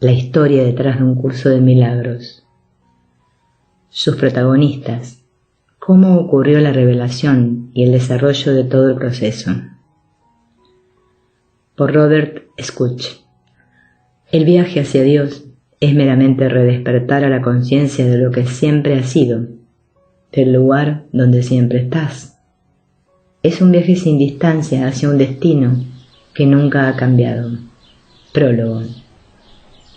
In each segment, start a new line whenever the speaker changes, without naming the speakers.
la historia detrás de un curso de milagros. Sus protagonistas, cómo ocurrió la revelación y el desarrollo de todo el proceso. Por Robert Schoch. El viaje hacia Dios es meramente redespertar a la conciencia de lo que siempre has sido, del lugar donde siempre estás. Es un viaje sin distancia hacia un destino que nunca ha cambiado. Prólogo.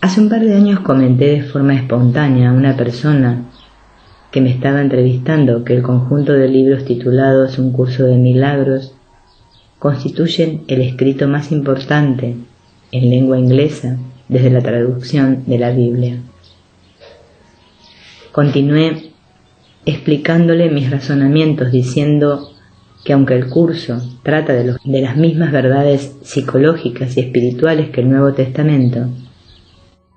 Hace un par de años comenté de forma espontánea a una persona que me estaba entrevistando que el conjunto de libros titulados Un curso de milagros constituyen el escrito más importante en lengua inglesa desde la traducción de la Biblia. Continué explicándole mis razonamientos diciendo que aunque el curso trata de las mismas verdades psicológicas y espirituales que el Nuevo Testamento,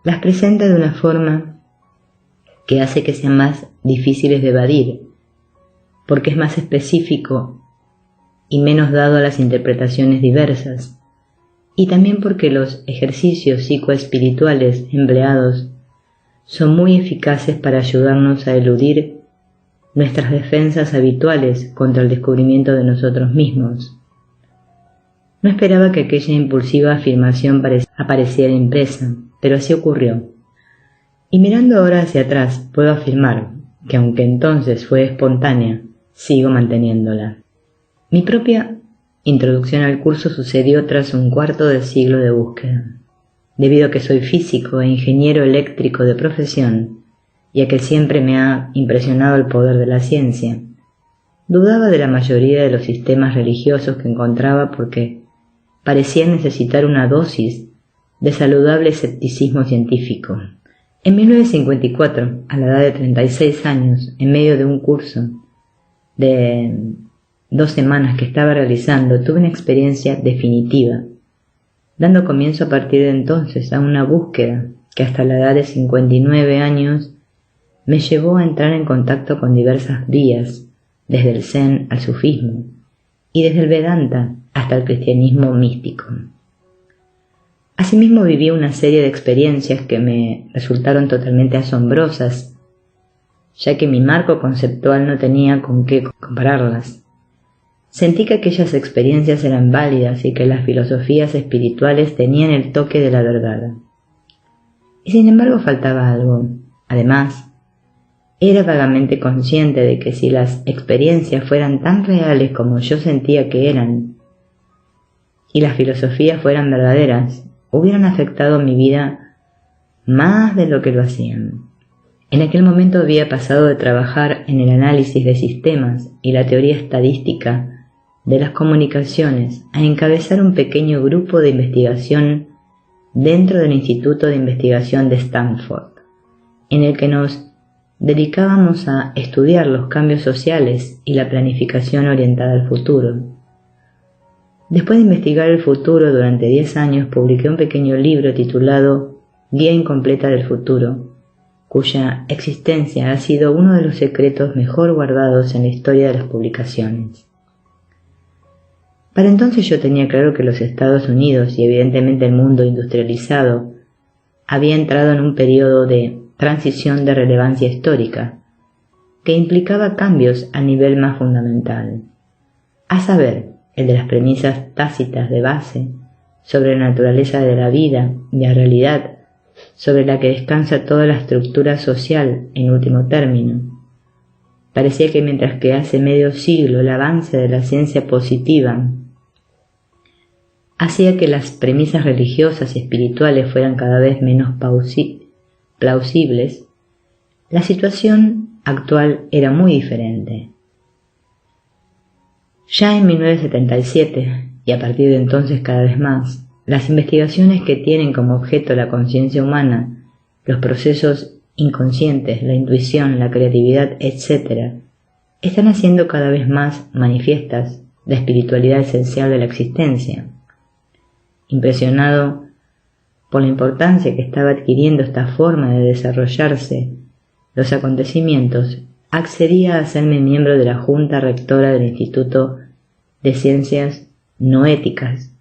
las presenta de una forma que hace que sean más difíciles de evadir, porque es más específico y menos dado a las interpretaciones diversas, y también porque los ejercicios psicoespirituales empleados son muy eficaces para ayudarnos a eludir nuestras defensas habituales contra el descubrimiento de nosotros mismos. No esperaba que aquella impulsiva afirmación apareciera impresa, pero así ocurrió. Y mirando ahora hacia atrás, puedo afirmar que aunque entonces fue espontánea, sigo manteniéndola. Mi propia introducción al curso sucedió tras un cuarto de siglo de búsqueda. Debido a que soy físico e ingeniero eléctrico de profesión, y a que siempre me ha impresionado el poder de la ciencia, dudaba de la mayoría de los sistemas religiosos que encontraba porque parecían necesitar una dosis de saludable escepticismo científico. En 1954, a la edad de 36 años, en medio de un curso de 2 semanas que estaba realizando, tuve una experiencia definitiva, dando comienzo a partir de entonces a una búsqueda que hasta la edad de 59 años me llevó a entrar en contacto con diversas vías, desde el Zen al sufismo, y desde el Vedanta hasta el cristianismo místico. Asimismo viví una serie de experiencias que me resultaron totalmente asombrosas, ya que mi marco conceptual no tenía con qué compararlas. Sentí que aquellas experiencias eran válidas y que las filosofías espirituales tenían el toque de la verdad. Y sin embargo faltaba algo. Además, era vagamente consciente de que si las experiencias fueran tan reales como yo sentía que eran, y las filosofías fueran verdaderas, hubieran afectado mi vida más de lo que lo hacían. En aquel momento había pasado de trabajar en el análisis de sistemas y la teoría estadística de las comunicaciones a encabezar un pequeño grupo de investigación dentro del Instituto de Investigación de Stanford, en el que nos dedicábamos a estudiar los cambios sociales y la planificación orientada al futuro. Después de investigar el futuro durante 10 años, publiqué un pequeño libro titulado Guía incompleta del futuro, cuya existencia ha sido uno de los secretos mejor guardados en la historia de las publicaciones. Para entonces yo tenía claro que los Estados Unidos y evidentemente el mundo industrializado había entrado en un periodo de transición de relevancia histórica que implicaba cambios a nivel más fundamental, a saber, el de las premisas tácitas de base sobre la naturaleza de la vida y la realidad sobre la que descansa toda la estructura social en último término. Parecía que mientras que hace medio siglo el avance de la ciencia positiva hacía que las premisas religiosas y espirituales fueran cada vez menos plausibles, la situación actual era muy diferente. Ya en 1977, y a partir de entonces cada vez más, las investigaciones que tienen como objeto la conciencia humana, los procesos inconscientes, la intuición, la creatividad, etc., están haciendo cada vez más manifiestas la espiritualidad esencial de la existencia. Impresionado por la importancia que estaba adquiriendo esta forma de desarrollarse los acontecimientos, accedí a hacerme miembro de la Junta Rectora del Instituto de Ciencias No Éticas,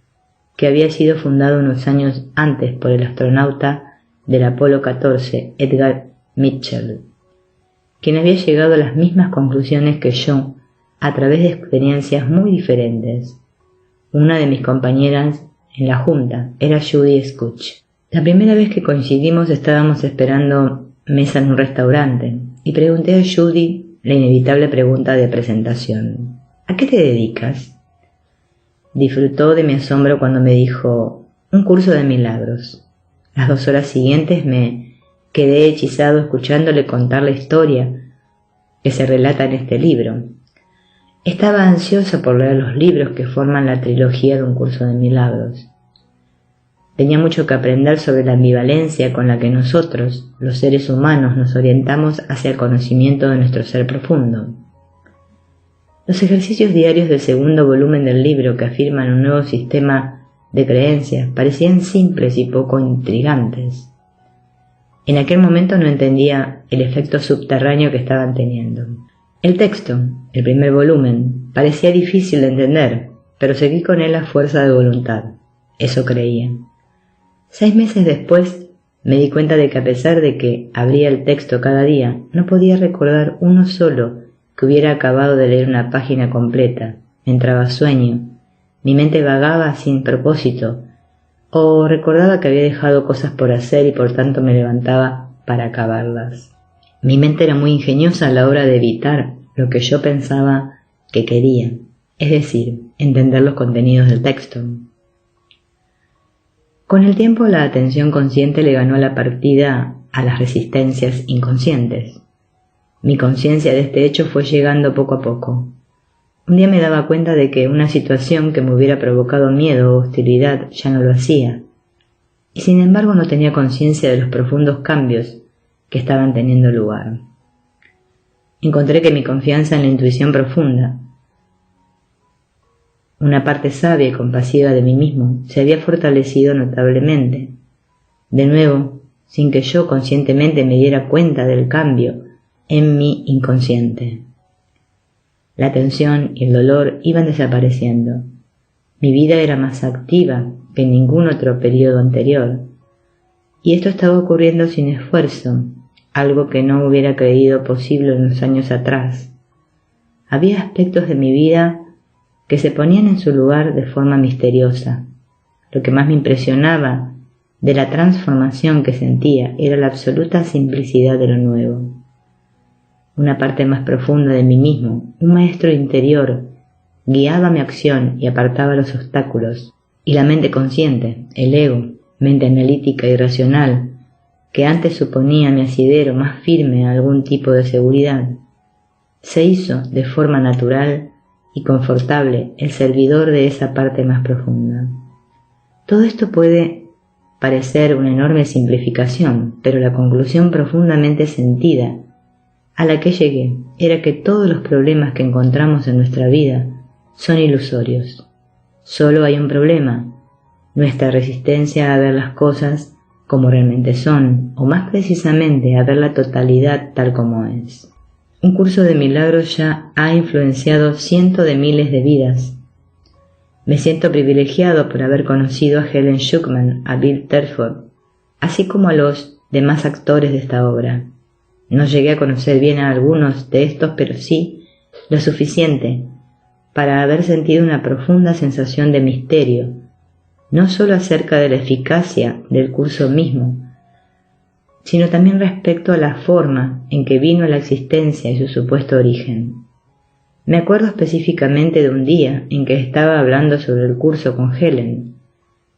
que había sido fundado unos años antes por el astronauta del Apolo 14, Edgar Mitchell, quien había llegado a las mismas conclusiones que yo a través de experiencias muy diferentes. Una de mis compañeras en la junta era Judy Scutch. La primera vez que coincidimos estábamos esperando mesa en un restaurante y pregunté a Judy la inevitable pregunta de presentación: ¿a qué te dedicas? Disfrutó de mi asombro cuando me dijo: un curso de milagros. Las 2 horas siguientes me quedé hechizado escuchándole contar la historia que se relata en este libro. Estaba ansiosa por leer los libros que forman la trilogía de un curso de milagros. Tenía mucho que aprender sobre la ambivalencia con la que nosotros, los seres humanos, nos orientamos hacia el conocimiento de nuestro ser profundo. Los ejercicios diarios del segundo volumen del libro, que afirman un nuevo sistema de creencias, parecían simples y poco intrigantes. En aquel momento no entendía el efecto subterráneo que estaban teniendo. El texto, el primer volumen, parecía difícil de entender, pero seguí con él a fuerza de voluntad. Eso creía. 6 meses después me di cuenta de que, a pesar de que abría el texto cada día, no podía recordar uno solo que hubiera acabado de leer una página completa. Me entraba sueño, mi mente vagaba sin propósito, o recordaba que había dejado cosas por hacer y por tanto me levantaba para acabarlas. Mi mente era muy ingeniosa a la hora de evitar lo que yo pensaba que quería, es decir, entender los contenidos del texto. Con el tiempo, la atención consciente le ganó la partida a las resistencias inconscientes. Mi conciencia de este hecho fue llegando poco a poco. Un día me daba cuenta de que una situación que me hubiera provocado miedo o hostilidad ya no lo hacía, y sin embargo no tenía conciencia de los profundos cambios que estaban teniendo lugar. Encontré que mi confianza en la intuición profunda, una parte sabia y compasiva de mí mismo, se había fortalecido notablemente. De nuevo, sin que yo conscientemente me diera cuenta del cambio en mi inconsciente. La tensión y el dolor iban desapareciendo. Mi vida era más activa que en ningún otro periodo anterior, y esto estaba ocurriendo sin esfuerzo, algo que no hubiera creído posible unos años atrás. Había aspectos de mi vida que se ponían en su lugar de forma misteriosa. Lo que más me impresionaba de la transformación que sentía era la absoluta simplicidad de lo nuevo. Una parte más profunda de mí mismo, un maestro interior, guiaba mi acción y apartaba los obstáculos, y la mente consciente, el ego, mente analítica y racional, que antes suponía mi asidero más firme a algún tipo de seguridad, se hizo de forma natural y confortable el servidor de esa parte más profunda. Todo esto puede parecer una enorme simplificación, pero la conclusión profundamente sentida a la que llegué era que todos los problemas que encontramos en nuestra vida son ilusorios. Solo hay un problema: nuestra resistencia a ver las cosas como realmente son, o más precisamente a ver la totalidad tal como es. Un curso de milagros ya ha influenciado cientos de miles de vidas. Me siento privilegiado por haber conocido a Helen Schucman, a Bill Terford, así como a los demás actores de esta obra. No llegué a conocer bien a algunos de estos, pero sí lo suficiente para haber sentido una profunda sensación de misterio, no solo acerca de la eficacia del curso mismo, sino también respecto a la forma en que vino a la existencia y su supuesto origen. Me acuerdo específicamente de un día en que estaba hablando sobre el curso con Helen,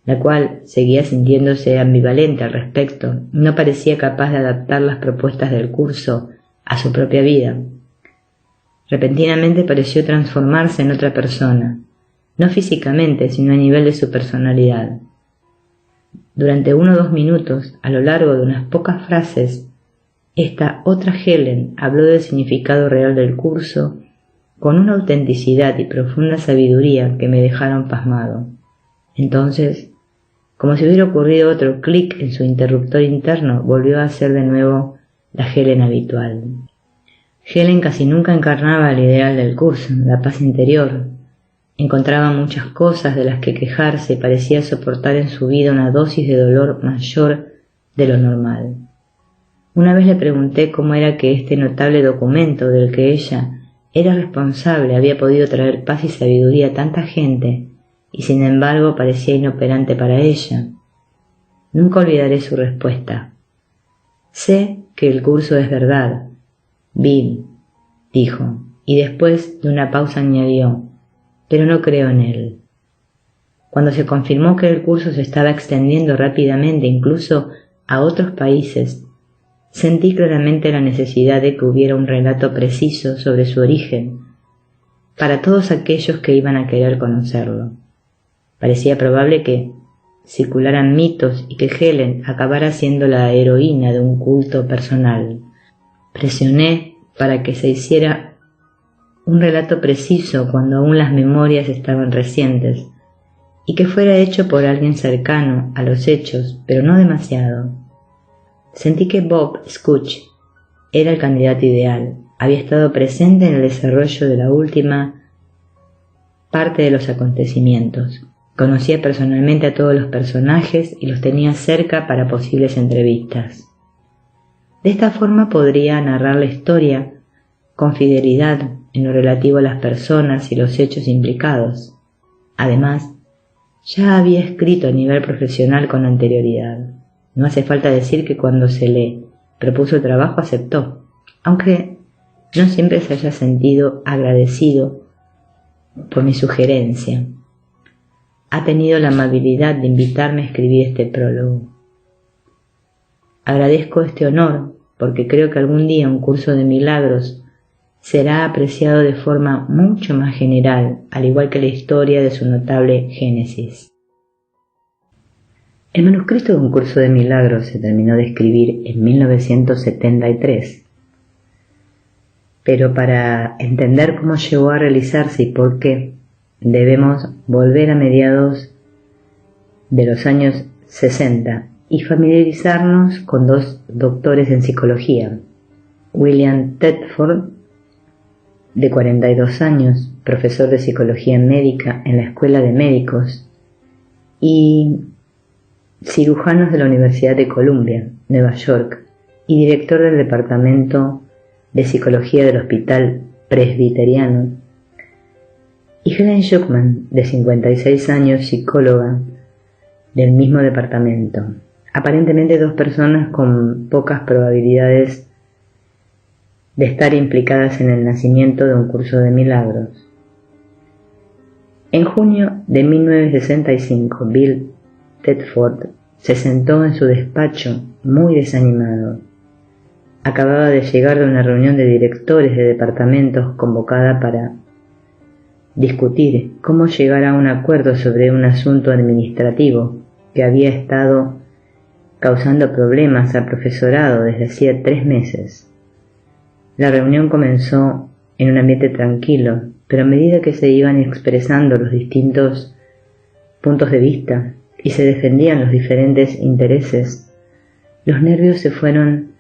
la cual seguía sintiéndose ambivalente al respecto, no parecía capaz de adaptar las propuestas del curso a su propia vida. Repentinamente pareció transformarse en otra persona, no físicamente, sino a nivel de su personalidad. Durante 1 o 2 minutos, a lo largo de unas pocas frases, esta otra Helen habló del significado real del curso con una autenticidad y profunda sabiduría que me dejaron pasmado. Entonces, como si hubiera ocurrido otro clic en su interruptor interno, volvió a ser de nuevo la Helen habitual. Helen casi nunca encarnaba el ideal del curso, la paz interior. Encontraba muchas cosas de las que quejarse y parecía soportar en su vida una dosis de dolor mayor de lo normal. Una vez le pregunté cómo era que este notable documento del que ella era responsable había podido traer paz y sabiduría a tanta gente y sin embargo parecía inoperante para ella. Nunca olvidaré su respuesta. Sé que el curso es verdad, Bill, dijo, y después de una pausa añadió, pero no creo en él. Cuando se confirmó que el curso se estaba extendiendo rápidamente incluso a otros países, sentí claramente la necesidad de que hubiera un relato preciso sobre su origen para todos aquellos que iban a querer conocerlo. Parecía probable que circularan mitos y que Helen acabara siendo la heroína de un culto personal. Presioné para que se hiciera un relato preciso cuando aún las memorias estaban recientes y que fuera hecho por alguien cercano a los hechos, pero no demasiado. Sentí que Bob Scutch era el candidato ideal. Había estado presente en el desarrollo de la última parte de los acontecimientos. Conocía personalmente a todos los personajes y los tenía cerca para posibles entrevistas. De esta forma podría narrar la historia con fidelidad en lo relativo a las personas y los hechos implicados. Además, ya había escrito a nivel profesional con anterioridad. No hace falta decir que cuando se le propuso el trabajo aceptó, aunque no siempre se haya sentido agradecido por mi sugerencia. Ha tenido la amabilidad de invitarme a escribir este prólogo. Agradezco este honor porque creo que algún día un curso de milagros será apreciado de forma mucho más general, al igual que la historia de su notable génesis. El manuscrito de un curso de milagros se terminó de escribir en 1973, pero para entender cómo llegó a realizarse y por qué, debemos volver a mediados de los años 60 y familiarizarnos con dos doctores en psicología, William Thetford, de 42 años, profesor de psicología médica en la Escuela de Médicos y cirujanos de la Universidad de Columbia, Nueva York, y director del Departamento de Psicología del Hospital Presbiteriano, y Helen Schuckman, de 56 años, psicóloga del mismo departamento. Aparentemente dos personas con pocas probabilidades de estar implicadas en el nacimiento de un curso de milagros. En junio de 1965, Bill Thetford se sentó en su despacho muy desanimado. Acababa de llegar de una reunión de directores de departamentos convocada para discutir cómo llegar a un acuerdo sobre un asunto administrativo que había estado causando problemas al profesorado desde hacía 3 meses. La reunión comenzó en un ambiente tranquilo, pero a medida que se iban expresando los distintos puntos de vista y se defendían los diferentes intereses, los nervios se fueron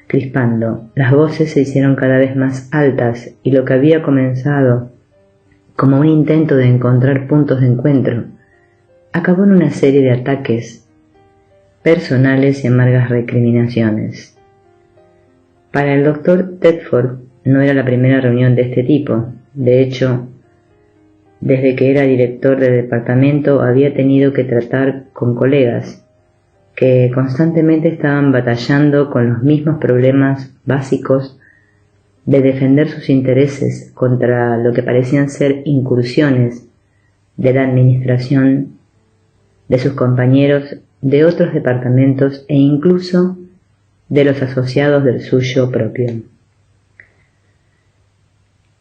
crispando, las voces se hicieron cada vez más altas y lo que había comenzado como un intento de encontrar puntos de encuentro acabó en una serie de ataques personales y amargas recriminaciones. Para el doctor Thetford no era la primera reunión de este tipo. De hecho, desde que era director del departamento había tenido que tratar con colegas que constantemente estaban batallando con los mismos problemas básicos de defender sus intereses contra lo que parecían ser incursiones de la administración, de sus compañeros de otros departamentos e incluso de los asociados del suyo propio.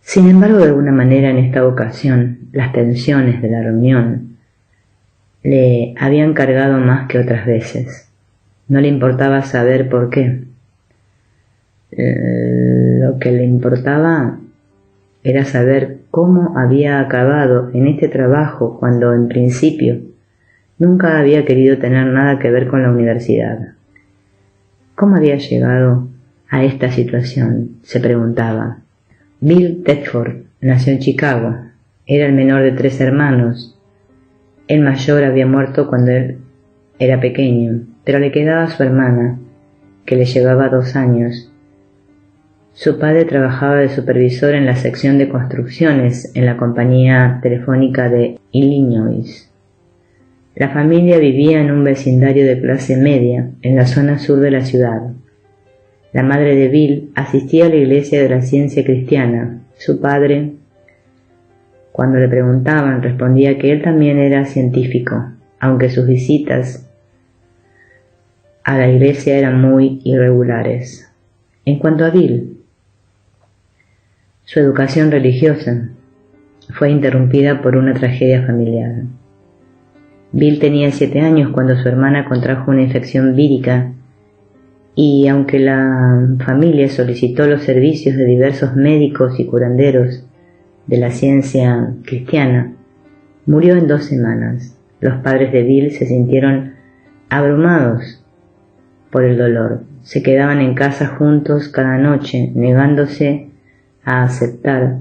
Sin embargo, de alguna manera en esta ocasión, las tensiones de la reunión le habían cargado más que otras veces. No le importaba saber por qué. Lo que le importaba era saber cómo había acabado en este trabajo cuando en principio nunca había querido tener nada que ver con la universidad. ¿Cómo había llegado a esta situación?, se preguntaba. Bill Thetford nació en Chicago. Era el menor de 3 hermanos. El mayor había muerto cuando él era pequeño. pero le quedaba su hermana, que le llevaba 2 años. Su padre trabajaba de supervisor en la sección de construcciones en la compañía telefónica de Illinois. La familia vivía en un vecindario de clase media, en la zona sur de la ciudad. La madre de Bill asistía a la iglesia de la Ciencia Cristiana. Su padre, cuando le preguntaban, respondía que él también era científico, aunque sus visitas a la iglesia eran muy irregulares. En cuanto a Bill, su educación religiosa fue interrumpida por una tragedia familiar. Bill tenía 7 años cuando su hermana contrajo una infección vírica y aunque la familia solicitó los servicios de diversos médicos y curanderos de la ciencia cristiana, murió en 2 semanas. Los padres de Bill se sintieron abrumados por el dolor. Se quedaban en casa juntos cada noche, negándose a aceptar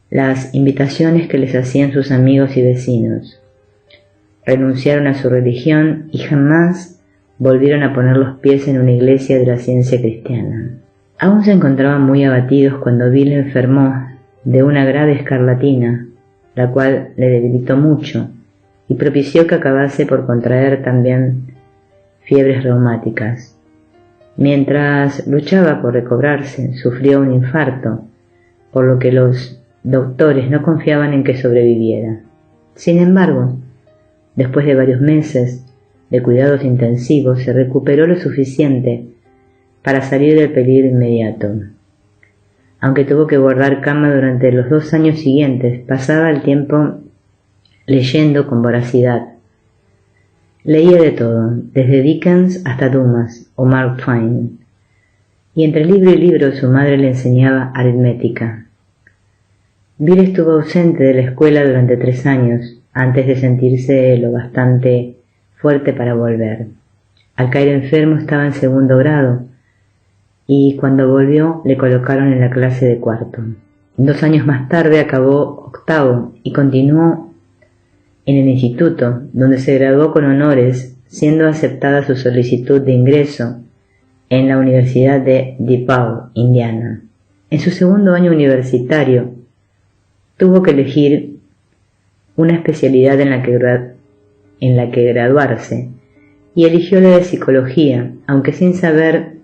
las invitaciones que les hacían sus amigos y vecinos. Renunciaron a su religión y jamás volvieron a poner los pies en una iglesia de la ciencia cristiana. Aún se encontraban muy abatidos cuando Bill enfermó de una grave escarlatina, la cual le debilitó mucho y propició que acabase por contraer también fiebres reumáticas. Mientras luchaba por recobrarse, sufrió un infarto, por lo que los doctores no confiaban en que sobreviviera. Sin embargo, después de varios meses de cuidados intensivos, se recuperó lo suficiente para salir del peligro inmediato. Aunque tuvo que guardar cama durante los 2 años siguientes, pasaba el tiempo leyendo con voracidad. Leía de todo, desde Dickens hasta Dumas o Mark Twain, y entre libro y libro su madre le enseñaba aritmética. Bill estuvo ausente de la escuela durante 3 años, antes de sentirse lo bastante fuerte para volver. Al caer enfermo estaba en 2º grado, y cuando volvió le colocaron en la clase de 4º. 2 años más tarde acabó 8º y continuó en el instituto, donde se graduó con honores, siendo aceptada su solicitud de ingreso en la Universidad de DePaul, Indiana. En su 2º año universitario, tuvo que elegir una especialidad en la que graduarse, y eligió la de psicología, aunque sin saber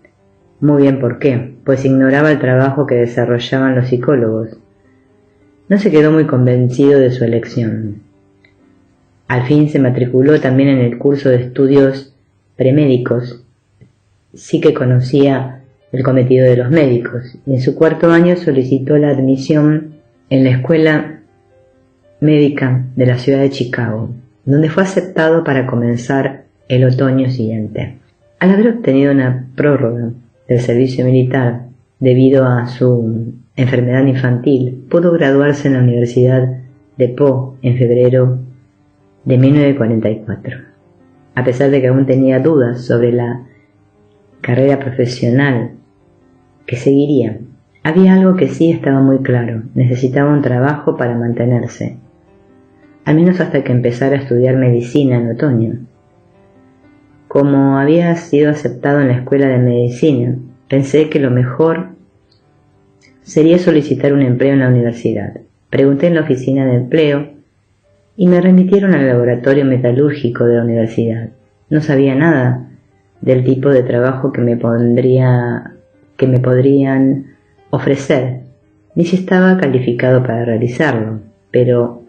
muy bien por qué, pues ignoraba el trabajo que desarrollaban los psicólogos. No se quedó muy convencido de su elección. Al fin se matriculó también en el curso de estudios premédicos. Sí que conocía el cometido de los médicos, y en su 4º año solicitó la admisión en la Escuela Médica de la ciudad de Chicago, donde fue aceptado para comenzar el otoño siguiente. Al haber obtenido una prórroga del servicio militar debido a su enfermedad infantil, pudo graduarse en la Universidad de Po en febrero de 1944. A pesar de que aún tenía dudas sobre la carrera profesional que seguiría, había algo que sí estaba muy claro: necesitaba un trabajo para mantenerse, al menos hasta que empezara a estudiar medicina en otoño. Como había sido aceptado en la escuela de medicina, pensé que lo mejor sería solicitar un empleo en la universidad. Pregunté en la oficina de empleo y me remitieron al laboratorio metalúrgico de la universidad. No sabía nada del tipo de trabajo que me podrían ofrecer, ni si estaba calificado para realizarlo, pero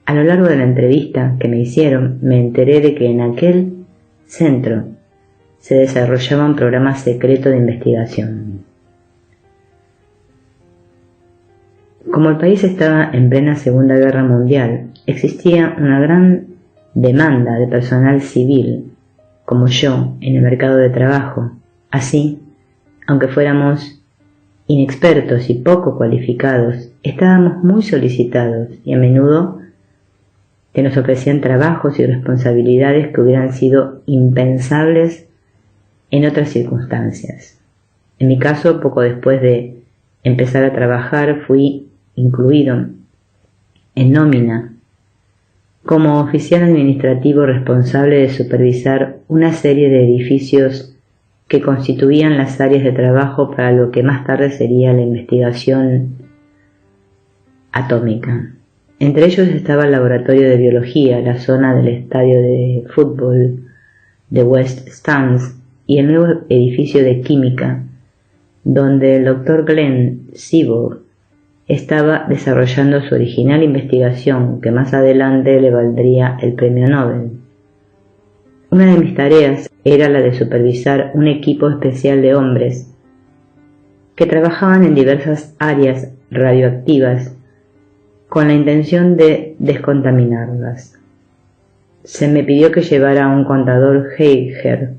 a lo largo de la entrevista que me hicieron me enteré de que en aquel centro se desarrollaba un programa secreto de investigación. Como el país estaba en plena Segunda Guerra Mundial, existía una gran demanda de personal civil, como yo, en el mercado de trabajo. Así, aunque fuéramos inexpertos y poco cualificados, estábamos muy solicitados y a menudo que nos ofrecían trabajos y responsabilidades que hubieran sido impensables en otras circunstancias. En mi caso, poco después de empezar a trabajar, fui incluido en nómina como oficial administrativo responsable de supervisar una serie de edificios que constituían las áreas de trabajo para lo que más tarde sería la investigación atómica. Entre ellos estaba el laboratorio de biología, la zona del estadio de fútbol de West Stands y el nuevo edificio de química, donde el Dr. Glenn Seaborg estaba desarrollando su original investigación que más adelante le valdría el premio Nobel. Una de mis tareas era la de supervisar un equipo especial de hombres que trabajaban en diversas áreas radioactivas con la intención de descontaminarlas. Se me pidió que llevara un contador Geiger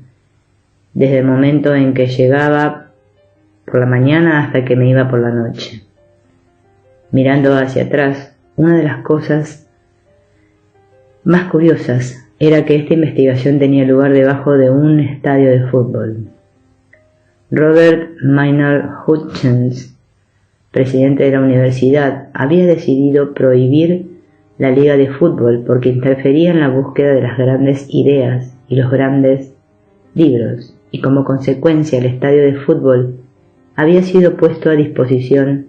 desde el momento en que llegaba por la mañana hasta que me iba por la noche. Mirando hacia atrás, una de las cosas más curiosas era que esta investigación tenía lugar debajo de un estadio de fútbol. Robert Maynard Hutchins, presidente de la universidad, había decidido prohibir la liga de fútbol porque interfería en la búsqueda de las grandes ideas y los grandes libros, y como consecuencia el estadio de fútbol había sido puesto a disposición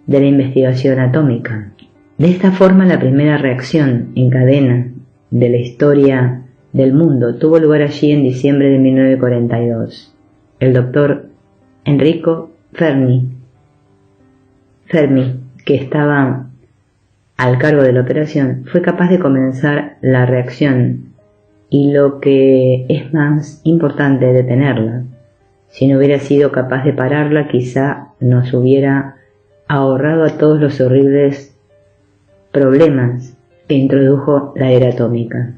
de la investigación atómica. De esta forma, la primera reacción en cadena de la historia del mundo tuvo lugar allí en diciembre de 1942. El doctor Enrico Fermi, que estaba al cargo de la operación, fue capaz de comenzar la reacción y, lo que es más importante, detenerla. Si no hubiera sido capaz de pararla, quizá nos hubiera ahorrado a todos los horribles problemas que introdujo la era atómica.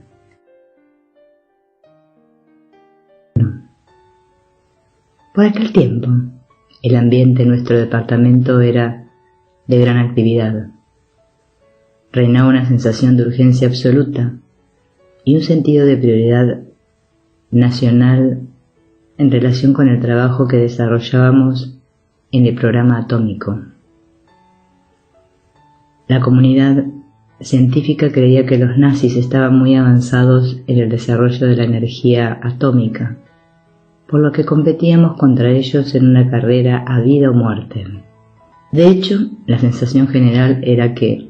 Por aquel tiempo, el ambiente en nuestro departamento era de gran actividad. Reinaba una sensación de urgencia absoluta y un sentido de prioridad nacional en relación con el trabajo que desarrollábamos en el programa atómico. La comunidad científica creía que los nazis estaban muy avanzados en el desarrollo de la energía atómica, por lo que competíamos contra ellos en una carrera a vida o muerte. De hecho, la sensación general era que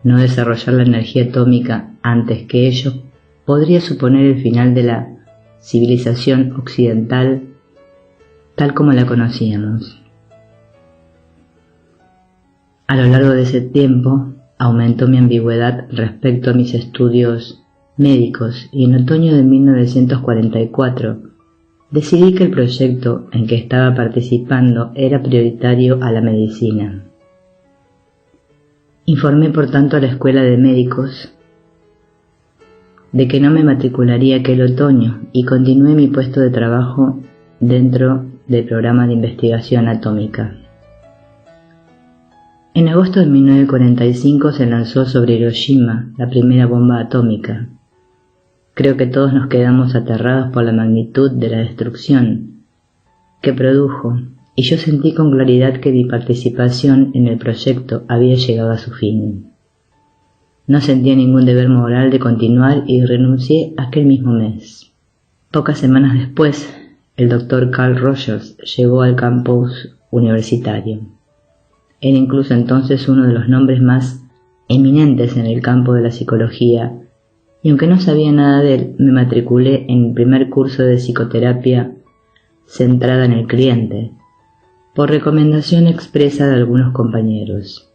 no desarrollar la energía atómica antes que ellos podría suponer el final de la civilización occidental tal como la conocíamos. A lo largo de ese tiempo aumentó mi ambigüedad respecto a mis estudios médicos y en otoño de 1944 decidí que el proyecto en que estaba participando era prioritario a la medicina. Informé por tanto a la escuela de médicos de que no me matricularía aquel otoño y continué mi puesto de trabajo dentro del programa de investigación atómica. En agosto de 1945 se lanzó sobre Hiroshima la primera bomba atómica. Creo que todos nos quedamos aterrados por la magnitud de la destrucción que produjo, y yo sentí con claridad que mi participación en el proyecto había llegado a su fin. No sentía ningún deber moral de continuar y renuncié aquel mismo mes. Pocas semanas después, el Dr. Carl Rogers llegó al campus universitario. Era incluso entonces uno de los nombres más eminentes en el campo de la psicología, y aunque no sabía nada de él, me matriculé en el primer curso de psicoterapia centrada en el cliente, por recomendación expresa de algunos compañeros.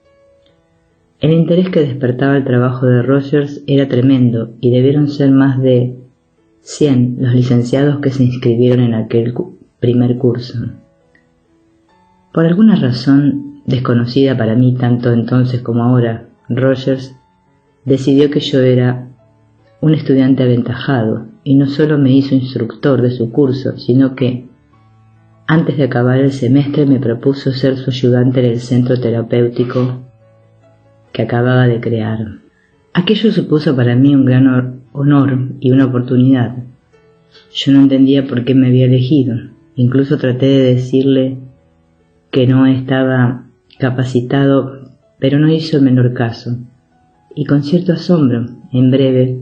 El interés que despertaba el trabajo de Rogers era tremendo y debieron ser más de 100 los licenciados que se inscribieron en aquel primer curso. Por alguna razón desconocida para mí tanto entonces como ahora, Rogers decidió que yo era un estudiante aventajado y no solo me hizo instructor de su curso, sino que antes de acabar el semestre me propuso ser su ayudante en el centro terapéutico que acababa de crear. Aquello supuso para mí un gran honor y una oportunidad. Yo no entendía por qué me había elegido. Incluso traté de decirle que no estaba capacitado, pero no hizo el menor caso. y con cierto asombro, en breve,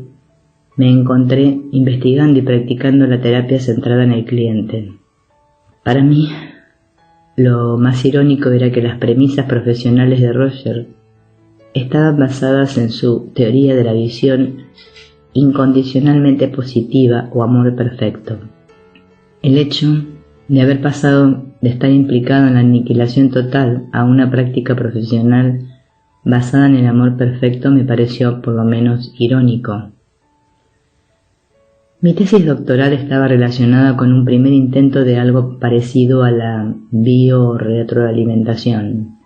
me encontré investigando y practicando la terapia centrada en el cliente. Para mí, lo más irónico era que las premisas profesionales de Roger estaban basadas en su teoría de la visión incondicionalmente positiva o amor perfecto. El hecho de haber pasado de estar implicado en la aniquilación total a una práctica profesional basada en el amor perfecto me pareció por lo menos irónico. Mi tesis doctoral estaba relacionada con un primer intento de algo parecido a la biorretroalimentación.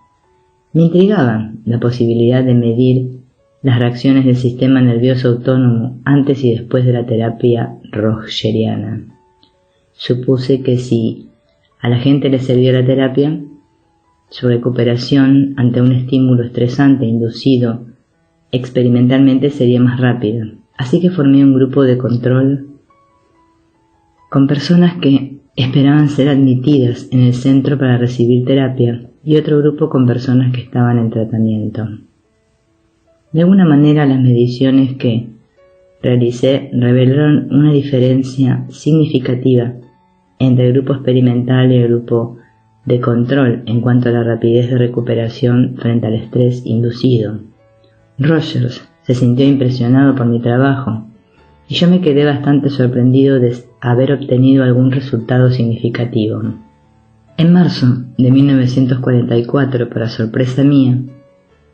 Me intrigaba la posibilidad de medir las reacciones del sistema nervioso autónomo antes y después de la terapia rogeriana. Supuse que si a la gente le servía la terapia, su recuperación ante un estímulo estresante inducido experimentalmente sería más rápida. Así que formé un grupo de control con personas que esperaban ser admitidas en el centro para recibir terapia y otro grupo con personas que estaban en tratamiento. De alguna manera las mediciones que realicé revelaron una diferencia significativa entre el grupo experimental y el grupo de control en cuanto a la rapidez de recuperación frente al estrés inducido. Rogers se sintió impresionado por mi trabajo y yo me quedé bastante sorprendido de haber obtenido algún resultado significativo. En marzo de 1944, para sorpresa mía,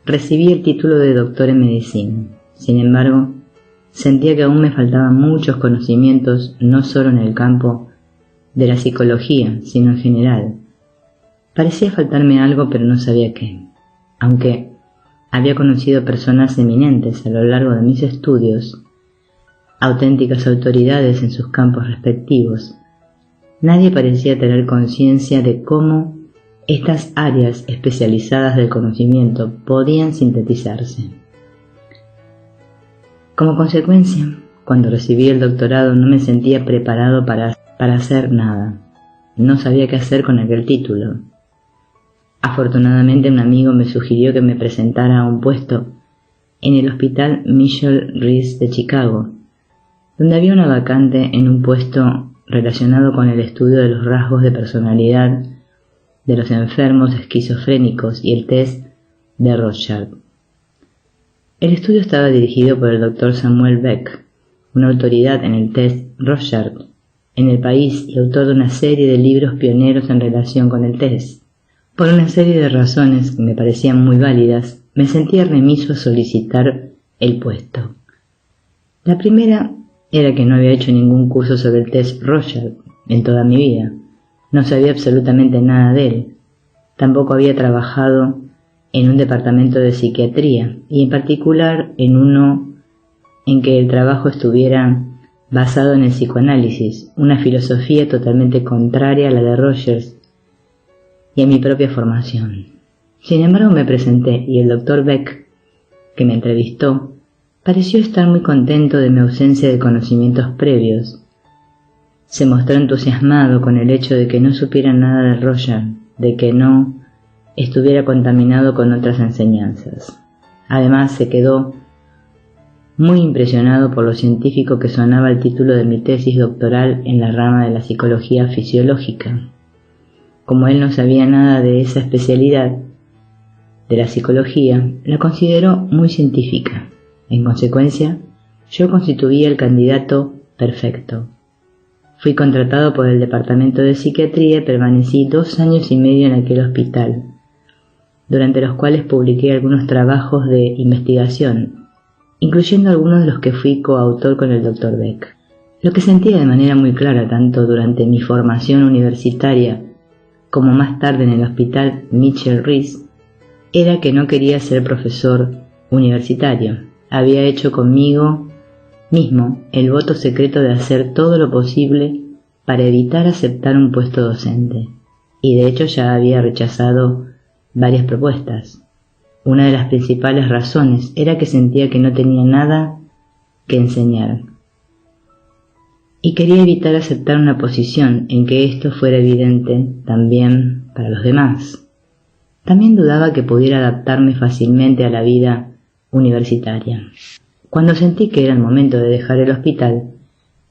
recibí el título de doctor en medicina. Sin embargo, sentía que aún me faltaban muchos conocimientos, no solo en el campo de la psicología, sino en general. Parecía faltarme algo, pero no sabía qué. Aunque había conocido personas eminentes a lo largo de mis estudios, auténticas autoridades en sus campos respectivos, nadie parecía tener conciencia de cómo estas áreas especializadas del conocimiento podían sintetizarse. Como consecuencia, cuando recibí el doctorado no me sentía preparado para hacer nada. No sabía qué hacer con aquel título. Afortunadamente un amigo me sugirió que me presentara a un puesto en el Hospital Mitchell Reese de Chicago, donde había una vacante en un puesto relacionado con el estudio de los rasgos de personalidad de los enfermos esquizofrénicos y el test de Rorschach. El estudio estaba dirigido por el Dr. Samuel Beck, una autoridad en el test Rorschach en el país y autor de una serie de libros pioneros en relación con el test. Por una serie de razones que me parecían muy válidas, me sentía remiso a solicitar el puesto. La primera era que no había hecho ningún curso sobre el test Rorschach en toda mi vida. No sabía absolutamente nada de él. Tampoco había trabajado en un departamento de psiquiatría, y en particular en uno en que el trabajo estuviera basado en el psicoanálisis, una filosofía totalmente contraria a la de Rogers y a mi propia formación. Sin embargo, me presenté y el Dr. Beck, que me entrevistó, pareció estar muy contento de mi ausencia de conocimientos previos. Se mostró entusiasmado con el hecho de que no supiera nada de Rorschach, de que no estuviera contaminado con otras enseñanzas. Además, se quedó muy impresionado por lo científico que sonaba el título de mi tesis doctoral en la rama de la psicología fisiológica. Como él no sabía nada de esa especialidad de la psicología, la consideró muy científica. En consecuencia, yo constituía el candidato perfecto. Fui contratado por el departamento de psiquiatría y permanecí 2 años y medio en aquel hospital, durante los cuales publiqué algunos trabajos de investigación, incluyendo algunos de los que fui coautor con el Dr. Beck. Lo que sentía de manera muy clara tanto durante mi formación universitaria como más tarde en el Hospital Mitchell Reese era que no quería ser profesor universitario. Había hecho conmigo mismo el voto secreto de hacer todo lo posible para evitar aceptar un puesto docente, y de hecho ya había rechazado varias propuestas. Una de las principales razones era que sentía que no tenía nada que enseñar, y quería evitar aceptar una posición en que esto fuera evidente también para los demás. También dudaba que pudiera adaptarme fácilmente a la vida universitaria. Cuando sentí que era el momento de dejar el hospital,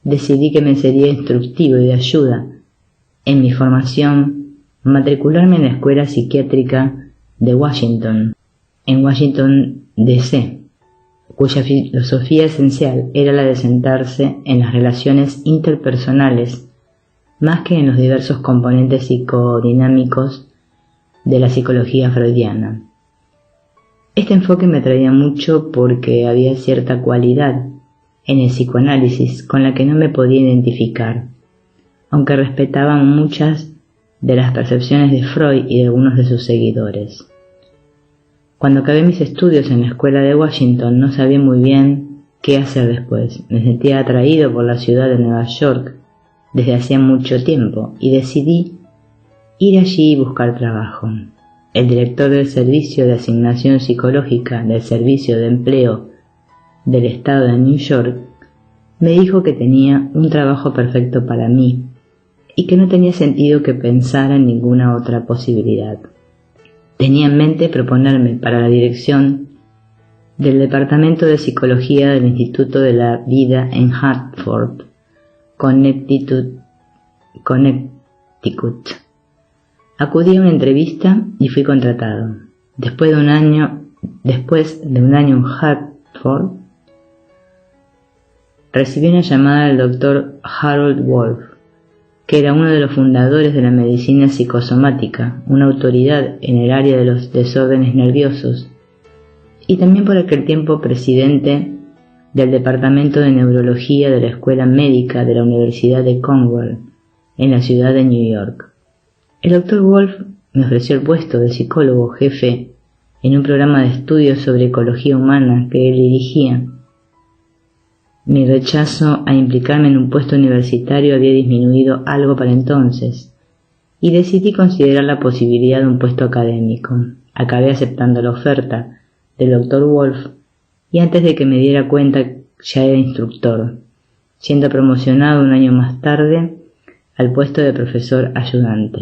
decidí que me sería instructivo y de ayuda en mi formación matricularme en la Escuela Psiquiátrica de Washington, en Washington, D.C., cuya filosofía esencial era la de centrarse en las relaciones interpersonales más que en los diversos componentes psicodinámicos de la psicología freudiana. Este enfoque me atraía mucho porque había cierta cualidad en el psicoanálisis con la que no me podía identificar, aunque respetaba muchas de las percepciones de Freud y de algunos de sus seguidores. Cuando acabé mis estudios en la escuela de Washington no sabía muy bien qué hacer después. Me sentía atraído por la ciudad de Nueva York desde hacía mucho tiempo y decidí ir allí y buscar trabajo. El director del Servicio de Asignación Psicológica del Servicio de Empleo del Estado de New York me dijo que tenía un trabajo perfecto para mí y que no tenía sentido que pensara en ninguna otra posibilidad. Tenía en mente proponerme para la dirección del Departamento de Psicología del Instituto de la Vida en Hartford, Connecticut. Acudí a una entrevista y fui contratado. Después de un año en Hartford, recibí una llamada del Dr. Harold Wolf, que era uno de los fundadores de la medicina psicosomática, una autoridad en el área de los desórdenes nerviosos, y también por aquel tiempo presidente del Departamento de Neurología de la Escuela Médica de la Universidad de Cornell, en la ciudad de New York. El Dr. Wolf me ofreció el puesto de psicólogo jefe en un programa de estudios sobre ecología humana que él dirigía. Mi rechazo a implicarme en un puesto universitario había disminuido algo para entonces, y decidí considerar la posibilidad de un puesto académico. Acabé aceptando la oferta del Dr. Wolf, y antes de que me diera cuenta ya era instructor, siendo promocionado un año más tarde al puesto de profesor ayudante.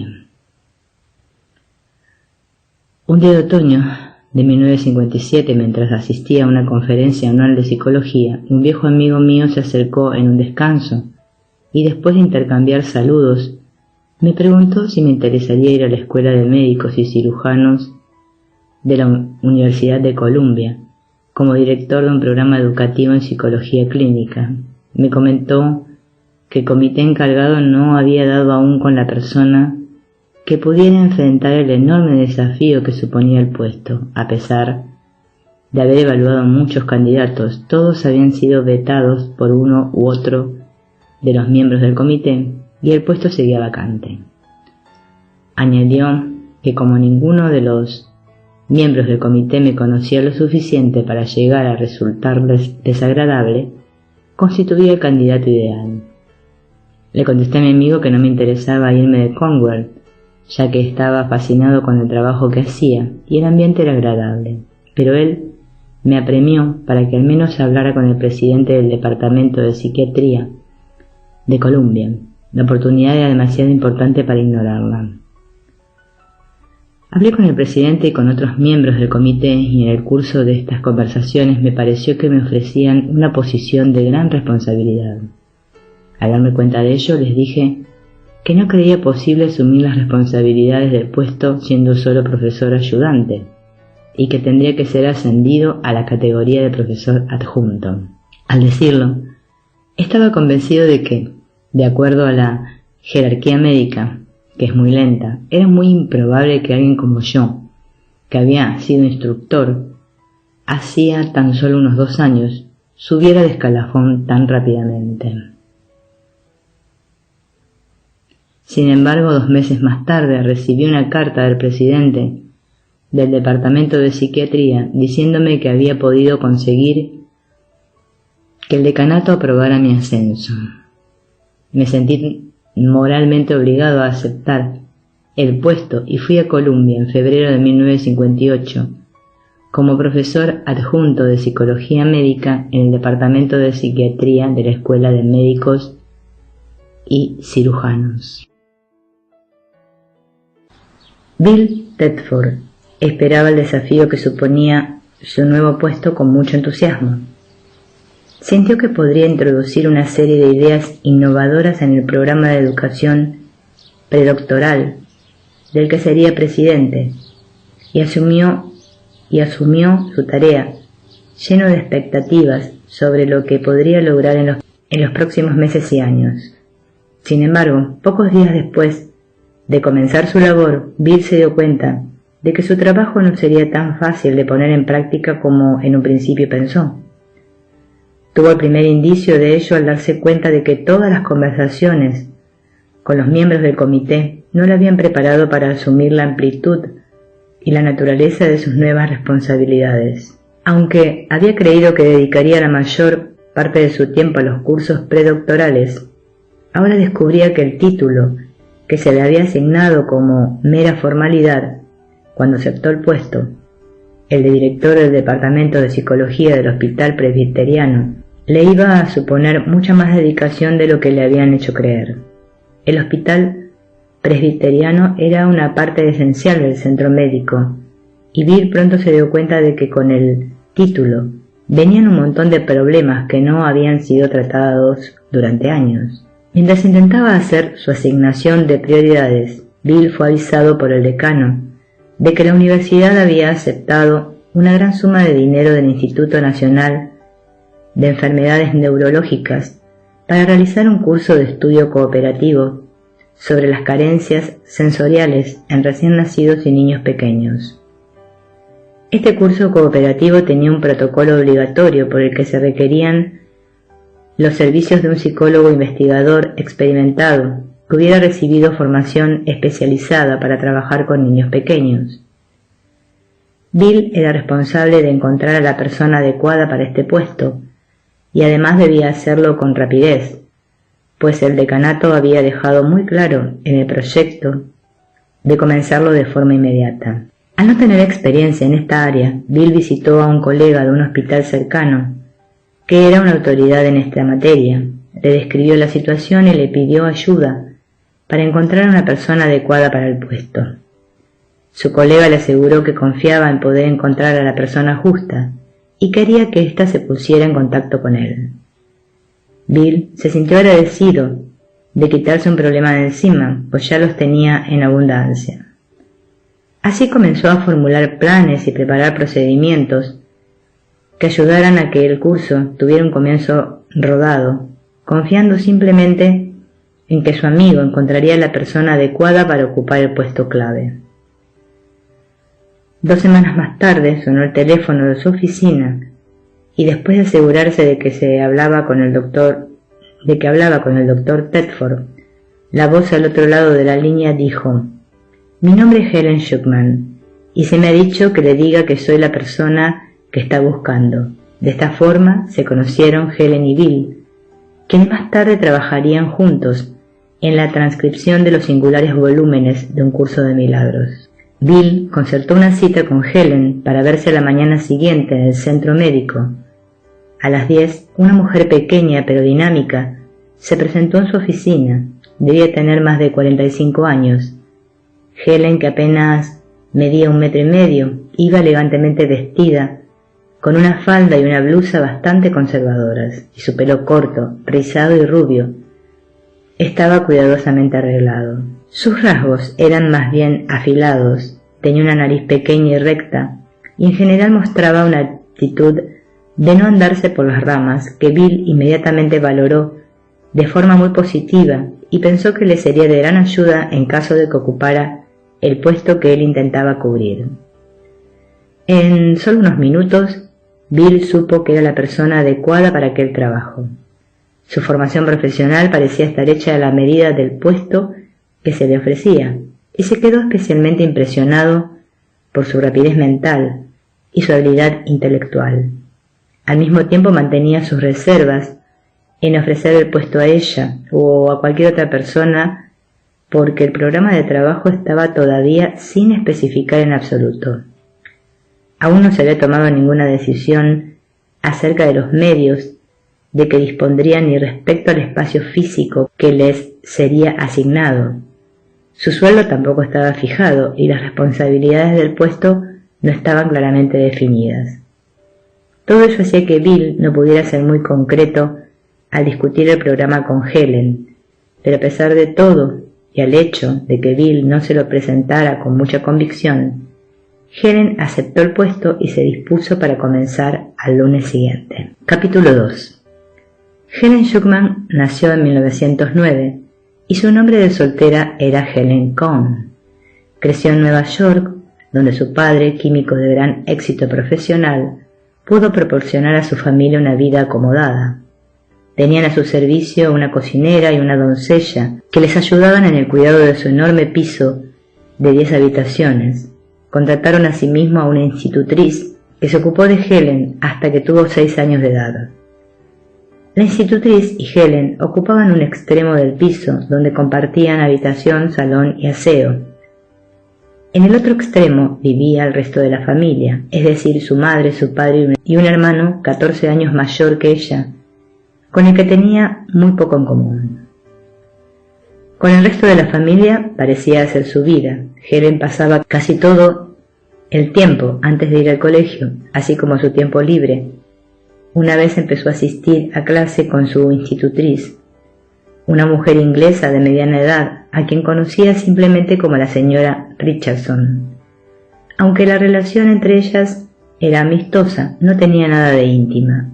Un día de otoño de 1957, mientras asistía a una conferencia anual de psicología, un viejo amigo mío se acercó en un descanso y después de intercambiar saludos, me preguntó si me interesaría ir a la Escuela de Médicos y Cirujanos de la Universidad de Columbia como director de un programa educativo en psicología clínica. Me comentó que el comité encargado no había dado aún con la persona que pudiera enfrentar el enorme desafío que suponía el puesto. A pesar de haber evaluado muchos candidatos, todos habían sido vetados por uno u otro de los miembros del comité y el puesto seguía vacante. Añadió que como ninguno de los miembros del comité me conocía lo suficiente para llegar a resultarles desagradable, constituía el candidato ideal. Le contesté a mi amigo que no me interesaba irme de Cornwall, ya que estaba fascinado con el trabajo que hacía y el ambiente era agradable, pero él me apremió para que al menos hablara con el presidente del Departamento de Psiquiatría de Columbia. La oportunidad era demasiado importante para ignorarla. Hablé con el presidente y con otros miembros del comité y en el curso de estas conversaciones me pareció que me ofrecían una posición de gran responsabilidad. Al darme cuenta de ello les dije que no creía posible asumir las responsabilidades del puesto siendo solo profesor ayudante y que tendría que ser ascendido a la categoría de profesor adjunto. Al decirlo, estaba convencido de que, de acuerdo a la jerarquía médica, que es muy lenta, era muy improbable que alguien como yo, que había sido instructor hacía tan solo unos 2 años, subiera de escalafón tan rápidamente. Sin embargo, 2 meses más tarde recibí una carta del presidente del Departamento de Psiquiatría diciéndome que había podido conseguir que el decanato aprobara mi ascenso. Me sentí moralmente obligado a aceptar el puesto y fui a Columbia en febrero de 1958 como profesor adjunto de Psicología Médica en el Departamento de Psiquiatría de la Escuela de Médicos y Cirujanos. Bill Thetford esperaba el desafío que suponía su nuevo puesto con mucho entusiasmo. Sintió que podría introducir una serie de ideas innovadoras en el programa de educación predoctoral del que sería presidente, y asumió su tarea, lleno de expectativas sobre lo que podría lograr en los próximos meses y años. Sin embargo, pocos días después de comenzar su labor, Bill se dio cuenta de que su trabajo no sería tan fácil de poner en práctica como en un principio pensó. Tuvo el primer indicio de ello al darse cuenta de que todas las conversaciones con los miembros del comité no lo habían preparado para asumir la amplitud y la naturaleza de sus nuevas responsabilidades. Aunque había creído que dedicaría la mayor parte de su tiempo a los cursos predoctorales, ahora descubría que el título que se le había asignado como mera formalidad cuando aceptó el puesto, el de director del Departamento de Psicología del Hospital Presbiteriano, le iba a suponer mucha más dedicación de lo que le habían hecho creer. El Hospital Presbiteriano era una parte esencial del centro médico, y Bill pronto se dio cuenta de que con el título venían un montón de problemas que no habían sido tratados durante años. Mientras intentaba hacer su asignación de prioridades, Bill fue avisado por el decano de que la universidad había aceptado una gran suma de dinero del Instituto Nacional de Enfermedades Neurológicas para realizar un curso de estudio cooperativo sobre las carencias sensoriales en recién nacidos y niños pequeños. Este curso cooperativo tenía un protocolo obligatorio por el que se requerían los servicios de un psicólogo investigador experimentado que hubiera recibido formación especializada para trabajar con niños pequeños. Bill era responsable de encontrar a la persona adecuada para este puesto, y además debía hacerlo con rapidez, pues el decanato había dejado muy claro en el proyecto de comenzarlo de forma inmediata. Al no tener experiencia en esta área, Bill visitó a un colega de un hospital cercano, que era una autoridad en esta materia. Le describió la situación y le pidió ayuda para encontrar a una persona adecuada para el puesto. Su colega le aseguró que confiaba en poder encontrar a la persona justa y quería que ésta se pusiera en contacto con él. Bill se sintió agradecido de quitarse un problema de encima, pues ya los tenía en abundancia. Así comenzó a formular planes y preparar procedimientos que ayudaran a que el curso tuviera un comienzo rodado, confiando simplemente en que su amigo encontraría la persona adecuada para ocupar el puesto clave. 2 semanas más tarde sonó el teléfono de su oficina y después de asegurarse de que hablaba con el doctor Tedford, la voz al otro lado de la línea dijo: «Mi nombre es Helen Schuckman y se me ha dicho que le diga que soy la persona que está buscando». De esta forma se conocieron Helen y Bill, quienes más tarde trabajarían juntos en la transcripción de los singulares volúmenes de un curso de milagros. Bill concertó una cita con Helen para verse a la mañana siguiente en el centro médico. A las 10, una mujer pequeña pero dinámica se presentó en su oficina. Debía tener más de 45 años. Helen, que apenas medía 1,5 metros, iba elegantemente vestida, con una falda y una blusa bastante conservadoras, y su pelo corto, rizado y rubio estaba cuidadosamente arreglado. Sus rasgos eran más bien afilados, tenía una nariz pequeña y recta, y en general mostraba una actitud de no andarse por las ramas que Bill inmediatamente valoró de forma muy positiva y pensó que le sería de gran ayuda en caso de que ocupara el puesto que él intentaba cubrir. En solo unos minutos, Bill supo que era la persona adecuada para aquel trabajo. Su formación profesional parecía estar hecha a la medida del puesto que se le ofrecía, y se quedó especialmente impresionado por su rapidez mental y su habilidad intelectual. Al mismo tiempo mantenía sus reservas en ofrecer el puesto a ella o a cualquier otra persona, porque el programa de trabajo estaba todavía sin especificar en absoluto. Aún no se había tomado ninguna decisión acerca de los medios de que dispondrían ni respecto al espacio físico que les sería asignado. Su sueldo tampoco estaba fijado y las responsabilidades del puesto no estaban claramente definidas. Todo ello hacía que Bill no pudiera ser muy concreto al discutir el programa con Helen, pero a pesar de todo y al hecho de que Bill no se lo presentara con mucha convicción, Helen aceptó el puesto y se dispuso para comenzar al lunes siguiente. Capítulo 2. Helen Schuckman nació en 1909 y su nombre de soltera era Helen Cohn. Creció en Nueva York, donde su padre, químico de gran éxito profesional, pudo proporcionar a su familia una vida acomodada. Tenían a su servicio una cocinera y una doncella que les ayudaban en el cuidado de su enorme piso de 10 habitaciones. Contrataron asimismo a una institutriz que se ocupó de Helen hasta que tuvo 6 años de edad. La institutriz y Helen ocupaban un extremo del piso donde compartían habitación, salón y aseo. En el otro extremo vivía el resto de la familia, es decir, su madre, su padre y un hermano 14 años mayor que ella, con el que tenía muy poco en común. Con el resto de la familia parecía ser su vida. Helen pasaba casi todo el tiempo antes de ir al colegio, así como su tiempo libre. Una vez empezó a asistir a clase con su institutriz, una mujer inglesa de mediana edad, a quien conocía simplemente como la señora Richardson. Aunque la relación entre ellas era amistosa, no tenía nada de íntima.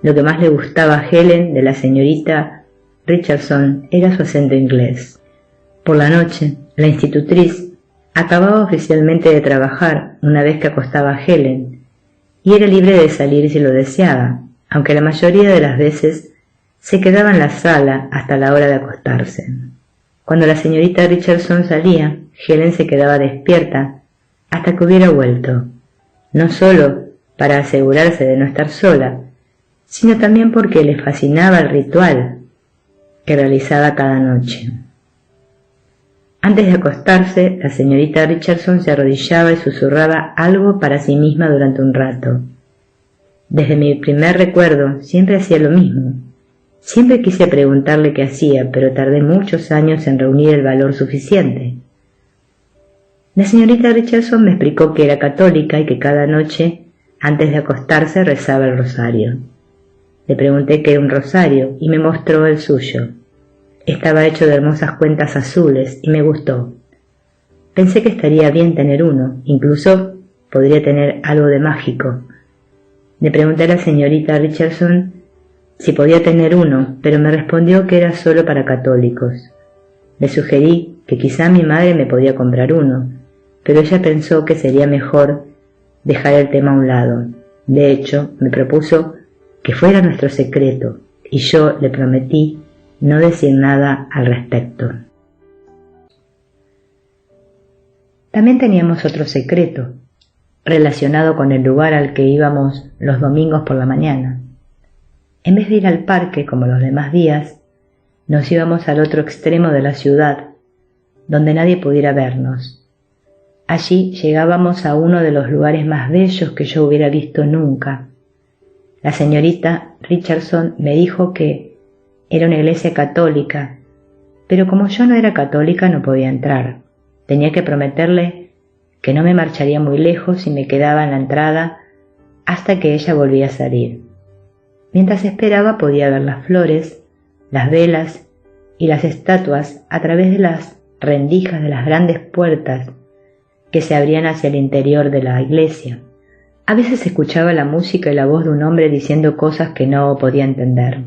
Lo que más le gustaba a Helen de la señorita Richardson era su acento inglés. Por la noche, la institutriz acababa oficialmente de trabajar una vez que acostaba a Helen, y era libre de salir si lo deseaba, aunque la mayoría de las veces se quedaba en la sala hasta la hora de acostarse. Cuando la señorita Richardson salía, Helen se quedaba despierta hasta que hubiera vuelto, no solo para asegurarse de no estar sola, sino también porque le fascinaba el ritual que realizaba cada noche. Antes de acostarse, la señorita Richardson se arrodillaba y susurraba algo para sí misma durante un rato. Desde mi primer recuerdo siempre hacía lo mismo. Siempre quise preguntarle qué hacía, pero tardé muchos años en reunir el valor suficiente. La señorita Richardson me explicó que era católica y que cada noche, antes de acostarse, rezaba el rosario. Le pregunté qué era un rosario y me mostró el suyo. Estaba hecho de hermosas cuentas azules y me gustó. Pensé que estaría bien tener uno, incluso podría tener algo de mágico. Le pregunté a la señorita Richardson si podía tener uno, pero me respondió que era solo para católicos. Le sugerí que quizá mi madre me podía comprar uno, pero ella pensó que sería mejor dejar el tema a un lado. De hecho, me propuso que fuera nuestro secreto, y yo le prometí no decir nada al respecto. También teníamos otro secreto, relacionado con el lugar al que íbamos los domingos por la mañana. En vez de ir al parque como los demás días, nos íbamos al otro extremo de la ciudad, donde nadie pudiera vernos. Allí llegábamos a uno de los lugares más bellos que yo hubiera visto nunca. La señorita Richardson me dijo que era una iglesia católica, pero como yo no era católica no podía entrar. Tenía que prometerle que no me marcharía muy lejos y me quedaba en la entrada hasta que ella volvía a salir. Mientras esperaba podía ver las flores, las velas y las estatuas a través de las rendijas de las grandes puertas que se abrían hacia el interior de la iglesia. A veces escuchaba la música y la voz de un hombre diciendo cosas que no podía entender.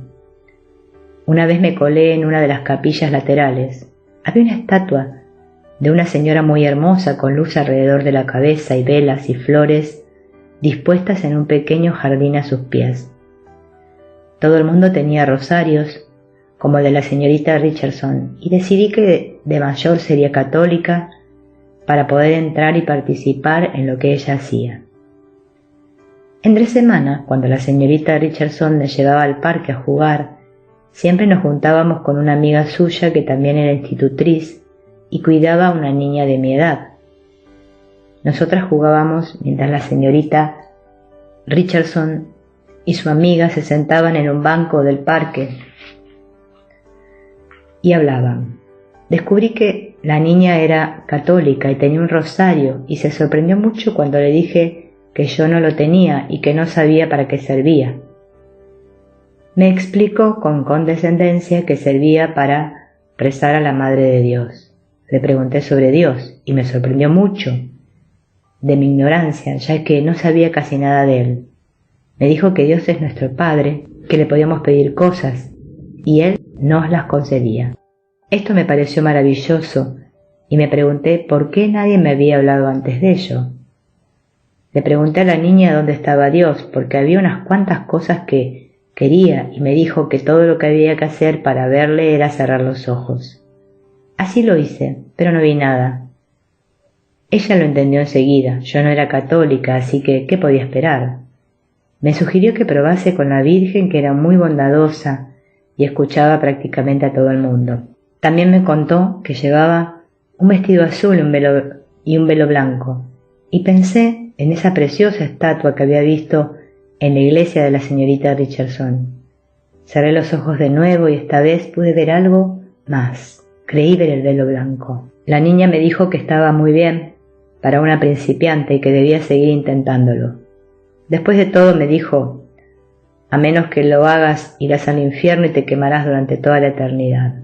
Una vez me colé en una de las capillas laterales. Había una estatua de una señora muy hermosa con luz alrededor de la cabeza y velas y flores dispuestas en un pequeño jardín a sus pies. Todo el mundo tenía rosarios, como el de la señorita Richardson, y decidí que de mayor sería católica para poder entrar y participar en lo que ella hacía. Entre semana, cuando la señorita Richardson me llevaba al parque a jugar, siempre nos juntábamos con una amiga suya que también era institutriz y cuidaba a una niña de mi edad. Nosotras jugábamos mientras la señorita Richardson y su amiga se sentaban en un banco del parque y hablaban. Descubrí que la niña era católica y tenía un rosario y se sorprendió mucho cuando le dije que yo no lo tenía y que no sabía para qué servía. Me explicó con condescendencia que servía para rezar a la Madre de Dios. Le pregunté sobre Dios y me sorprendió mucho de mi ignorancia, ya que no sabía casi nada de Él. Me dijo que Dios es nuestro Padre, que le podíamos pedir cosas y Él nos las concedía. Esto me pareció maravilloso y me pregunté por qué nadie me había hablado antes de ello. Le pregunté a la niña dónde estaba Dios, porque había unas cuantas cosas que quería y me dijo que todo lo que había que hacer para verle era cerrar los ojos. Así lo hice, pero no vi nada. Ella lo entendió enseguida. Yo no era católica, así que ¿qué podía esperar? Me sugirió que probase con la Virgen, que era muy bondadosa y escuchaba prácticamente a todo el mundo. También me contó que llevaba un vestido azul y un velo blanco, y pensé en esa preciosa estatua que había visto en la iglesia de la señorita Richardson. Cerré los ojos de nuevo y esta vez pude ver algo más. Creí ver el velo blanco. La niña me dijo que estaba muy bien para una principiante y que debía seguir intentándolo. Después de todo me dijo, a menos que lo hagas irás al infierno y te quemarás durante toda la eternidad.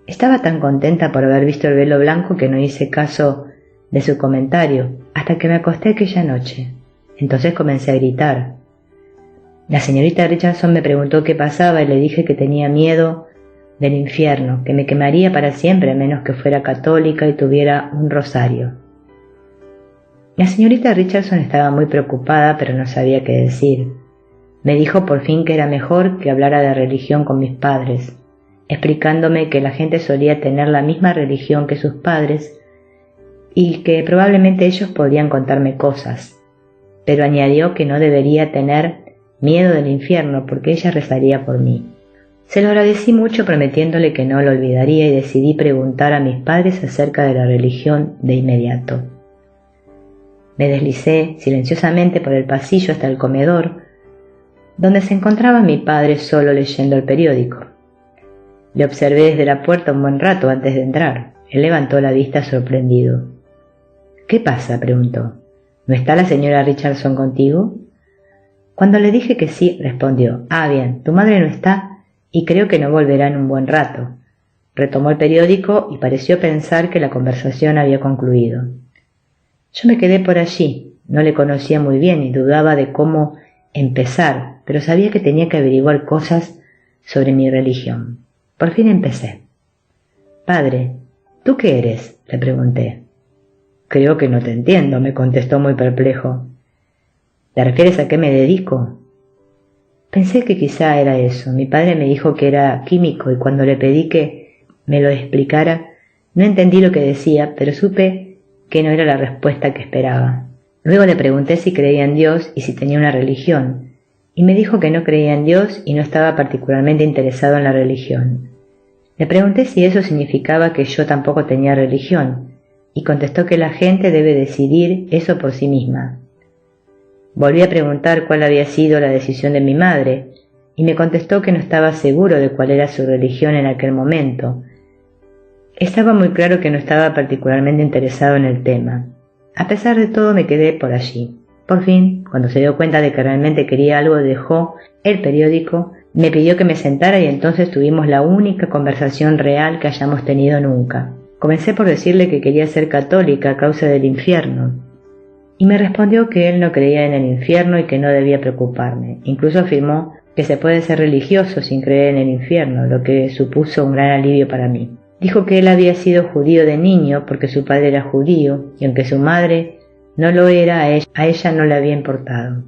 Estaba tan contenta por haber visto el velo blanco que no hice caso de su comentario hasta que me acosté aquella noche. Entonces comencé a gritar. La señorita Richardson me preguntó qué pasaba y le dije que tenía miedo del infierno, que me quemaría para siempre a menos que fuera católica y tuviera un rosario. La señorita Richardson estaba muy preocupada, pero no sabía qué decir. Me dijo por fin que era mejor que hablara de religión con mis padres, explicándome que la gente solía tener la misma religión que sus padres y que probablemente ellos podían contarme cosas, pero añadió que no debería tener miedo del infierno porque ella rezaría por mí. Se lo agradecí mucho prometiéndole que no lo olvidaría y decidí preguntar a mis padres acerca de la religión de inmediato. Me deslicé silenciosamente por el pasillo hasta el comedor, donde se encontraba mi padre solo leyendo el periódico. Le observé desde la puerta un buen rato antes de entrar. Él levantó la vista sorprendido. «¿Qué pasa?», preguntó. «¿No está la señora Richardson contigo?». Cuando le dije que sí, respondió. «Ah, bien, tu madre no está y creo que no volverá en un buen rato». Retomó el periódico y pareció pensar que la conversación había concluido. Yo me quedé por allí. No le conocía muy bien y dudaba de cómo empezar, pero sabía que tenía que averiguar cosas sobre mi religión. Por fin empecé. «Padre, ¿tú qué eres?», le pregunté. «Creo que no te entiendo», me contestó muy perplejo. «¿Te refieres a qué me dedico?». Pensé que quizá era eso. Mi padre me dijo que era químico y cuando le pedí que me lo explicara, no entendí lo que decía, pero supe que no era la respuesta que esperaba. Luego le pregunté si creía en Dios y si tenía una religión, y me dijo que no creía en Dios y no estaba particularmente interesado en la religión. Le pregunté si eso significaba que yo tampoco tenía religión, y contestó que la gente debe decidir eso por sí misma. Volví a preguntar cuál había sido la decisión de mi madre, y me contestó que no estaba seguro de cuál era su religión en aquel momento. Estaba muy claro que no estaba particularmente interesado en el tema. A pesar de todo me quedé por allí. Por fin, cuando se dio cuenta de que realmente quería algo, dejó el periódico, me pidió que me sentara y entonces tuvimos la única conversación real que hayamos tenido nunca. Comencé por decirle que quería ser católica a causa del infierno, y me respondió que él no creía en el infierno y que no debía preocuparme. Incluso afirmó que se puede ser religioso sin creer en el infierno, lo que supuso un gran alivio para mí. Dijo que él había sido judío de niño porque su padre era judío y aunque su madre no lo era, a ella no le había importado.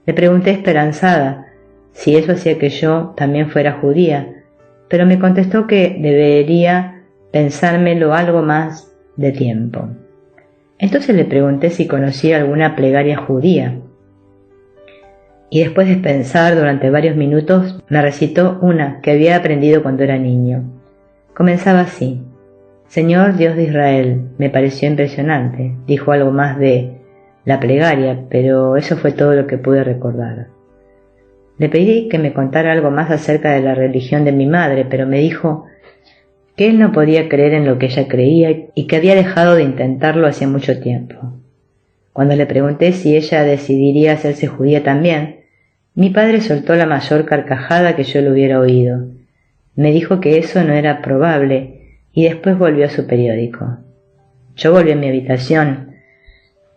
Le pregunté esperanzada si eso hacía que yo también fuera judía, pero me contestó que debería pensármelo algo más de tiempo. Entonces le pregunté si conocía alguna plegaria judía, y después de pensar durante varios minutos me recitó una que había aprendido cuando era niño. Comenzaba así: «Señor Dios de Israel». Me pareció impresionante. Dijo algo más de la plegaria, pero eso fue todo lo que pude recordar. Le pedí que me contara algo más acerca de la religión de mi madre, pero me dijo que él no podía creer en lo que ella creía y que había dejado de intentarlo hacía mucho tiempo. Cuando le pregunté si ella decidiría hacerse judía también, mi padre soltó la mayor carcajada que yo le hubiera oído. Me dijo que eso no era probable y después volvió a su periódico. Yo volví a mi habitación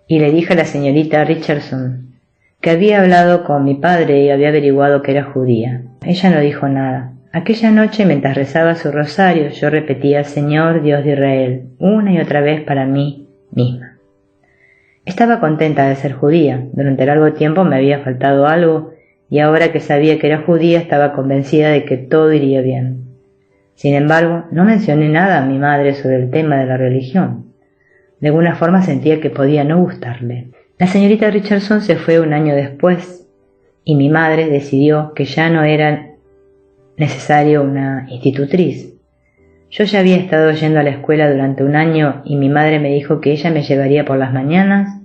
y le dije a la señorita Richardson que había hablado con mi padre y había averiguado que era judía. Ella no dijo nada. Aquella noche, mientras rezaba su rosario, yo repetía Señor Dios de Israel, una y otra vez para mí misma. Estaba contenta de ser judía. Durante largo tiempo me había faltado algo y ahora que sabía que era judía estaba convencida de que todo iría bien. Sin embargo, no mencioné nada a mi madre sobre el tema de la religión. De alguna forma sentía que podía no gustarle. La señorita Richardson se fue un año después y mi madre decidió que ya no era necesario una institutriz. Yo ya había estado yendo a la escuela durante un año y mi madre me dijo que ella me llevaría por las mañanas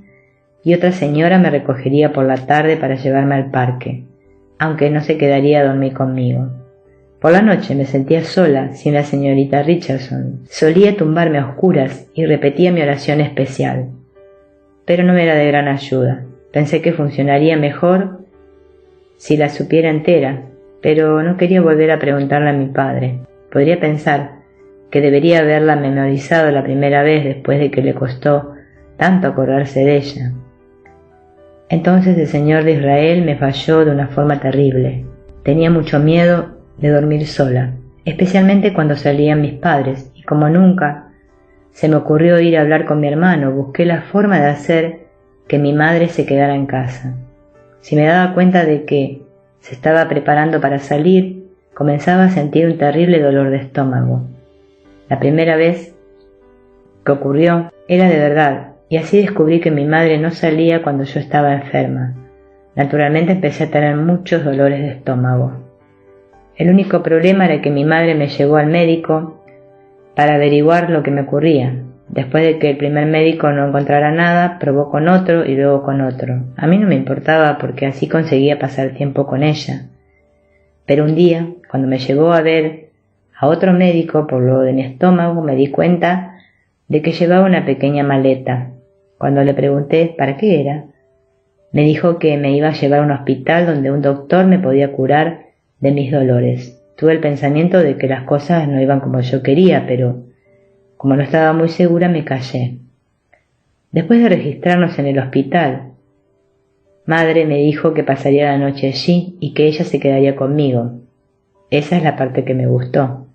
y otra señora me recogería por la tarde para llevarme al parque, aunque no se quedaría a dormir conmigo. Por la noche me sentía sola, sin la señorita Richardson. Solía tumbarme a oscuras y repetía mi oración especial. Pero no me era de gran ayuda. Pensé que funcionaría mejor si la supiera entera, pero no quería volver a preguntarle a mi padre. Podría pensar que debería haberla memorizado la primera vez después de que le costó tanto acordarse de ella. Entonces el Señor de Israel me falló de una forma terrible. Tenía mucho miedo de dormir sola, especialmente cuando salían mis padres, y como nunca se me ocurrió ir a hablar con mi hermano, busqué la forma de hacer que mi madre se quedara en casa. Si me daba cuenta de que se estaba preparando para salir, comenzaba a sentir un terrible dolor de estómago. La primera vez que ocurrió era de verdad, y así descubrí que mi madre no salía cuando yo estaba enferma. Naturalmente empecé a tener muchos dolores de estómago. El único problema era que mi madre me llevó al médico para averiguar lo que me ocurría. Después de que el primer médico no encontrara nada, probó con otro y luego con otro. A mí no me importaba porque así conseguía pasar tiempo con ella. Pero un día, cuando me llevó a ver a otro médico por lo de mi estómago, me di cuenta de que llevaba una pequeña maleta. Cuando le pregunté para qué era, me dijo que me iba a llevar a un hospital donde un doctor me podía curar de mis dolores. Tuve el pensamiento de que las cosas no iban como yo quería, pero como no estaba muy segura me callé. Después de registrarnos en el hospital, madre me dijo que pasaría la noche allí y que ella se quedaría conmigo. Esa es la parte que me gustó.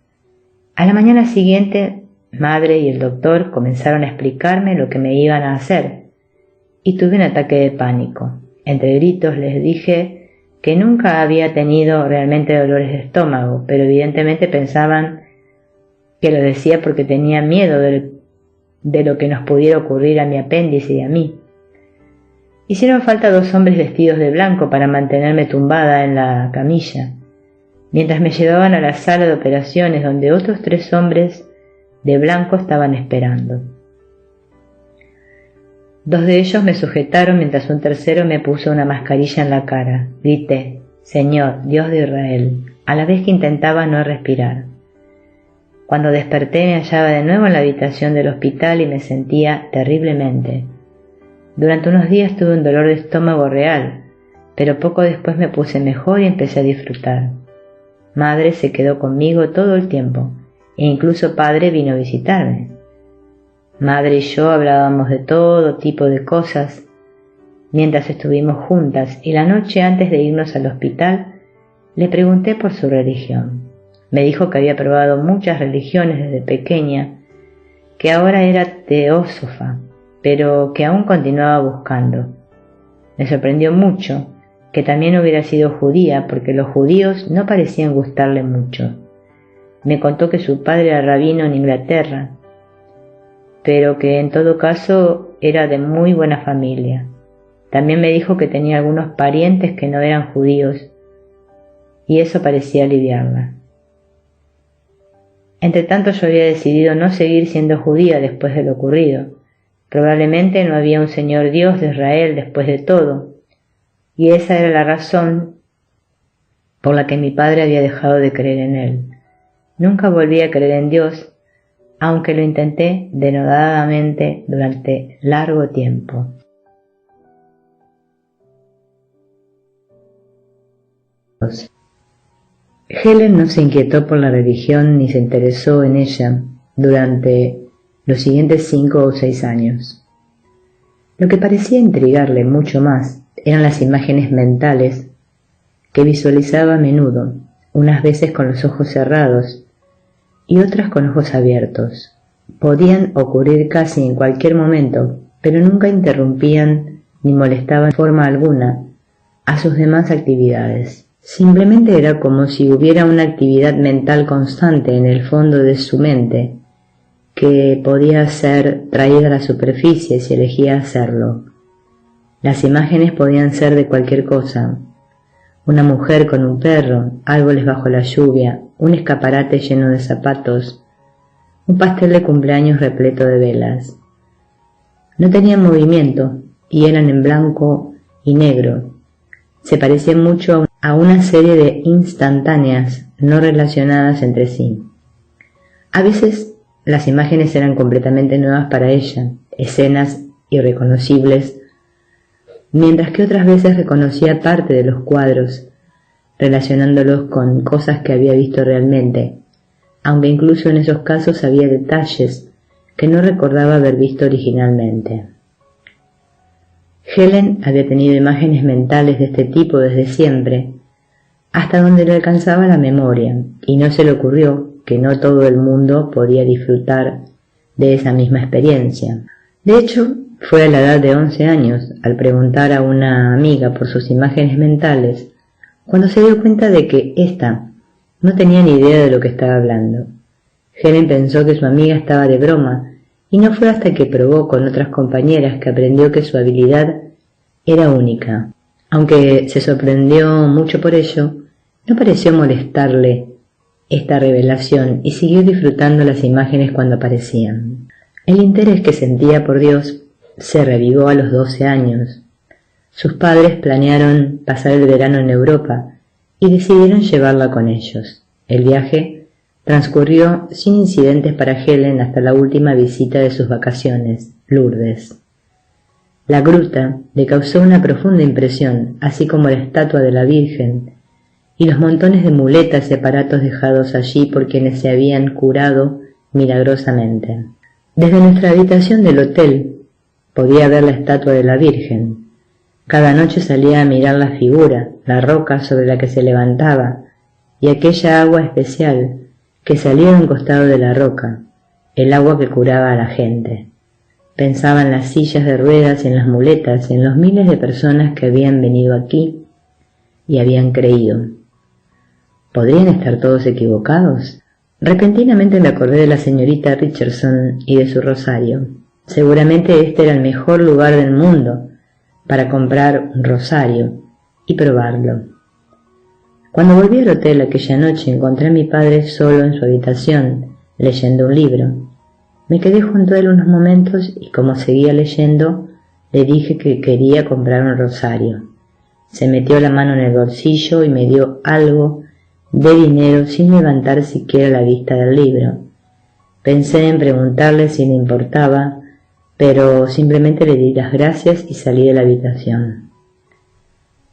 A la mañana siguiente, madre y el doctor comenzaron a explicarme lo que me iban a hacer y tuve un ataque de pánico. Entre gritos les dije que nunca había tenido realmente dolores de estómago, pero evidentemente pensaban que lo decía porque tenía miedo de lo que nos pudiera ocurrir a mi apéndice y a mí. Hicieron falta 2 hombres vestidos de blanco para mantenerme tumbada en la camilla, mientras me llevaban a la sala de operaciones donde otros 3 hombres de blanco estaban esperando. 2 de ellos me sujetaron mientras un tercero me puso una mascarilla en la cara. Grité, Señor, Dios de Israel, a la vez que intentaba no respirar. Cuando desperté me hallaba de nuevo en la habitación del hospital y me sentía terriblemente. Durante unos días tuve un dolor de estómago real, pero poco después me puse mejor y empecé a disfrutar. Madre se quedó conmigo todo el tiempo, e incluso padre vino a visitarme. Madre y yo hablábamos de todo tipo de cosas mientras estuvimos juntas, y la noche antes de irnos al hospital le pregunté por su religión. Me dijo que había probado muchas religiones desde pequeña, que ahora era teósofa, pero que aún continuaba buscando. Me sorprendió mucho que también hubiera sido judía, porque los judíos no parecían gustarle mucho. Me contó que su padre era rabino en Inglaterra, pero que en todo caso era de muy buena familia. También me dijo que tenía algunos parientes que no eran judíos, y eso parecía aliviarla. Entretanto yo había decidido no seguir siendo judía después de lo ocurrido. Probablemente no había un Señor Dios de Israel después de todo, y esa era la razón por la que mi padre había dejado de creer en él. Nunca volví a creer en Dios, aunque lo intenté denodadamente durante largo tiempo. Helen no se inquietó por la religión ni se interesó en ella durante los siguientes 5 o 6 años. Lo que parecía intrigarle mucho más eran las imágenes mentales que visualizaba a menudo, unas veces con los ojos cerrados y otras con ojos abiertos. Podían ocurrir casi en cualquier momento, pero nunca interrumpían ni molestaban de forma alguna a sus demás actividades. Simplemente era como si hubiera una actividad mental constante en el fondo de su mente que podía ser traída a la superficie si elegía hacerlo. Las imágenes podían ser de cualquier cosa: una mujer con un perro, árboles bajo la lluvia, un escaparate lleno de zapatos, un pastel de cumpleaños repleto de velas. No tenían movimiento y eran en blanco y negro. Se parecían mucho a una serie de instantáneas no relacionadas entre sí. A veces las imágenes eran completamente nuevas para ella, escenas irreconocibles, mientras que otras veces reconocía parte de los cuadros, relacionándolos con cosas que había visto realmente, aunque incluso en esos casos había detalles que no recordaba haber visto originalmente. Helen había tenido imágenes mentales de este tipo desde siempre, hasta donde le alcanzaba la memoria, y no se le ocurrió que no todo el mundo podía disfrutar de esa misma experiencia. De hecho, fue a la edad de 11 años, al preguntar a una amiga por sus imágenes mentales, cuando se dio cuenta de que ésta no tenía ni idea de lo que estaba hablando. Helen pensó que su amiga estaba de broma, y no fue hasta que probó con otras compañeras que aprendió que su habilidad era única. Aunque se sorprendió mucho por ello, no pareció molestarle esta revelación y siguió disfrutando las imágenes cuando aparecían. El interés que sentía por Dios se revivó a los 12 años. Sus padres planearon pasar el verano en Europa y decidieron llevarla con ellos. El viaje transcurrió sin incidentes para Helen hasta la última visita de sus vacaciones, Lourdes. La gruta le causó una profunda impresión, así como la estatua de la Virgen y los montones de muletas y aparatos dejados allí por quienes se habían curado milagrosamente. Desde nuestra habitación del hotel podía ver la estatua de la Virgen. Cada noche salía a mirar la figura, la roca sobre la que se levantaba y aquella agua especial que salía de un costado de la roca, el agua que curaba a la gente. Pensaba en las sillas de ruedas y en las muletas, en los miles de personas que habían venido aquí y habían creído. ¿Podrían estar todos equivocados? Repentinamente me acordé de la señorita Richardson y de su rosario. Seguramente este era el mejor lugar del mundo para comprar un rosario y probarlo. Cuando volví al hotel aquella noche encontré a mi padre solo en su habitación, leyendo un libro. Me quedé junto a él unos momentos y como seguía leyendo, le dije que quería comprar un rosario. Se metió la mano en el bolsillo y me dio algo de dinero sin levantar siquiera la vista del libro. Pensé en preguntarle si le importaba, pero simplemente le di las gracias y salí de la habitación.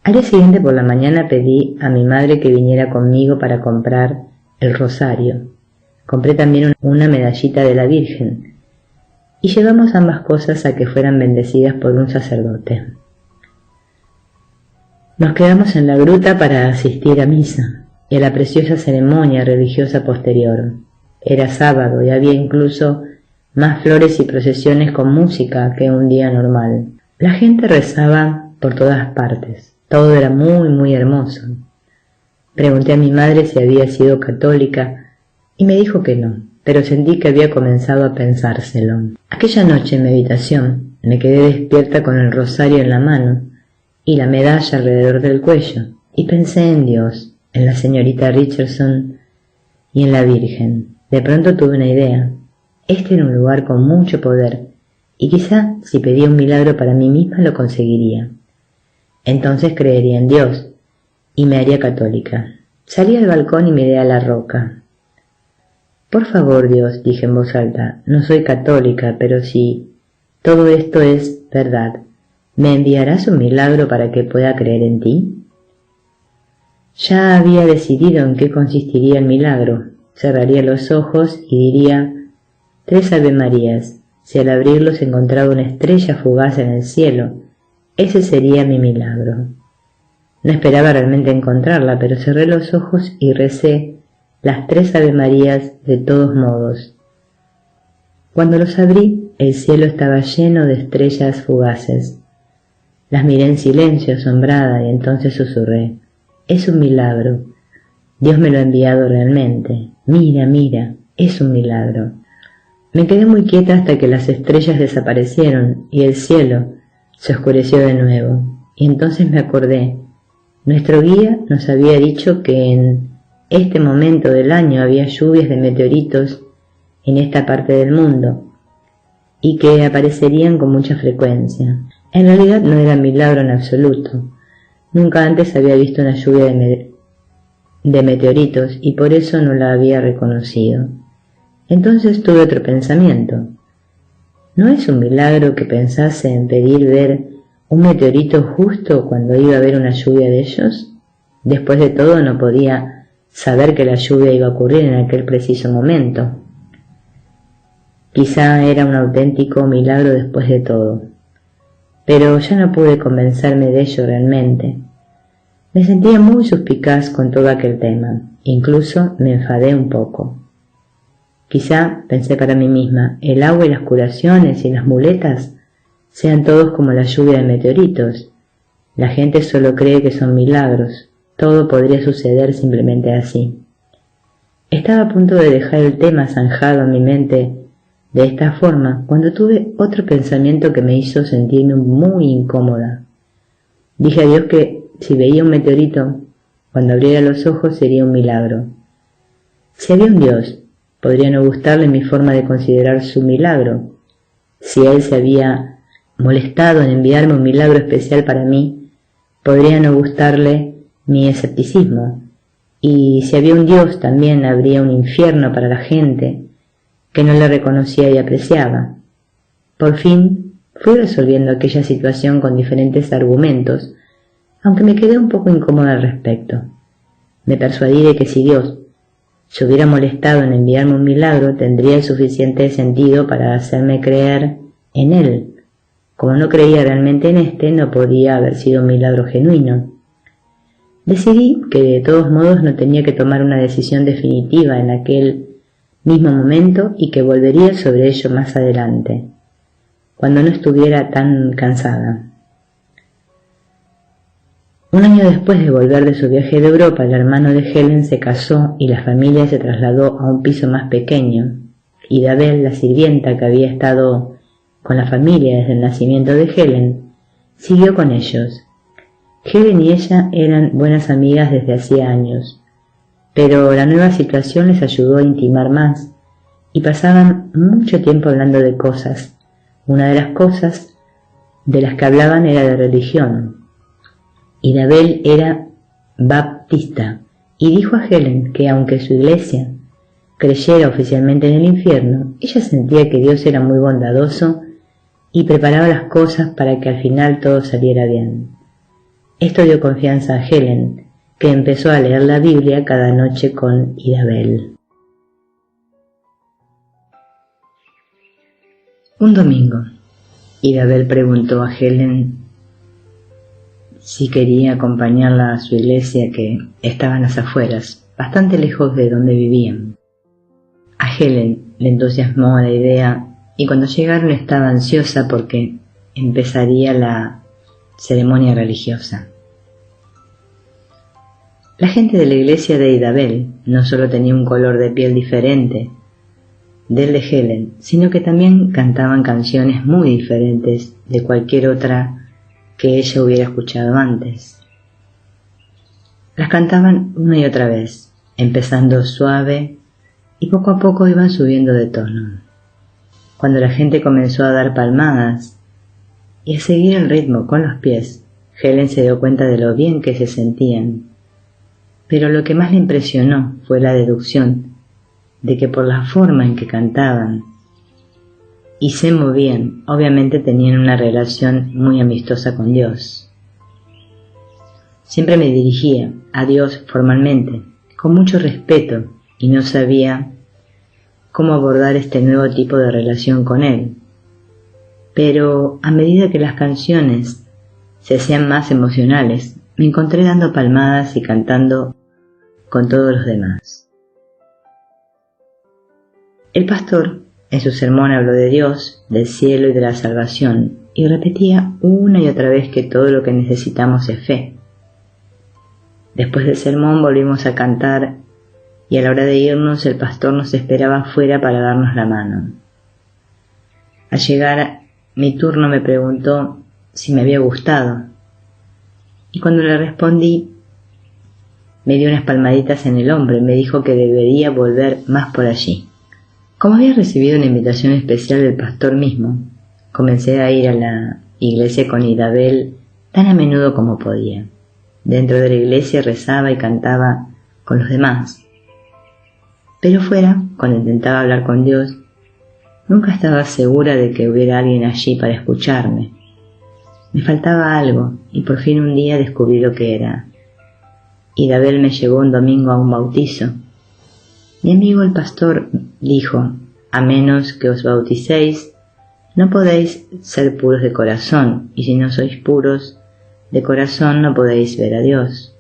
Al día siguiente por la mañana pedí a mi madre que viniera conmigo para comprar el rosario. Compré también una medallita de la Virgen y llevamos ambas cosas a que fueran bendecidas por un sacerdote. Nos quedamos en la gruta para asistir a misa y a la preciosa ceremonia religiosa posterior. Era sábado y había incluso más flores y procesiones con música que un día normal. La gente rezaba por todas partes. Todo era muy hermoso. Pregunté a mi madre si había sido católica y me dijo que no, pero sentí que había comenzado a pensárselo. Aquella noche en mi habitación me quedé despierta con el rosario en la mano y la medalla alrededor del cuello y pensé en Dios, en la señorita Richardson y en la Virgen. De pronto tuve una idea. Este era un lugar con mucho poder y quizá si pedía un milagro para mí misma lo conseguiría. Entonces creería en Dios y me haría católica. Salí al balcón y miré a la roca. Por favor, Dios, dije en voz alta, no soy católica, pero si todo esto es verdad, ¿me enviarás un milagro para que pueda creer en ti? Ya había decidido en qué consistiría el milagro. Cerraría los ojos y diría 3 Ave Marías. Si al abrirlos encontraba una estrella fugaz en el cielo, ese sería mi milagro. No esperaba realmente encontrarla, pero cerré los ojos y recé las 3 Ave Marías de todos modos. Cuando los abrí, el cielo estaba lleno de estrellas fugaces. Las miré en silencio, asombrada, y entonces susurré: es un milagro. Dios me lo ha enviado realmente. Mira, mira, es un milagro. Me quedé muy quieta hasta que las estrellas desaparecieron y el cielo se oscureció de nuevo. Y entonces me acordé. Nuestro guía nos había dicho que en este momento del año había lluvias de meteoritos en esta parte del mundo y que aparecerían con mucha frecuencia. En realidad no era milagro en absoluto. Nunca antes había visto una lluvia de meteoritos y por eso no la había reconocido. Entonces tuve otro pensamiento. ¿No es un milagro que pensase en pedir ver un meteorito justo cuando iba a haber una lluvia de ellos? Después de todo no podía saber que la lluvia iba a ocurrir en aquel preciso momento. Quizá era un auténtico milagro después de todo. Pero ya no pude convencerme de ello realmente. Me sentía muy suspicaz con todo aquel tema, incluso me enfadé un poco. Quizá, pensé para mí misma, el agua y las curaciones y las muletas sean todos como la lluvia de meteoritos. La gente solo cree que son milagros, todo podría suceder simplemente así. Estaba a punto de dejar el tema zanjado en mi mente de esta forma cuando tuve otro pensamiento que me hizo sentirme muy incómoda. Dije a Dios que si veía un meteorito, cuando abriera los ojos sería un milagro. Si había un Dios, podría no gustarle mi forma de considerar su milagro. Si Él se había molestado en enviarme un milagro especial para mí, podría no gustarle mi escepticismo. Y si había un Dios, también habría un infierno para la gente que no le reconocía y apreciaba. Por fin, fui resolviendo aquella situación con diferentes argumentos, aunque me quedé un poco incómoda al respecto. Me persuadí de que si Dios se hubiera molestado en enviarme un milagro, tendría el suficiente sentido para hacerme creer en él. Como no creía realmente en este, no podía haber sido un milagro genuino. Decidí que de todos modos no tenía que tomar una decisión definitiva en aquel mismo momento y que volvería sobre ello más adelante, cuando no estuviera tan cansada. Un año después de volver de su viaje de Europa, el hermano de Helen se casó y la familia se trasladó a un piso más pequeño. Idabel, la sirvienta que había estado con la familia desde el nacimiento de Helen, siguió con ellos. Helen y ella eran buenas amigas desde hacía años, pero la nueva situación les ayudó a intimar más y pasaban mucho tiempo hablando de cosas. Una de las cosas de las que hablaban era de religión. Idabel era baptista y dijo a Helen que aunque su iglesia creyera oficialmente en el infierno, ella sentía que Dios era muy bondadoso y preparaba las cosas para que al final todo saliera bien. Esto dio confianza a Helen, que empezó a leer la Biblia cada noche con Idabel. Un domingo, Idabel preguntó a Helen si quería acompañarla a su iglesia, que estaba en las afueras, bastante lejos de donde vivían. A Helen le entusiasmó la idea y cuando llegaron estaba ansiosa porque empezaría la ceremonia religiosa. La gente de la iglesia de Idabel no solo tenía un color de piel diferente del de Helen, sino que también cantaban canciones muy diferentes de cualquier otra que ella hubiera escuchado antes. Las cantaban una y otra vez, empezando suave y poco a poco iban subiendo de tono. Cuando la gente comenzó a dar palmadas y a seguir el ritmo con los pies, Helen se dio cuenta de lo bien que se sentían. Pero lo que más le impresionó fue la deducción de que por la forma en que cantaban y se movían, obviamente tenían una relación muy amistosa con Dios. Siempre me dirigía a Dios formalmente, con mucho respeto, y no sabía cómo abordar este nuevo tipo de relación con Él. Pero a medida que las canciones se hacían más emocionales, me encontré dando palmadas y cantando con todos los demás. El pastor, en su sermón, habló de Dios, del cielo y de la salvación, y repetía una y otra vez que todo lo que necesitamos es fe. Después del sermón volvimos a cantar, y a la hora de irnos el pastor nos esperaba afuera para darnos la mano. Al llegar mi turno me preguntó si me había gustado, y cuando le respondí, me dio unas palmaditas en el hombro y me dijo que debería volver más por allí. Como había recibido una invitación especial del pastor mismo, comencé a ir a la iglesia con Idabel tan a menudo como podía. Dentro de la iglesia rezaba y cantaba con los demás. Pero fuera, cuando intentaba hablar con Dios, nunca estaba segura de que hubiera alguien allí para escucharme. Me faltaba algo y por fin un día descubrí lo que era. Idabel me llevó un domingo a un bautizo. Mi amigo el pastor dijo: a menos que os bauticéis, no podéis ser puros de corazón, y si no sois puros de corazón no podéis ver a Dios.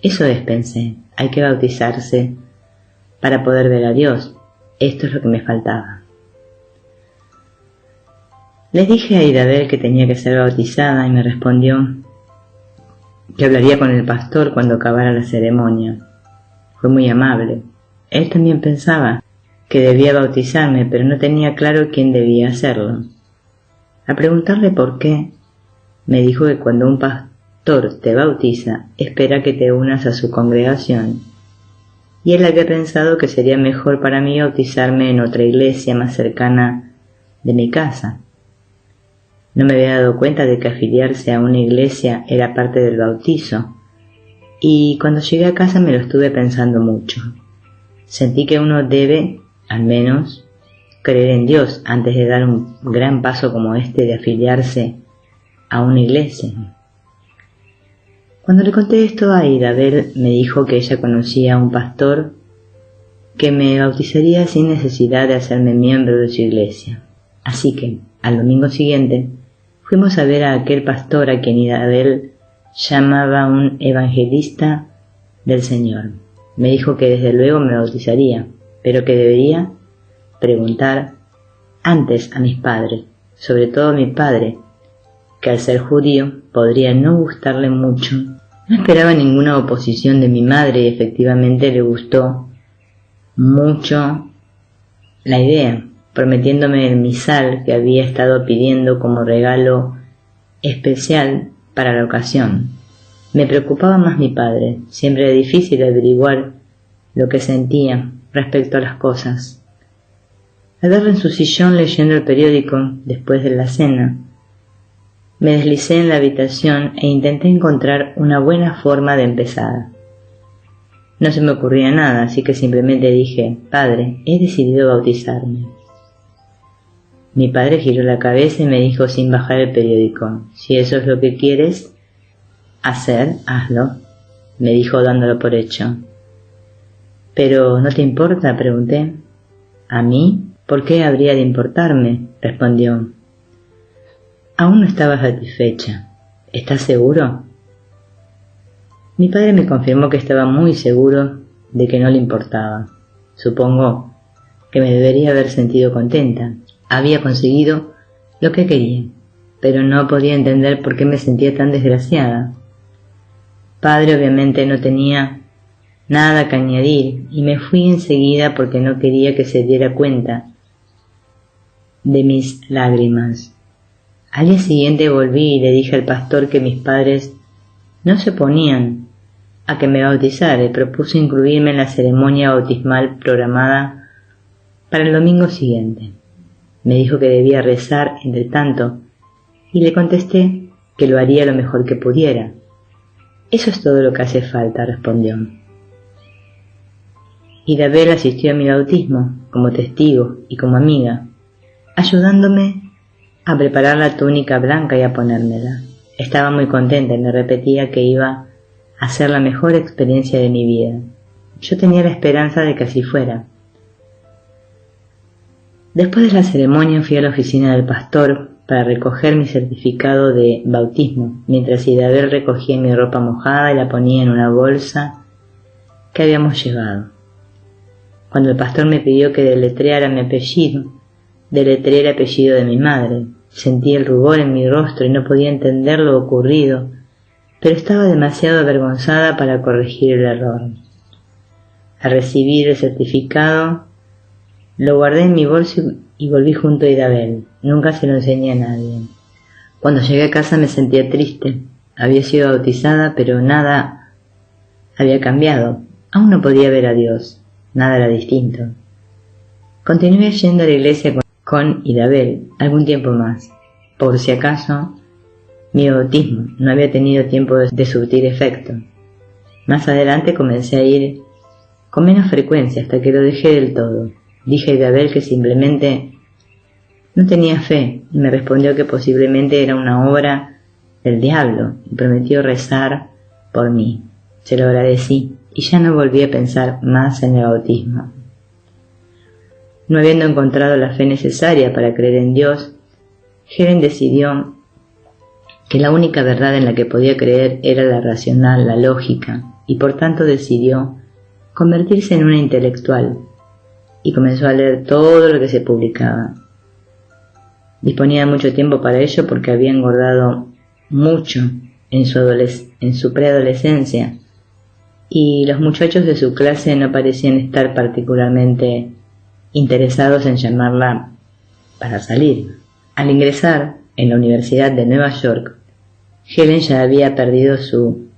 Eso es, pensé, hay que bautizarse para poder ver a Dios. Esto es lo que me faltaba. Les dije a Idabel que tenía que ser bautizada y me respondió que hablaría con el pastor cuando acabara la ceremonia. Fue muy amable. Él también pensaba que debía bautizarme, pero no tenía claro quién debía hacerlo. Al preguntarle por qué, me dijo que cuando un pastor te bautiza, espera que te unas a su congregación, y él había pensado que sería mejor para mí bautizarme en otra iglesia más cercana de mi casa. No me había dado cuenta de que afiliarse a una iglesia era parte del bautizo, y cuando llegué a casa me lo estuve pensando mucho. Sentí que uno debe, al menos, creer en Dios antes de dar un gran paso como este de afiliarse a una iglesia. Cuando le conté esto a Idabel, me dijo que ella conocía a un pastor que me bautizaría sin necesidad de hacerme miembro de su iglesia. Así que, al domingo siguiente, fuimos a ver a aquel pastor a quien Idabel llamaba un evangelista del Señor. Me dijo que desde luego me bautizaría, pero que debería preguntar antes a mis padres, sobre todo a mi padre, que al ser judío podría no gustarle mucho. No esperaba ninguna oposición de mi madre y efectivamente le gustó mucho la idea, prometiéndome el misal que había estado pidiendo como regalo especial para la ocasión. Me preocupaba más mi padre, siempre era difícil averiguar lo que sentía respecto a las cosas. Al verlo en su sillón leyendo el periódico después de la cena, me deslicé en la habitación e intenté encontrar una buena forma de empezar. No se me ocurría nada, así que simplemente dije: padre, he decidido bautizarme. Mi padre giró la cabeza y me dijo sin bajar el periódico: si eso es lo que quieres hacer, hazlo, me dijo dándolo por hecho. ¿Pero no te importa?, pregunté. ¿A mí? ¿Por qué habría de importarme?, respondió. Aún no estaba satisfecha. ¿Estás seguro? Mi padre me confirmó que estaba muy seguro de que no le importaba. Supongo que me debería haber sentido contenta. Había conseguido lo que quería, pero no podía entender por qué me sentía tan desgraciada. Padre obviamente no tenía nada que añadir y me fui enseguida porque no quería que se diera cuenta de mis lágrimas. Al día siguiente volví y le dije al pastor que mis padres no se oponían a que me bautizara y propuse incluirme en la ceremonia bautismal programada para el domingo siguiente. Me dijo que debía rezar entre tanto y le contesté que lo haría lo mejor que pudiera. Eso es todo lo que hace falta, respondió. Idabel asistió a mi bautismo como testigo y como amiga, ayudándome a preparar la túnica blanca y a ponérmela. Estaba muy contenta y me repetía que iba a ser la mejor experiencia de mi vida. Yo tenía la esperanza de que así fuera. Después de la ceremonia fui a la oficina del pastor para recoger mi certificado de bautismo, mientras Idabel recogía mi ropa mojada y la ponía en una bolsa que habíamos llevado. Cuando el pastor me pidió que deletreara mi apellido, deletreé el apellido de mi madre. Sentí el rubor en mi rostro y no podía entender lo ocurrido, pero estaba demasiado avergonzada para corregir el error. Al recibir el certificado, lo guardé en mi bolso y volví junto a Idabel. Nunca se lo enseñé a nadie. Cuando llegué a casa me sentía triste. Había sido bautizada, pero nada había cambiado. Aún no podía ver a Dios. Nada era distinto. Continué yendo a la iglesia con Idabel algún tiempo más. Por si acaso, mi bautismo no había tenido tiempo de surtir efecto. Más adelante comencé a ir con menos frecuencia hasta que lo dejé del todo. Dije a Idabel que simplemente no tenía fe y me respondió que posiblemente era una obra del diablo y prometió rezar por mí. Se lo agradecí y ya no volví a pensar más en el bautismo. No habiendo encontrado la fe necesaria para creer en Dios, Helen decidió que la única verdad en la que podía creer era la racional, la lógica, y por tanto decidió convertirse en una intelectual y comenzó a leer todo lo que se publicaba. Disponía de mucho tiempo para ello porque había engordado mucho en su preadolescencia y los muchachos de su clase no parecían estar particularmente interesados en llamarla para salir. Al ingresar en la Universidad de Nueva York, Helen ya había perdido su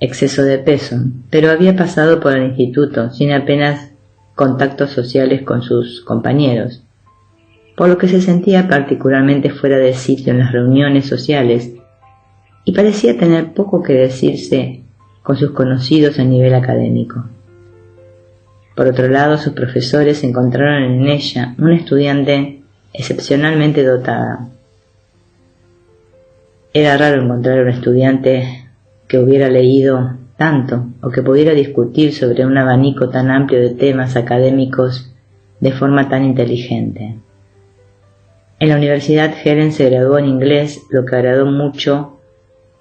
exceso de peso, pero había pasado por el instituto sin apenas contactos sociales con sus compañeros, por lo que se sentía particularmente fuera de sitio en las reuniones sociales y parecía tener poco que decirse con sus conocidos a nivel académico. Por otro lado, sus profesores encontraron en ella una estudiante excepcionalmente dotada. Era raro encontrar un estudiante que hubiera leído tanto o que pudiera discutir sobre un abanico tan amplio de temas académicos de forma tan inteligente. En la universidad Helen se graduó en inglés, lo que agradó mucho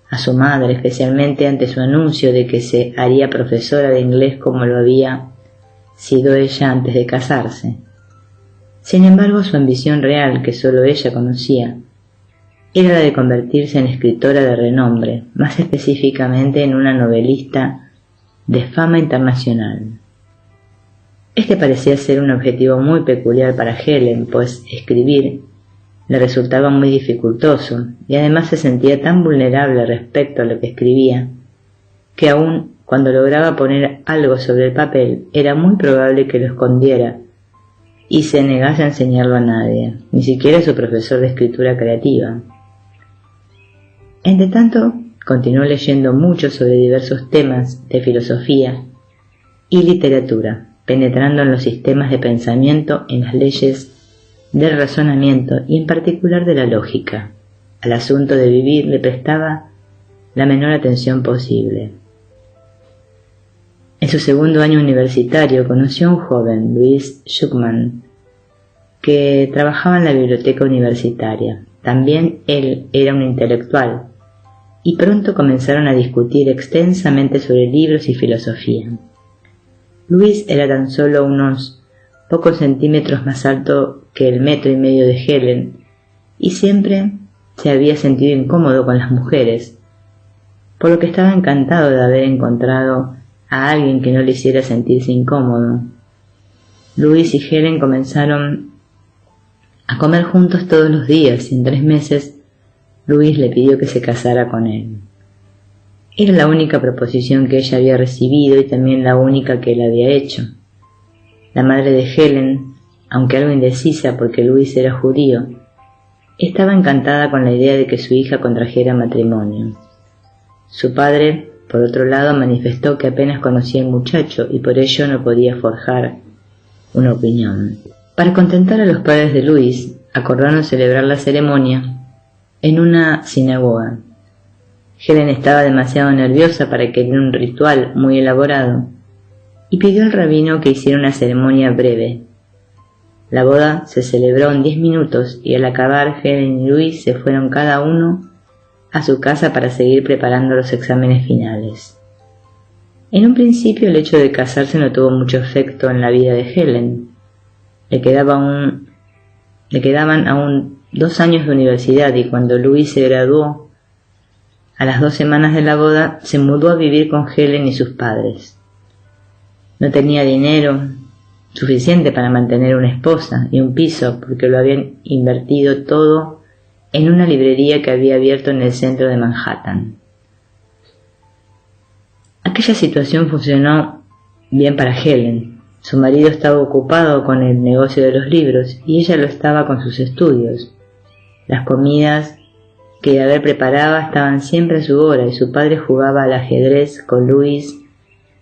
a su madre, especialmente ante su anuncio de que se haría profesora de inglés como lo había sido ella antes de casarse. Sin embargo, su ambición real, que solo ella conocía, era la de convertirse en escritora de renombre, más específicamente en una novelista de fama internacional. Este parecía ser un objetivo muy peculiar para Helen, pues escribir le resultaba muy dificultoso y además se sentía tan vulnerable respecto a lo que escribía, que aun cuando lograba poner algo sobre el papel era muy probable que lo escondiera y se negase a enseñarlo a nadie, ni siquiera a su profesor de escritura creativa. Entretanto, continuó leyendo mucho sobre diversos temas de filosofía y literatura, penetrando en los sistemas de pensamiento, en las leyes del razonamiento y en particular de la lógica. Al asunto de vivir le prestaba la menor atención posible. En su segundo año universitario conoció a un joven, Louis Schuckman, que trabajaba en la biblioteca universitaria. También él era un intelectual, y pronto comenzaron a discutir extensamente sobre libros y filosofía. Louis era tan solo unos pocos centímetros más alto que el 1,5 metros de Helen, y siempre se había sentido incómodo con las mujeres, por lo que estaba encantado de haber encontrado a alguien que no le hiciera sentirse incómodo. Louis y Helen comenzaron a comer juntos todos los días y en 3 meses Louis le pidió que se casara con él. Era la única proposición que ella había recibido y también la única que él había hecho. La madre de Helen, aunque algo indecisa porque Louis era judío, estaba encantada con la idea de que su hija contrajera matrimonio. Su padre, por otro lado, manifestó que apenas conocía al muchacho y por ello no podía forjar una opinión. Para contentar a los padres de Louis, acordaron celebrar la ceremonia en una sinagoga. Helen estaba demasiado nerviosa para querer un ritual muy elaborado y pidió al rabino que hiciera una ceremonia breve. La boda se celebró en 10 minutos y al acabar Helen y Louis se fueron cada uno a su casa para seguir preparando los exámenes finales. En un principio el hecho de casarse no tuvo mucho efecto en la vida de Helen. Le quedaban aún 2 años de universidad y cuando Louis se graduó, a las 2 semanas de la boda se mudó a vivir con Helen y sus padres. No tenía dinero suficiente para mantener una esposa y un piso porque lo habían invertido todo en una librería que había abierto en el centro de Manhattan. Aquella situación funcionó bien para Helen. Su marido estaba ocupado con el negocio de los libros y ella lo estaba con sus estudios. Las comidas que Abel preparaba estaban siempre a su hora y su padre jugaba al ajedrez con Louis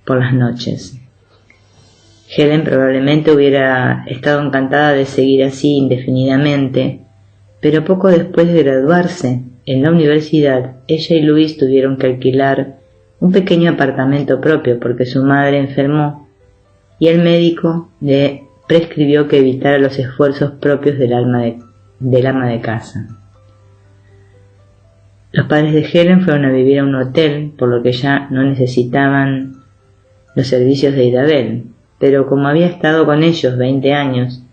por las noches. Helen probablemente hubiera estado encantada de seguir así indefinidamente, pero poco después de graduarse en la universidad, ella y Louis tuvieron que alquilar un pequeño apartamento propio porque su madre enfermó y el médico le prescribió que evitara los esfuerzos propios del ama de casa. Los padres de Helen fueron a vivir a un hotel, por lo que ya no necesitaban los servicios de Isabel, pero como había estado con ellos 20 años,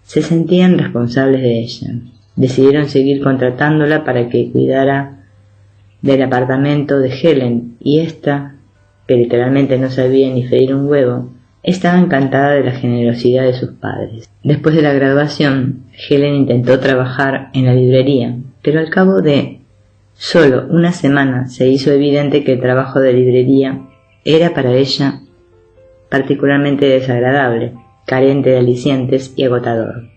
se sentían responsables de ella. Decidieron seguir contratándola para que cuidara del apartamento de Helen, y ésta, que literalmente no sabía ni freír un huevo, estaba encantada de la generosidad de sus padres. Después de la graduación, Helen intentó trabajar en la librería, pero al cabo de solo una semana se hizo evidente que el trabajo de librería era para ella particularmente desagradable, carente de alicientes y agotador.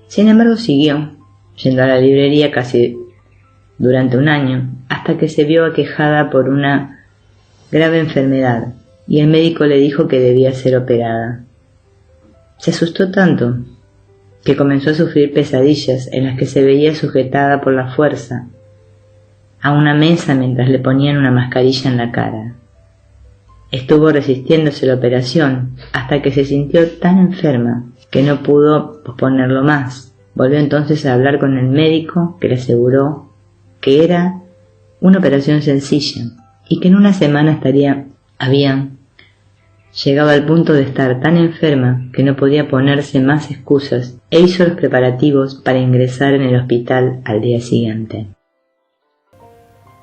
Sin embargo, siguió yendo a la librería casi durante un año, hasta que se vio aquejada por una grave enfermedad y el médico le dijo que debía ser operada. Se asustó tanto que comenzó a sufrir pesadillas en las que se veía sujetada por la fuerza a una mesa mientras le ponían una mascarilla en la cara. Estuvo resistiéndose la operación hasta que se sintió tan enferma que no pudo posponerlo más. Volvió entonces a hablar con el médico, que le aseguró que era una operación sencilla y que en una semana había llegado al punto de estar tan enferma que no podía ponerse más excusas e hizo los preparativos para ingresar en el hospital al día siguiente.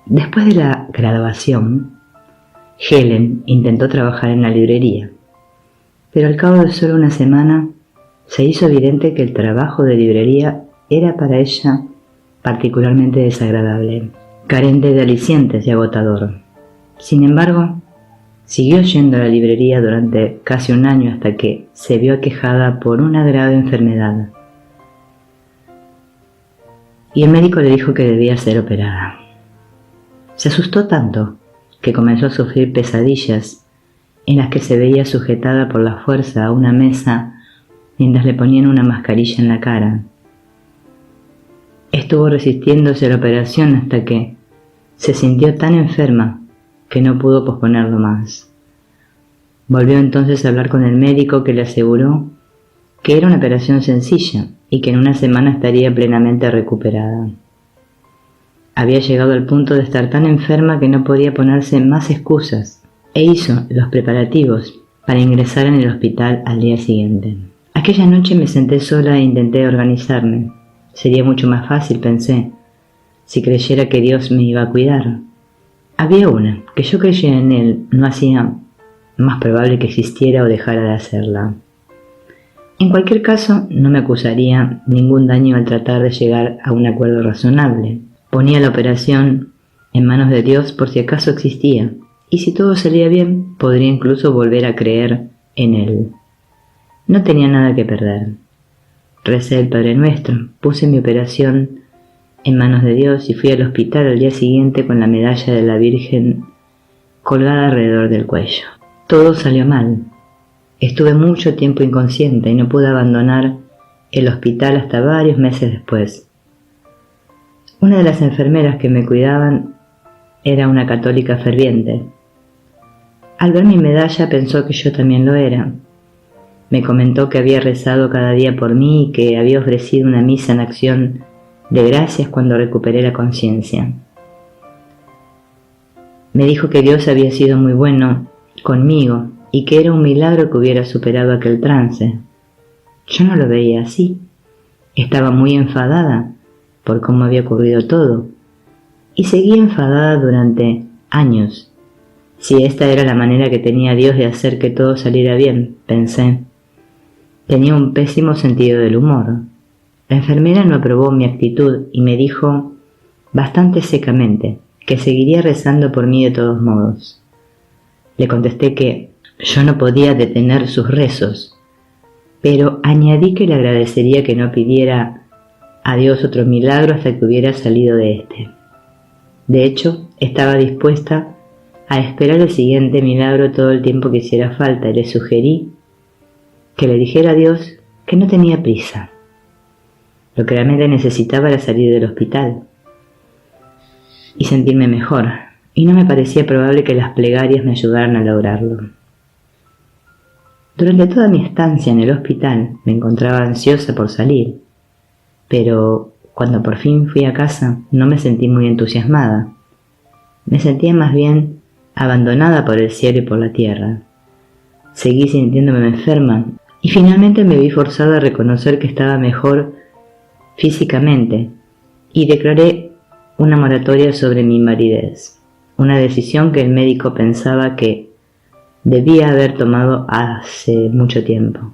Después de la graduación, Helen intentó trabajar en la librería, pero al cabo de solo una semana se hizo evidente que el trabajo de librería era para ella particularmente desagradable, carente de alicientes y agotador. Sin embargo, siguió yendo a la librería durante casi un año hasta que se vio aquejada por una grave enfermedad y el médico le dijo que debía ser operada. Se asustó tanto que comenzó a sufrir pesadillas en las que se veía sujetada por la fuerza a una mesa mientras le ponían una mascarilla en la cara. Estuvo resistiéndose a la operación hasta que se sintió tan enferma que no pudo posponerlo más. Volvió entonces a hablar con el médico, que le aseguró que era una operación sencilla y que en una semana estaría plenamente recuperada. Había llegado al punto de estar tan enferma que no podía ponerse más excusas e hizo los preparativos para ingresar en el hospital al día siguiente. Aquella noche me senté sola e intenté organizarme. Sería mucho más fácil, pensé, si creyera que Dios me iba a cuidar. Había una, que yo creyera en Él no hacía más probable que existiera o dejara de hacerla. En cualquier caso, no me acusaría ningún daño al tratar de llegar a un acuerdo razonable. Ponía la operación en manos de Dios por si acaso existía, y si todo salía bien, podría incluso volver a creer en Él. No tenía nada que perder. Recé el Padre Nuestro, puse mi operación en manos de Dios y fui al hospital al día siguiente con la medalla de la Virgen colgada alrededor del cuello. Todo salió mal. Estuve mucho tiempo inconsciente y no pude abandonar el hospital hasta varios meses después. Una de las enfermeras que me cuidaban era una católica ferviente. Al ver mi medalla pensó que yo también lo era. Me comentó que había rezado cada día por mí y que había ofrecido una misa en acción de gracias cuando recuperé la conciencia. Me dijo que Dios había sido muy bueno conmigo y que era un milagro que hubiera superado aquel trance. Yo no lo veía así. Estaba muy enfadada por cómo había ocurrido todo y seguía enfadada durante años. Si esta era la manera que tenía Dios de hacer que todo saliera bien, pensé. Tenía un pésimo sentido del humor. La enfermera no aprobó mi actitud y me dijo, bastante secamente, que seguiría rezando por mí de todos modos. Le contesté que yo no podía detener sus rezos, pero añadí que le agradecería que no pidiera a Dios otro milagro hasta que hubiera salido de este. De hecho, estaba dispuesta a esperar el siguiente milagro todo el tiempo que hiciera falta y le sugerí que le dijera a Dios que no tenía prisa. Lo que realmente necesitaba era salir del hospital y sentirme mejor, y no me parecía probable que las plegarias me ayudaran a lograrlo. Durante toda mi estancia en el hospital me encontraba ansiosa por salir, pero cuando por fin fui a casa no me sentí muy entusiasmada. Me sentía más bien abandonada por el cielo y por la tierra. Seguí sintiéndome enferma y finalmente me vi forzada a reconocer que estaba mejor físicamente y declaré una moratoria sobre mi invalidez, una decisión que el médico pensaba que debía haber tomado hace mucho tiempo.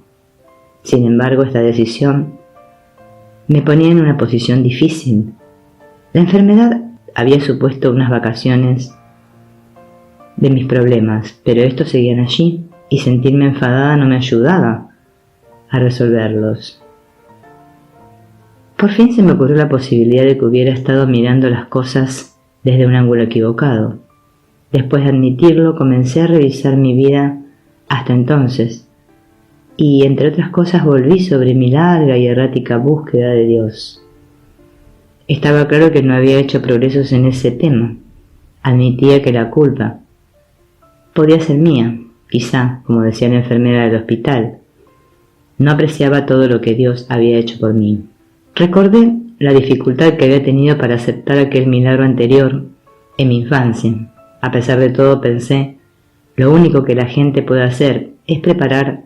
Sin embargo, esta decisión me ponía en una posición difícil. La enfermedad había supuesto unas vacaciones de mis problemas, pero estos seguían allí y sentirme enfadada no me ayudaba a resolverlos. Por fin se me ocurrió la posibilidad de que hubiera estado mirando las cosas desde un ángulo equivocado. Después de admitirlo, comencé a revisar mi vida hasta entonces y, entre otras cosas, volví sobre mi larga y errática búsqueda de Dios. Estaba claro que no había hecho progresos en ese tema. Admitía que la culpa podía ser mía, quizá, como decía la enfermera del hospital. No apreciaba todo lo que Dios había hecho por mí. Recordé la dificultad que había tenido para aceptar aquel milagro anterior en mi infancia. A pesar de todo, pensé, lo único que la gente puede hacer es preparar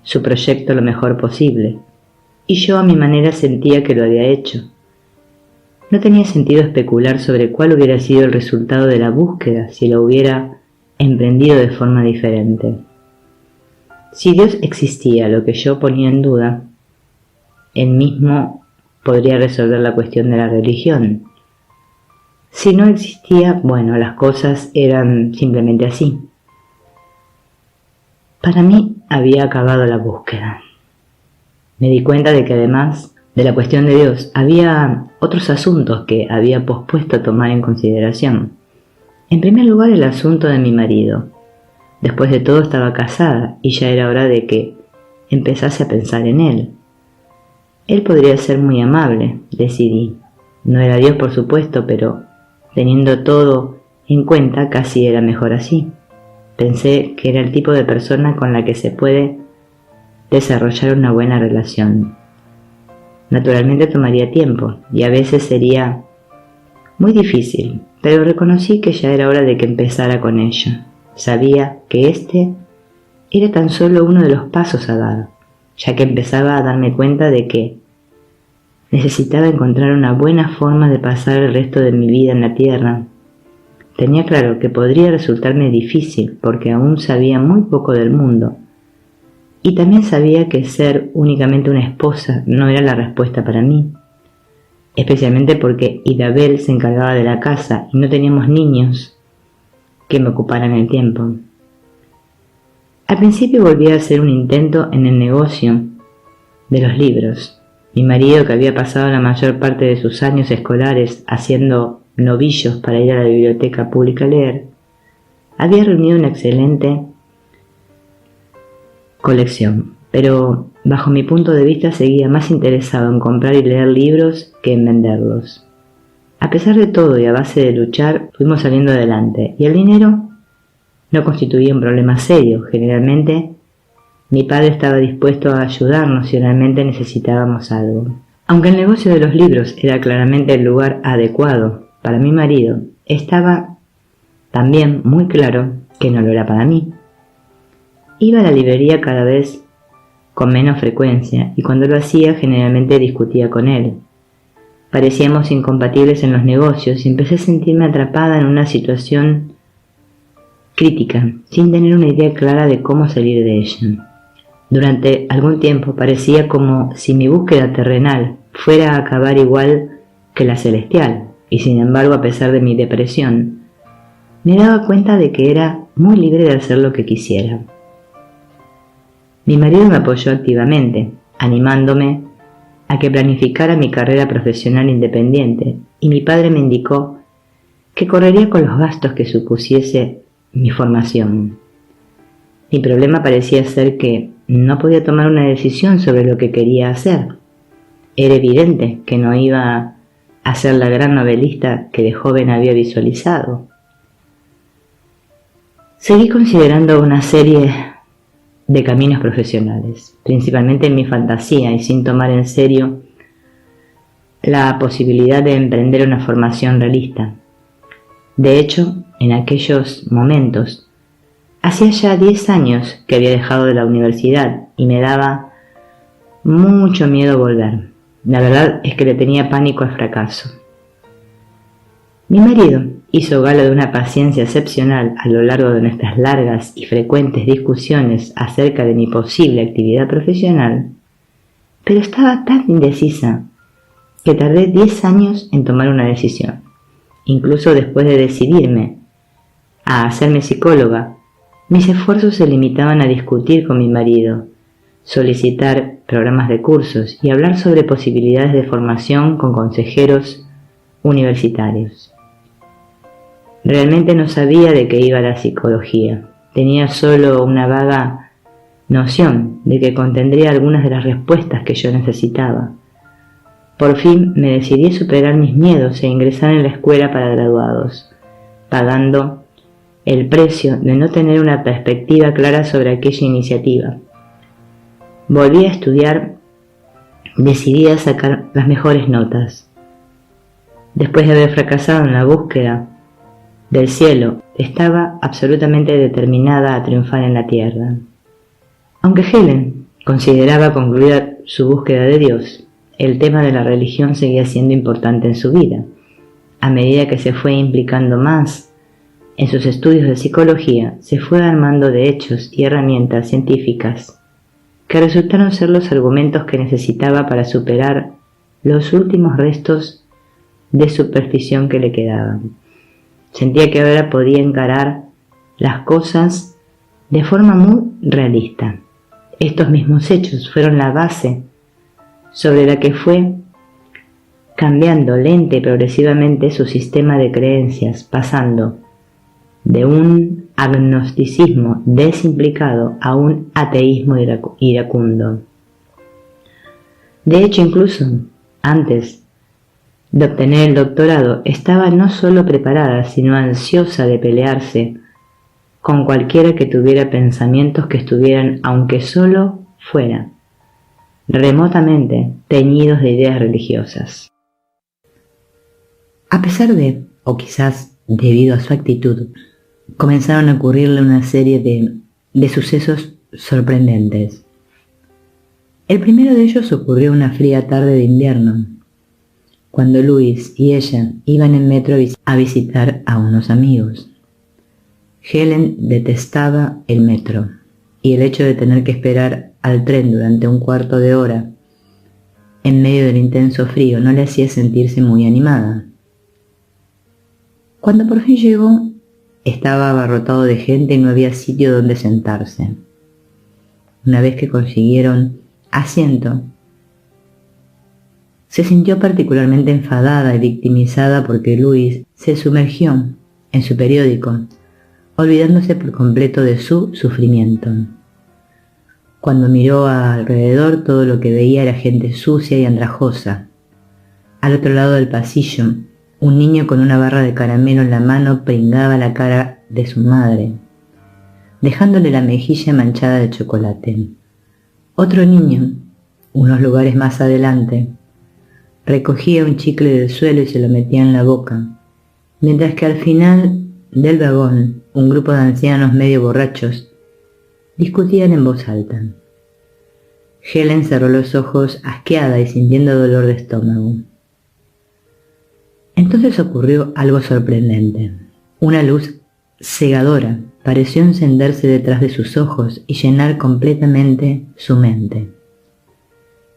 su proyecto lo mejor posible. Y yo a mi manera sentía que lo había hecho. No tenía sentido especular sobre cuál hubiera sido el resultado de la búsqueda si lo hubiera emprendido de forma diferente. Si Dios existía, lo que yo ponía en duda, Él mismo podría resolver la cuestión de la religión. Si no existía, bueno, las cosas eran simplemente así. Para mí había acabado la búsqueda. Me di cuenta de que además de la cuestión de Dios, había otros asuntos que había pospuesto tomar en consideración. En primer lugar, el asunto de mi marido. Después de todo, estaba casada y ya era hora de que empezase a pensar en él. Él podría ser muy amable, decidí. No era Dios, por supuesto, pero teniendo todo en cuenta, casi era mejor así. Pensé que era el tipo de persona con la que se puede desarrollar una buena relación. Naturalmente tomaría tiempo y a veces sería muy difícil, pero reconocí que ya era hora de que empezara con ello. Sabía que este era tan solo uno de los pasos a dar, ya que empezaba a darme cuenta de que necesitaba encontrar una buena forma de pasar el resto de mi vida en la tierra. Tenía claro que podría resultarme difícil porque aún sabía muy poco del mundo. Y también sabía que ser únicamente una esposa no era la respuesta para mí, especialmente porque Idabel se encargaba de la casa y no teníamos niños que me ocuparan el tiempo. Al principio volví a hacer un intento en el negocio de los libros. Mi marido, que había pasado la mayor parte de sus años escolares haciendo novillos para ir a la biblioteca pública a leer, había reunido una excelente colección, pero bajo mi punto de vista seguía más interesado en comprar y leer libros que en venderlos. A pesar de todo y a base de luchar, fuimos saliendo adelante, y el dinero no constituía un problema serio. Generalmente, mi padre estaba dispuesto a ayudarnos si realmente necesitábamos algo. Aunque el negocio de los libros era claramente el lugar adecuado para mi marido, estaba también muy claro que no lo era para mí. Iba a la librería cada vez con menos frecuencia, y cuando lo hacía generalmente discutía con él. Parecíamos incompatibles en los negocios y empecé a sentirme atrapada en una situación crítica, sin tener una idea clara de cómo salir de ella. Durante algún tiempo parecía como si mi búsqueda terrenal fuera a acabar igual que la celestial, y sin embargo, a pesar de mi depresión, me daba cuenta de que era muy libre de hacer lo que quisiera. Mi marido me apoyó activamente, animándome a que planificara mi carrera profesional independiente, y mi padre me indicó que correría con los gastos que supusiese mi formación. Mi problema parecía ser que no podía tomar una decisión sobre lo que quería hacer. Era evidente que no iba a ser la gran novelista que de joven había visualizado. Seguí considerando una serie de caminos profesionales, principalmente en mi fantasía, y sin tomar en serio la posibilidad de emprender una formación realista. De hecho, en aquellos momentos, hacía ya 10 años que había dejado de la universidad y me daba mucho miedo volver. La verdad es que le tenía pánico al fracaso. Mi marido hizo gala de una paciencia excepcional a lo largo de nuestras largas y frecuentes discusiones acerca de mi posible actividad profesional, pero estaba tan indecisa que tardé 10 años en tomar una decisión. Incluso después de decidirme a hacerme psicóloga, mis esfuerzos se limitaban a discutir con mi marido, solicitar programas de cursos y hablar sobre posibilidades de formación con consejeros universitarios. Realmente no sabía de qué iba la psicología. Tenía solo una vaga noción de que contendría algunas de las respuestas que yo necesitaba. Por fin me decidí a superar mis miedos e ingresar en la escuela para graduados, pagando el precio de no tener una perspectiva clara sobre aquella iniciativa. Volví a estudiar, decidida a sacar las mejores notas. Después de haber fracasado en la búsqueda del cielo, estaba absolutamente determinada a triunfar en la tierra. Aunque Helen consideraba concluida su búsqueda de Dios, el tema de la religión seguía siendo importante en su vida. A medida que se fue implicando más en sus estudios de psicología, se fue armando de hechos y herramientas científicas que resultaron ser los argumentos que necesitaba para superar los últimos restos de superstición que le quedaban. Sentía que ahora podía encarar las cosas de forma muy realista. Estos mismos hechos fueron la base sobre la que fue cambiando lenta y progresivamente su sistema de creencias, pasando de un agnosticismo desimplicado a un ateísmo iracundo. De hecho, incluso antes de obtener el doctorado, estaba no solo preparada, sino ansiosa de pelearse con cualquiera que tuviera pensamientos que estuvieran, aunque solo fuera, remotamente teñidos de ideas religiosas. A pesar de, o quizás debido a su actitud, comenzaron a ocurrirle una serie de sucesos sorprendentes. El primero de ellos ocurrió una fría tarde de invierno, cuando Luis y ella iban en metro a visitar a unos amigos. Helen detestaba el metro, y el hecho de tener que esperar al tren durante un cuarto de hora en medio del intenso frío no le hacía sentirse muy animada. Cuando por fin llegó, estaba abarrotado de gente y no había sitio donde sentarse. Una vez que consiguieron asiento, se sintió particularmente enfadada y victimizada porque Luis se sumergió en su periódico, olvidándose por completo de su sufrimiento. Cuando miró alrededor, todo lo que veía era gente sucia y andrajosa. Al otro lado del pasillo Un niño con una barra de caramelo en la mano pringaba la cara de su madre, dejándole la mejilla manchada de chocolate. Otro niño, unos lugares más adelante, recogía un chicle del suelo y se lo metía en la boca, mientras que al final del vagón un grupo de ancianos medio borrachos discutían en voz alta. Helen cerró los ojos asqueada y sintiendo dolor de estómago. Entonces ocurrió algo sorprendente. Una luz cegadora pareció encenderse detrás de sus ojos y llenar completamente su mente.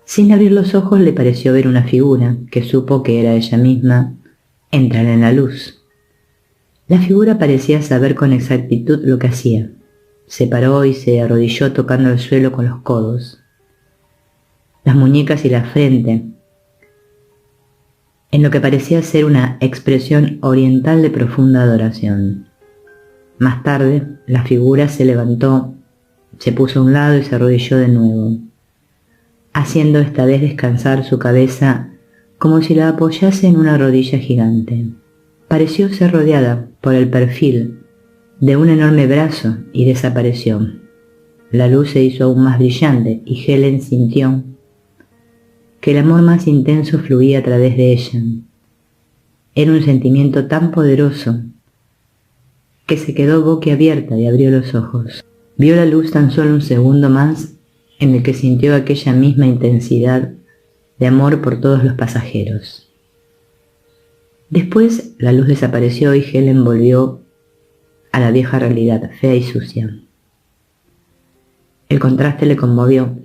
Sin abrir los ojos le pareció ver una figura, que supo que era ella misma, entrar en la luz. La figura parecía saber con exactitud lo que hacía. Se paró y se arrodilló tocando el suelo con los codos, las muñecas y la frente, en lo que parecía ser una expresión oriental de profunda adoración. Más tarde, la figura se levantó, se puso a un lado y se arrodilló de nuevo, haciendo esta vez descansar su cabeza como si la apoyase en una rodilla gigante. Pareció ser rodeada por el perfil de un enorme brazo y desapareció. La luz se hizo aún más brillante y Helen sintió que el amor más intenso fluía a través de ella. Era un sentimiento tan poderoso que se quedó boquiabierta y abrió los ojos. Vio la luz tan solo un segundo más, en el que sintió aquella misma intensidad de amor por todos los pasajeros. Después la luz desapareció y Helen volvió a la vieja realidad, fea y sucia. El contraste le conmovió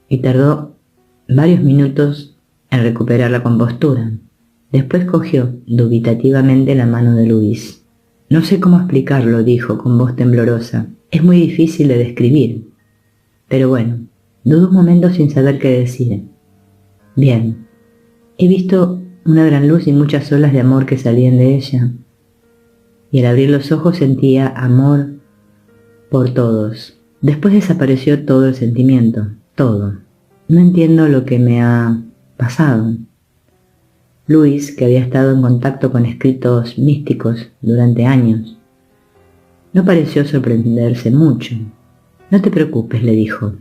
y tardó varios minutos en recuperar la compostura. Después cogió dubitativamente la mano de Luis. «No sé cómo explicarlo», dijo con voz temblorosa. «Es muy difícil de describir. Pero bueno». Dudó un momento sin saber qué decir. «Bien, he visto una gran luz y muchas olas de amor que salían de ella. Y al abrir los ojos sentía amor por todos. Después desapareció todo el sentimiento, todo. No entiendo lo que me ha pasado». Luis, que había estado en contacto con escritos místicos durante años, no pareció sorprenderse mucho. «No te preocupes», le dijo.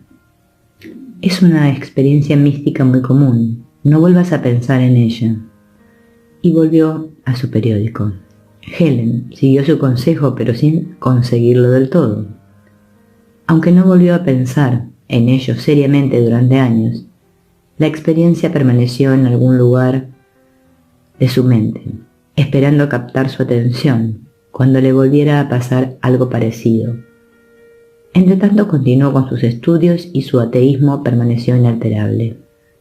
«Es una experiencia mística muy común. No vuelvas a pensar en ella». Y volvió a su periódico. Helen siguió su consejo, pero sin conseguirlo del todo. Aunque no volvió a pensar en ello seriamente durante años, la experiencia permaneció en algún lugar de su mente, esperando captar su atención cuando le volviera a pasar algo parecido. Entretanto continuó con sus estudios y su ateísmo permaneció inalterable.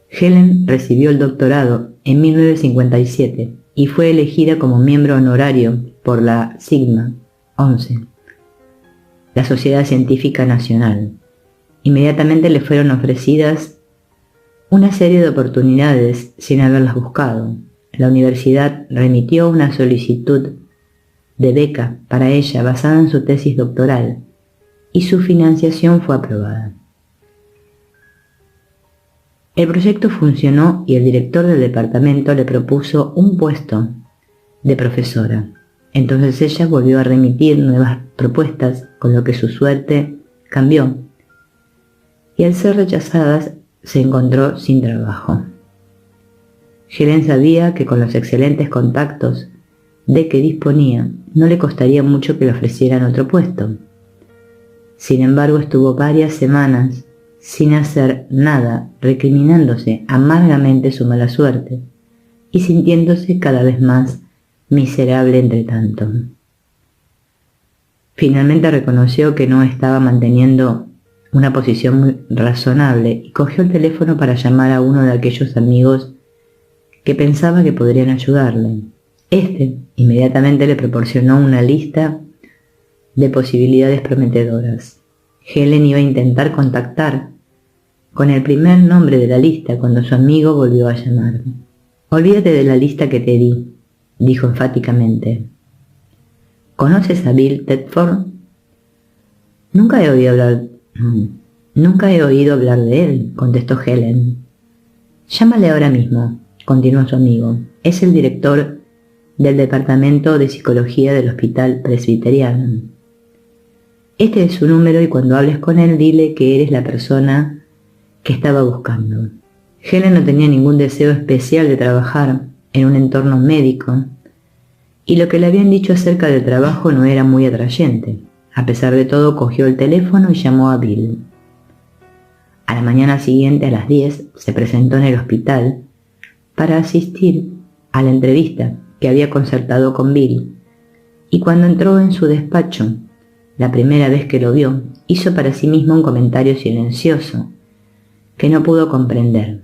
Helen recibió el doctorado en 1957 y fue elegida como miembro honorario por la Sigma XI, la Sociedad Científica Nacional. Inmediatamente le fueron ofrecidas una serie de oportunidades sin haberlas buscado. La universidad remitió una solicitud de beca para ella basada en su tesis doctoral y su financiación fue aprobada. El proyecto funcionó y el director del departamento le propuso un puesto de profesora. Entonces ella volvió a remitir nuevas propuestas, con lo que su suerte cambió y al ser rechazadas se encontró sin trabajo. Helen sabía que con los excelentes contactos de que disponía no le costaría mucho que le ofrecieran otro puesto. Sin embargo, estuvo varias semanas sin hacer nada, recriminándose amargamente su mala suerte y sintiéndose cada vez más miserable entre tanto. Finalmente reconoció que no estaba manteniendo una posición muy razonable y cogió el teléfono para llamar a uno de aquellos amigos que pensaba que podrían ayudarle. Este inmediatamente le proporcionó una lista de posibilidades prometedoras. Helen iba a intentar contactar con el primer nombre de la lista cuando su amigo volvió a llamar. «Olvídate de la lista que te di», dijo enfáticamente. «¿Conoces a Bill Thetford?» Nunca he oído hablar de él», contestó Helen. «Llámale ahora mismo», continuó su amigo. «Es el director del Departamento de Psicología del Hospital Presbiteriano. Este es su número y cuando hables con él dile que eres la persona que estaba buscando. Helen no tenía ningún deseo especial de trabajar en un entorno médico y lo que le habían dicho acerca del trabajo no era muy atrayente. A pesar de todo, cogió el teléfono y llamó a Bill. A la mañana siguiente, a las 10, se presentó en el hospital para asistir a la entrevista que había concertado con Bill, y cuando entró en su despacho, la primera vez que lo vio, hizo para sí mismo un comentario silencioso que no pudo comprender.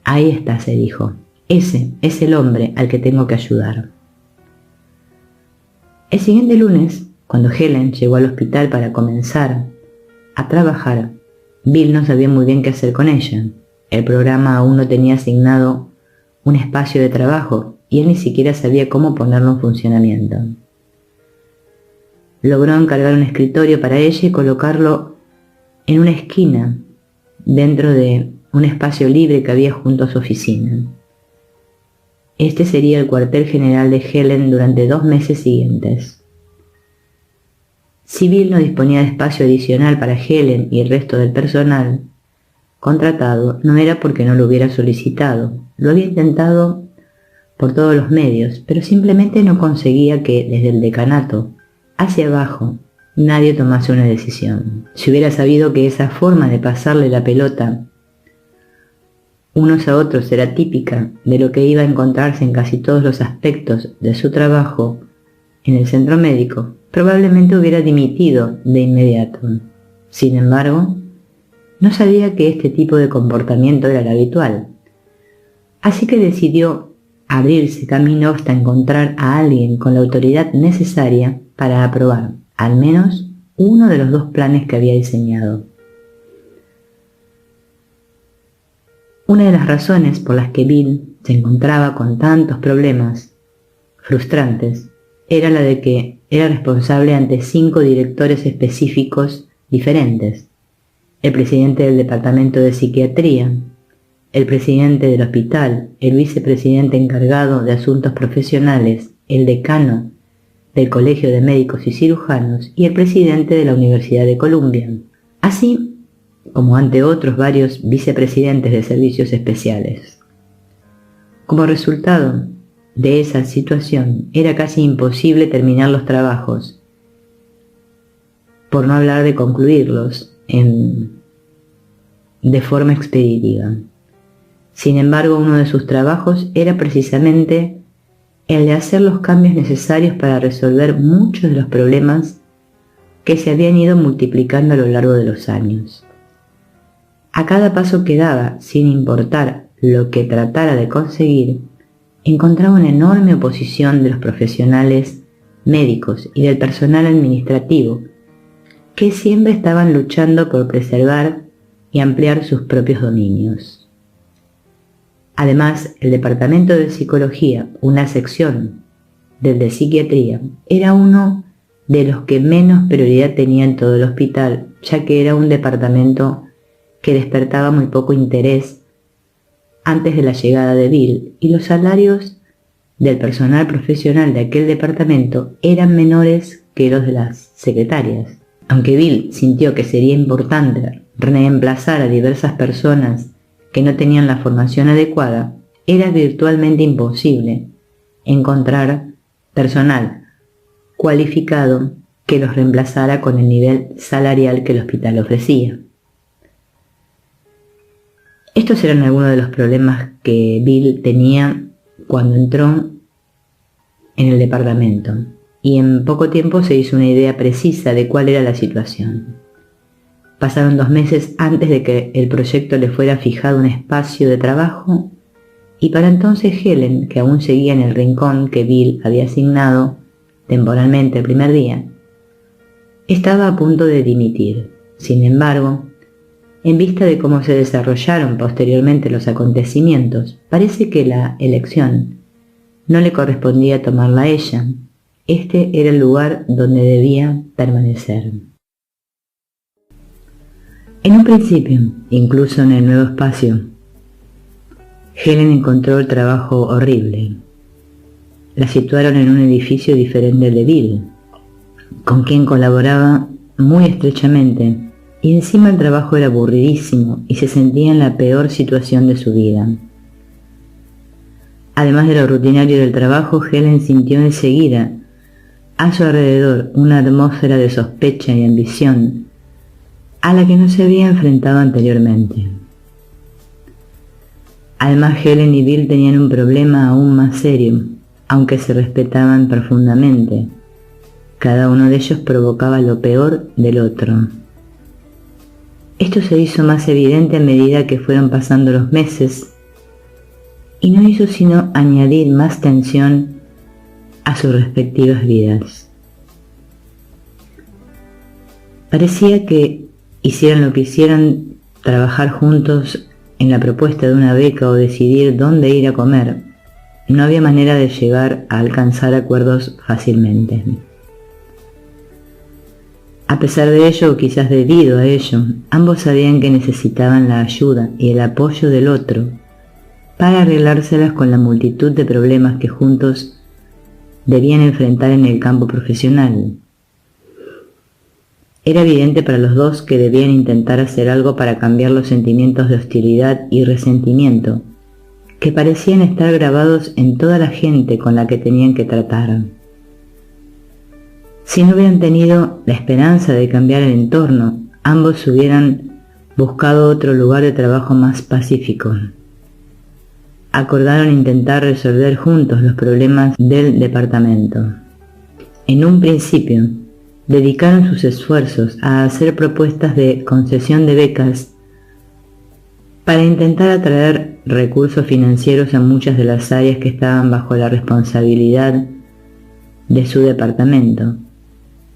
Ahí está, se dijo. Ese es el hombre al que tengo que ayudar. El siguiente lunes, cuando Helen llegó al hospital para comenzar a trabajar, Bill no sabía muy bien qué hacer con ella. El programa aún no tenía asignado un espacio de trabajo y él ni siquiera sabía cómo ponerlo en funcionamiento. Logró encargar un escritorio para ella y colocarlo en una esquina dentro de un espacio libre que había junto a su oficina. Este sería el cuartel general de Helen durante 2 meses siguientes. Si Bill no disponía de espacio adicional para Helen y el resto del personal contratado, no era porque no lo hubiera solicitado. Lo había intentado por todos los medios, pero simplemente no conseguía que desde el decanato hacia abajo nadie tomase una decisión. Si hubiera sabido que esa forma de pasarle la pelota unos a otros era típica de lo que iba a encontrarse en casi todos los aspectos de su trabajo en el centro médico, probablemente hubiera dimitido de inmediato. Sin embargo, no sabía que este tipo de comportamiento era el habitual, así que decidió abrirse camino hasta encontrar a alguien con la autoridad necesaria para aprobar al menos uno de los 2 planes que había diseñado. Una de las razones por las que Bill se encontraba con tantos problemas frustrantes era la de que era responsable ante 5 directores específicos diferentes: el presidente del departamento de psiquiatría, el presidente del hospital, el vicepresidente encargado de asuntos profesionales, el decano del Colegio de Médicos y Cirujanos y el presidente de la Universidad de Columbia, así como ante otros varios vicepresidentes de servicios especiales. Como resultado de esa situación, era casi imposible terminar los trabajos, por no hablar de concluirlos de forma expeditiva. Sin embargo, uno de sus trabajos era precisamente el de hacer los cambios necesarios para resolver muchos de los problemas que se habían ido multiplicando a lo largo de los años. A cada paso que daba, sin importar lo que tratara de conseguir, encontraba una enorme oposición de los profesionales médicos y del personal administrativo, que siempre estaban luchando por preservar y ampliar sus propios dominios. Además, el departamento de psicología, una sección del de psiquiatría, era uno de los que menos prioridad tenía en todo el hospital, ya que era un departamento que despertaba muy poco interés antes de la llegada de Bill, y los salarios del personal profesional de aquel departamento eran menores que los de las secretarias. Aunque Bill sintió que sería importante reemplazar a diversas personas que no tenían la formación adecuada, era virtualmente imposible encontrar personal cualificado que los reemplazara con el nivel salarial que el hospital ofrecía. Estos eran algunos de los problemas que Bill tenía cuando entró en el departamento, y en poco tiempo se hizo una idea precisa de cuál era la situación. Pasaron 2 meses antes de que el proyecto le fuera fijado un espacio de trabajo, y para entonces Helen, que aún seguía en el rincón que Bill había asignado temporalmente el primer día, estaba a punto de dimitir. Sin embargo, en vista de cómo se desarrollaron posteriormente los acontecimientos, parece que la elección no le correspondía tomarla a ella. Este era el lugar donde debía permanecer. En un principio, incluso en el nuevo espacio, Helen encontró el trabajo horrible. la situaron en un edificio diferente al de Bill, con quien colaboraba muy estrechamente, y encima el trabajo era aburridísimo y se sentía en la peor situación de su vida. Además de lo rutinario del trabajo, Helen sintió enseguida a su alrededor una atmósfera de sospecha y ambición a la que no se había enfrentado anteriormente. Además, Helen y Bill tenían un problema aún más serio, aunque se respetaban profundamente. Cada uno de ellos provocaba lo peor del otro. Esto se hizo más evidente a medida que fueron pasando los meses y no hizo sino añadir más tensión a sus respectivas vidas. Parecía que hicieran lo que hicieran, trabajar juntos en la propuesta de una beca o decidir dónde ir a comer, no había manera de llegar a alcanzar acuerdos fácilmente. A pesar de ello, o quizás debido a ello, ambos sabían que necesitaban la ayuda y el apoyo del otro para arreglárselas con la multitud de problemas que juntos debían enfrentar en el campo profesional. Era evidente para los dos que debían intentar hacer algo para cambiar los sentimientos de hostilidad y resentimiento que parecían estar grabados en toda la gente con la que tenían que tratar. Si no hubieran tenido la esperanza de cambiar el entorno, ambos hubieran buscado otro lugar de trabajo más pacífico. Acordaron intentar resolver juntos los problemas del departamento. En un principio, dedicaron sus esfuerzos a hacer propuestas de concesión de becas para intentar atraer recursos financieros a muchas de las áreas que estaban bajo la responsabilidad de su departamento,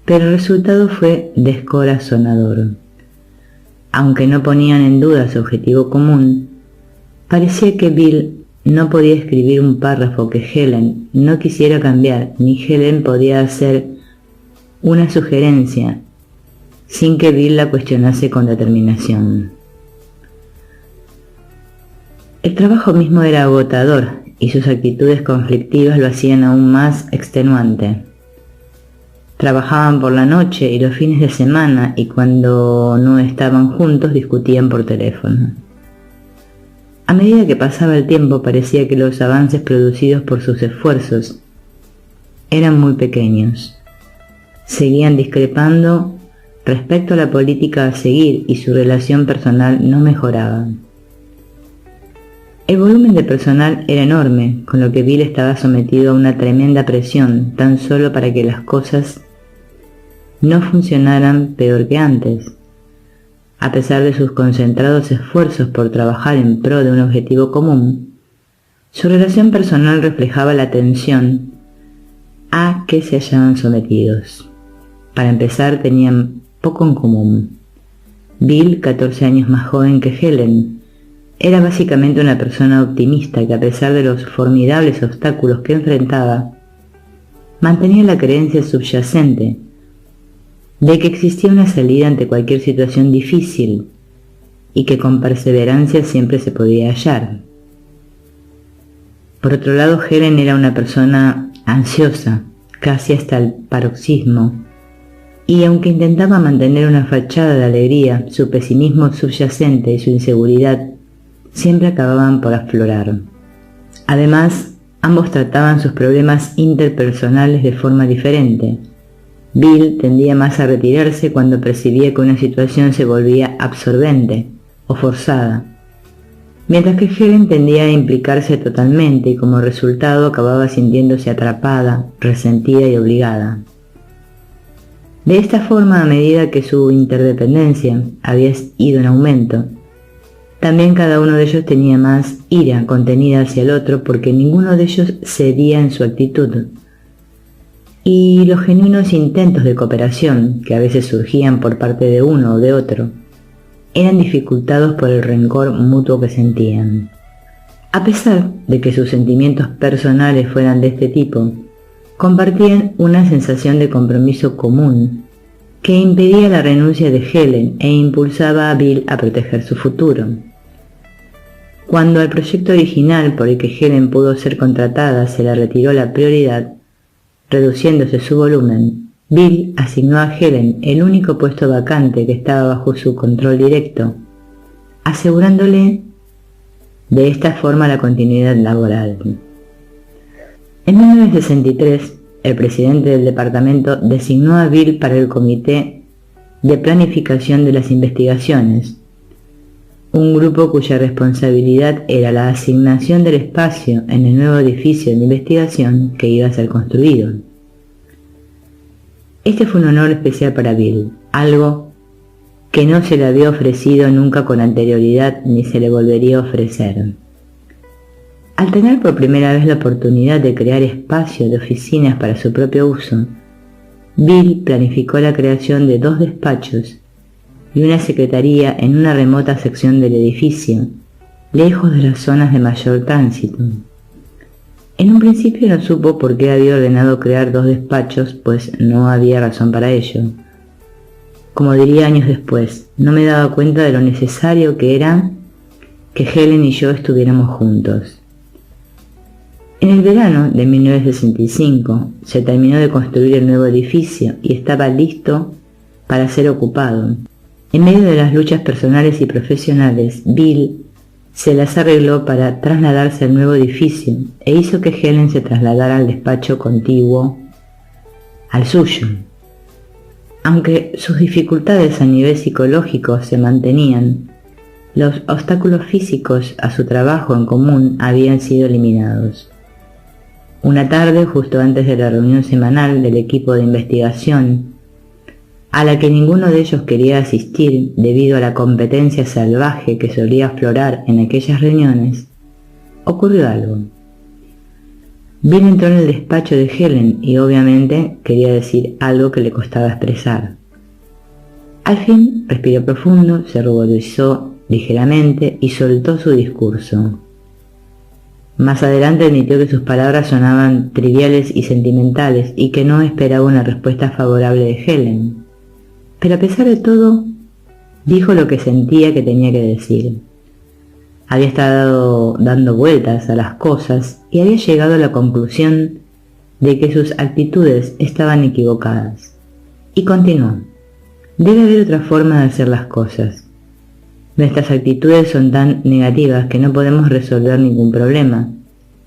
pero el resultado fue descorazonador. Aunque no ponían en duda su objetivo común, parecía que Bill no podía escribir un párrafo que Helen no quisiera cambiar, ni Helen podía hacer una sugerencia sin que Bill la cuestionase con determinación. El trabajo mismo era agotador y sus actitudes conflictivas lo hacían aún más extenuante. Trabajaban por la noche y los fines de semana, y cuando no estaban juntos discutían por teléfono. A medida que pasaba el tiempo parecía que los avances producidos por sus esfuerzos eran muy pequeños. Seguían discrepando respecto a la política a seguir y su relación personal no mejoraba. El volumen de personal era enorme, con lo que Bill estaba sometido a una tremenda presión tan solo para que las cosas no funcionaran peor que antes. A pesar de sus concentrados esfuerzos por trabajar en pro de un objetivo común, su relación personal reflejaba la tensión a que se hallaban sometidos. Para empezar, tenían poco en común. Bill, 14 años más joven que Helen, era básicamente una persona optimista que, a pesar de los formidables obstáculos que enfrentaba, mantenía la creencia subyacente de que existía una salida ante cualquier situación difícil y que con perseverancia siempre se podía hallar. Por otro lado, Helen era una persona ansiosa, casi hasta el paroxismo, y aunque intentaba mantener una fachada de alegría, su pesimismo subyacente y su inseguridad siempre acababan por aflorar. Además, ambos trataban sus problemas interpersonales de forma diferente. Bill tendía más a retirarse cuando percibía que una situación se volvía absorbente o forzada, mientras que Helen tendía a implicarse totalmente y como resultado acababa sintiéndose atrapada, resentida y obligada. De esta forma, a medida que su interdependencia había ido en aumento, también cada uno de ellos tenía más ira contenida hacia el otro porque ninguno de ellos cedía en su actitud. Y los genuinos intentos de cooperación, que a veces surgían por parte de uno o de otro, eran dificultados por el rencor mutuo que sentían. A pesar de que sus sentimientos personales fueran de este tipo, compartían una sensación de compromiso común que impedía la renuncia de Helen e impulsaba a Bill a proteger su futuro. Cuando al proyecto original por el que Helen pudo ser contratada se le retiró la prioridad, reduciéndose su volumen, Bill asignó a Helen el único puesto vacante que estaba bajo su control directo, asegurándole de esta forma la continuidad laboral. En 1963, el presidente del departamento designó a Bill para el Comité de Planificación de las Investigaciones, un grupo cuya responsabilidad era la asignación del espacio en el nuevo edificio de investigación que iba a ser construido. Este fue un honor especial para Bill, algo que no se le había ofrecido nunca con anterioridad ni se le volvería a ofrecer. Al tener por primera vez la oportunidad de crear espacio de oficinas para su propio uso, Bill planificó la creación de 2 despachos y una secretaría en una remota sección del edificio, lejos de las zonas de mayor tránsito. En un principio no supo por qué había ordenado crear 2 despachos, pues no había razón para ello. Como diría años después, no me daba cuenta de lo necesario que era que Helen y yo estuviéramos juntos. En el verano de 1965 se terminó de construir el nuevo edificio y estaba listo para ser ocupado. En medio de las luchas personales y profesionales, Bill se las arregló para trasladarse al nuevo edificio e hizo que Helen se trasladara al despacho contiguo al suyo. Aunque sus dificultades a nivel psicológico se mantenían, los obstáculos físicos a su trabajo en común habían sido eliminados. Una tarde, justo antes de la reunión semanal del equipo de investigación, a la que ninguno de ellos quería asistir debido a la competencia salvaje que solía aflorar en aquellas reuniones, ocurrió algo. Bill entró en el despacho de Helen y obviamente quería decir algo que le costaba expresar. Al fin respiró profundo, se ruborizó ligeramente y soltó su discurso. Más adelante admitió que sus palabras sonaban triviales y sentimentales y que no esperaba una respuesta favorable de Helen. Pero a pesar de todo, dijo lo que sentía que tenía que decir. Había estado dando vueltas a las cosas y había llegado a la conclusión de que sus actitudes estaban equivocadas. Y continuó: debe haber otra forma de hacer las cosas. Nuestras actitudes son tan negativas que no podemos resolver ningún problema.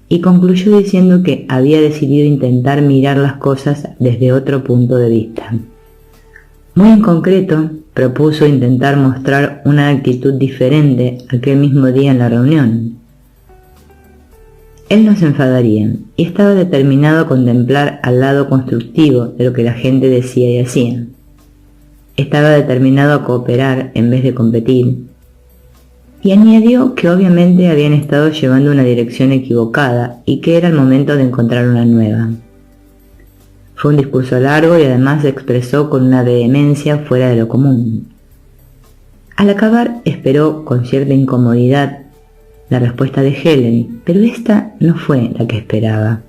Y concluyó diciendo que había decidido intentar mirar las cosas desde otro punto de vista. Muy en concreto, propuso intentar mostrar una actitud diferente aquel mismo día en la reunión. Él no se enfadaría y estaba determinado a contemplar al lado constructivo de lo que la gente decía y hacía. Estaba determinado a cooperar en vez de competir. Y añadió que obviamente habían estado llevando una dirección equivocada y que era el momento de encontrar una nueva. Fue un discurso largo y además se expresó con una vehemencia fuera de lo común. Al acabar esperó con cierta incomodidad la respuesta de Helen, pero esta no fue la que esperaba.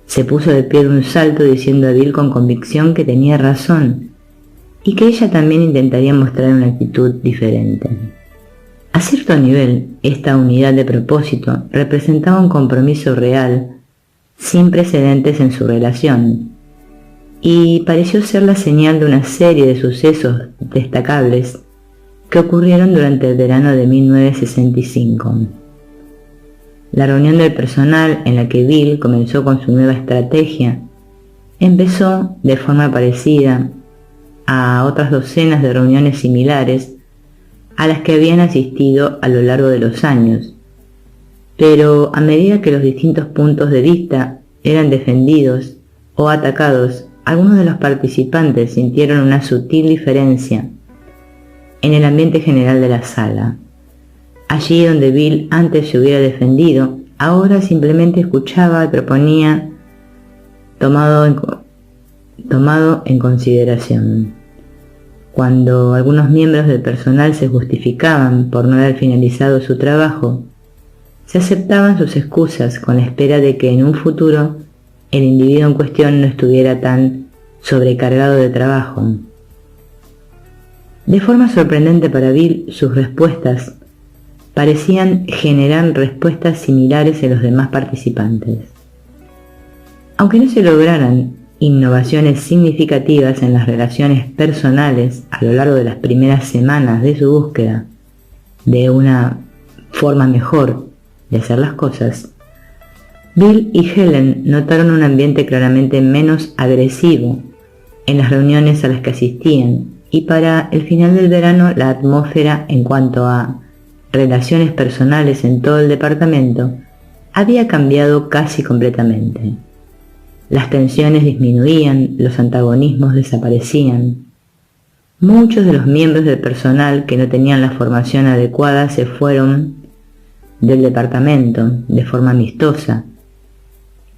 Se puso de pie de un salto diciendo a Bill con convicción que tenía razón y que ella también intentaría mostrar una actitud diferente. A cierto nivel, esta unidad de propósito representaba un compromiso real, sin precedentes en su relación, y pareció ser la señal de una serie de sucesos destacables que ocurrieron durante el verano de 1965. La reunión del personal en la que Bill comenzó con su nueva estrategia empezó de forma parecida a otras docenas de reuniones similares a las que habían asistido a lo largo de los años, pero a medida que los distintos puntos de vista eran defendidos o atacados, algunos de los participantes sintieron una sutil diferencia en el ambiente general de la sala. Allí donde Bill antes se hubiera defendido, ahora simplemente escuchaba y proponía tomado en consideración. Cuando algunos miembros del personal se justificaban por no haber finalizado su trabajo, se aceptaban sus excusas con la espera de que en un futuro el individuo en cuestión no estuviera tan sobrecargado de trabajo. De forma sorprendente para Bill, sus respuestas parecían generar respuestas similares en los demás participantes. Aunque no se lograran innovaciones significativas en las relaciones personales a lo largo de las primeras semanas de su búsqueda de una forma mejor de hacer las cosas, Bill y Helen notaron un ambiente claramente menos agresivo en las reuniones a las que asistían, y para el final del verano la atmósfera en cuanto a relaciones personales en todo el departamento había cambiado casi completamente. Las tensiones disminuían, los antagonismos desaparecían. Muchos de los miembros del personal que no tenían la formación adecuada se fueron del departamento de forma amistosa,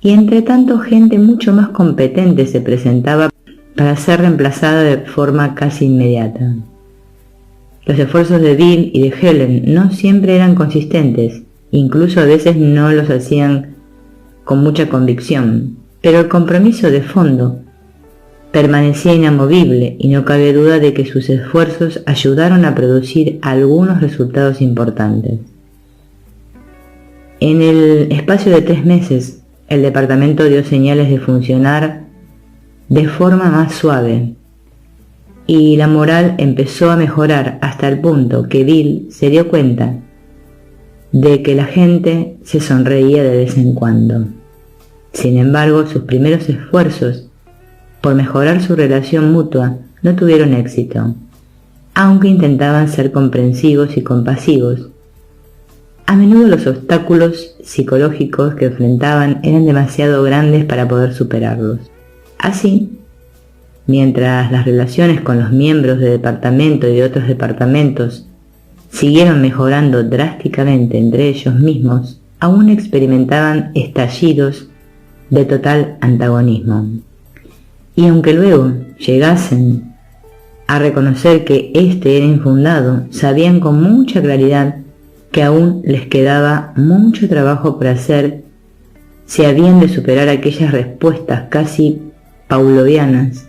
y entre tanto gente mucho más competente se presentaba para ser reemplazada de forma casi inmediata. Los esfuerzos de Bill y de Helen no siempre eran consistentes, incluso a veces no los hacían con mucha convicción, pero el compromiso de fondo permanecía inamovible y no cabe duda de que sus esfuerzos ayudaron a producir algunos resultados importantes. En el espacio de 3 meses, el departamento dio señales de funcionar de forma más suave, y la moral empezó a mejorar hasta el punto que Bill se dio cuenta de que la gente se sonreía de vez en cuando. Sin embargo, sus primeros esfuerzos por mejorar su relación mutua no tuvieron éxito, aunque intentaban ser comprensivos y compasivos. A menudo los obstáculos psicológicos que enfrentaban eran demasiado grandes para poder superarlos. Así, mientras las relaciones con los miembros de departamento y de otros departamentos siguieron mejorando drásticamente entre ellos mismos, aún experimentaban estallidos de total antagonismo. Y aunque luego llegasen a reconocer que este era infundado, sabían con mucha claridad que aún les quedaba mucho trabajo por hacer si habían de superar aquellas respuestas casi pavlovianas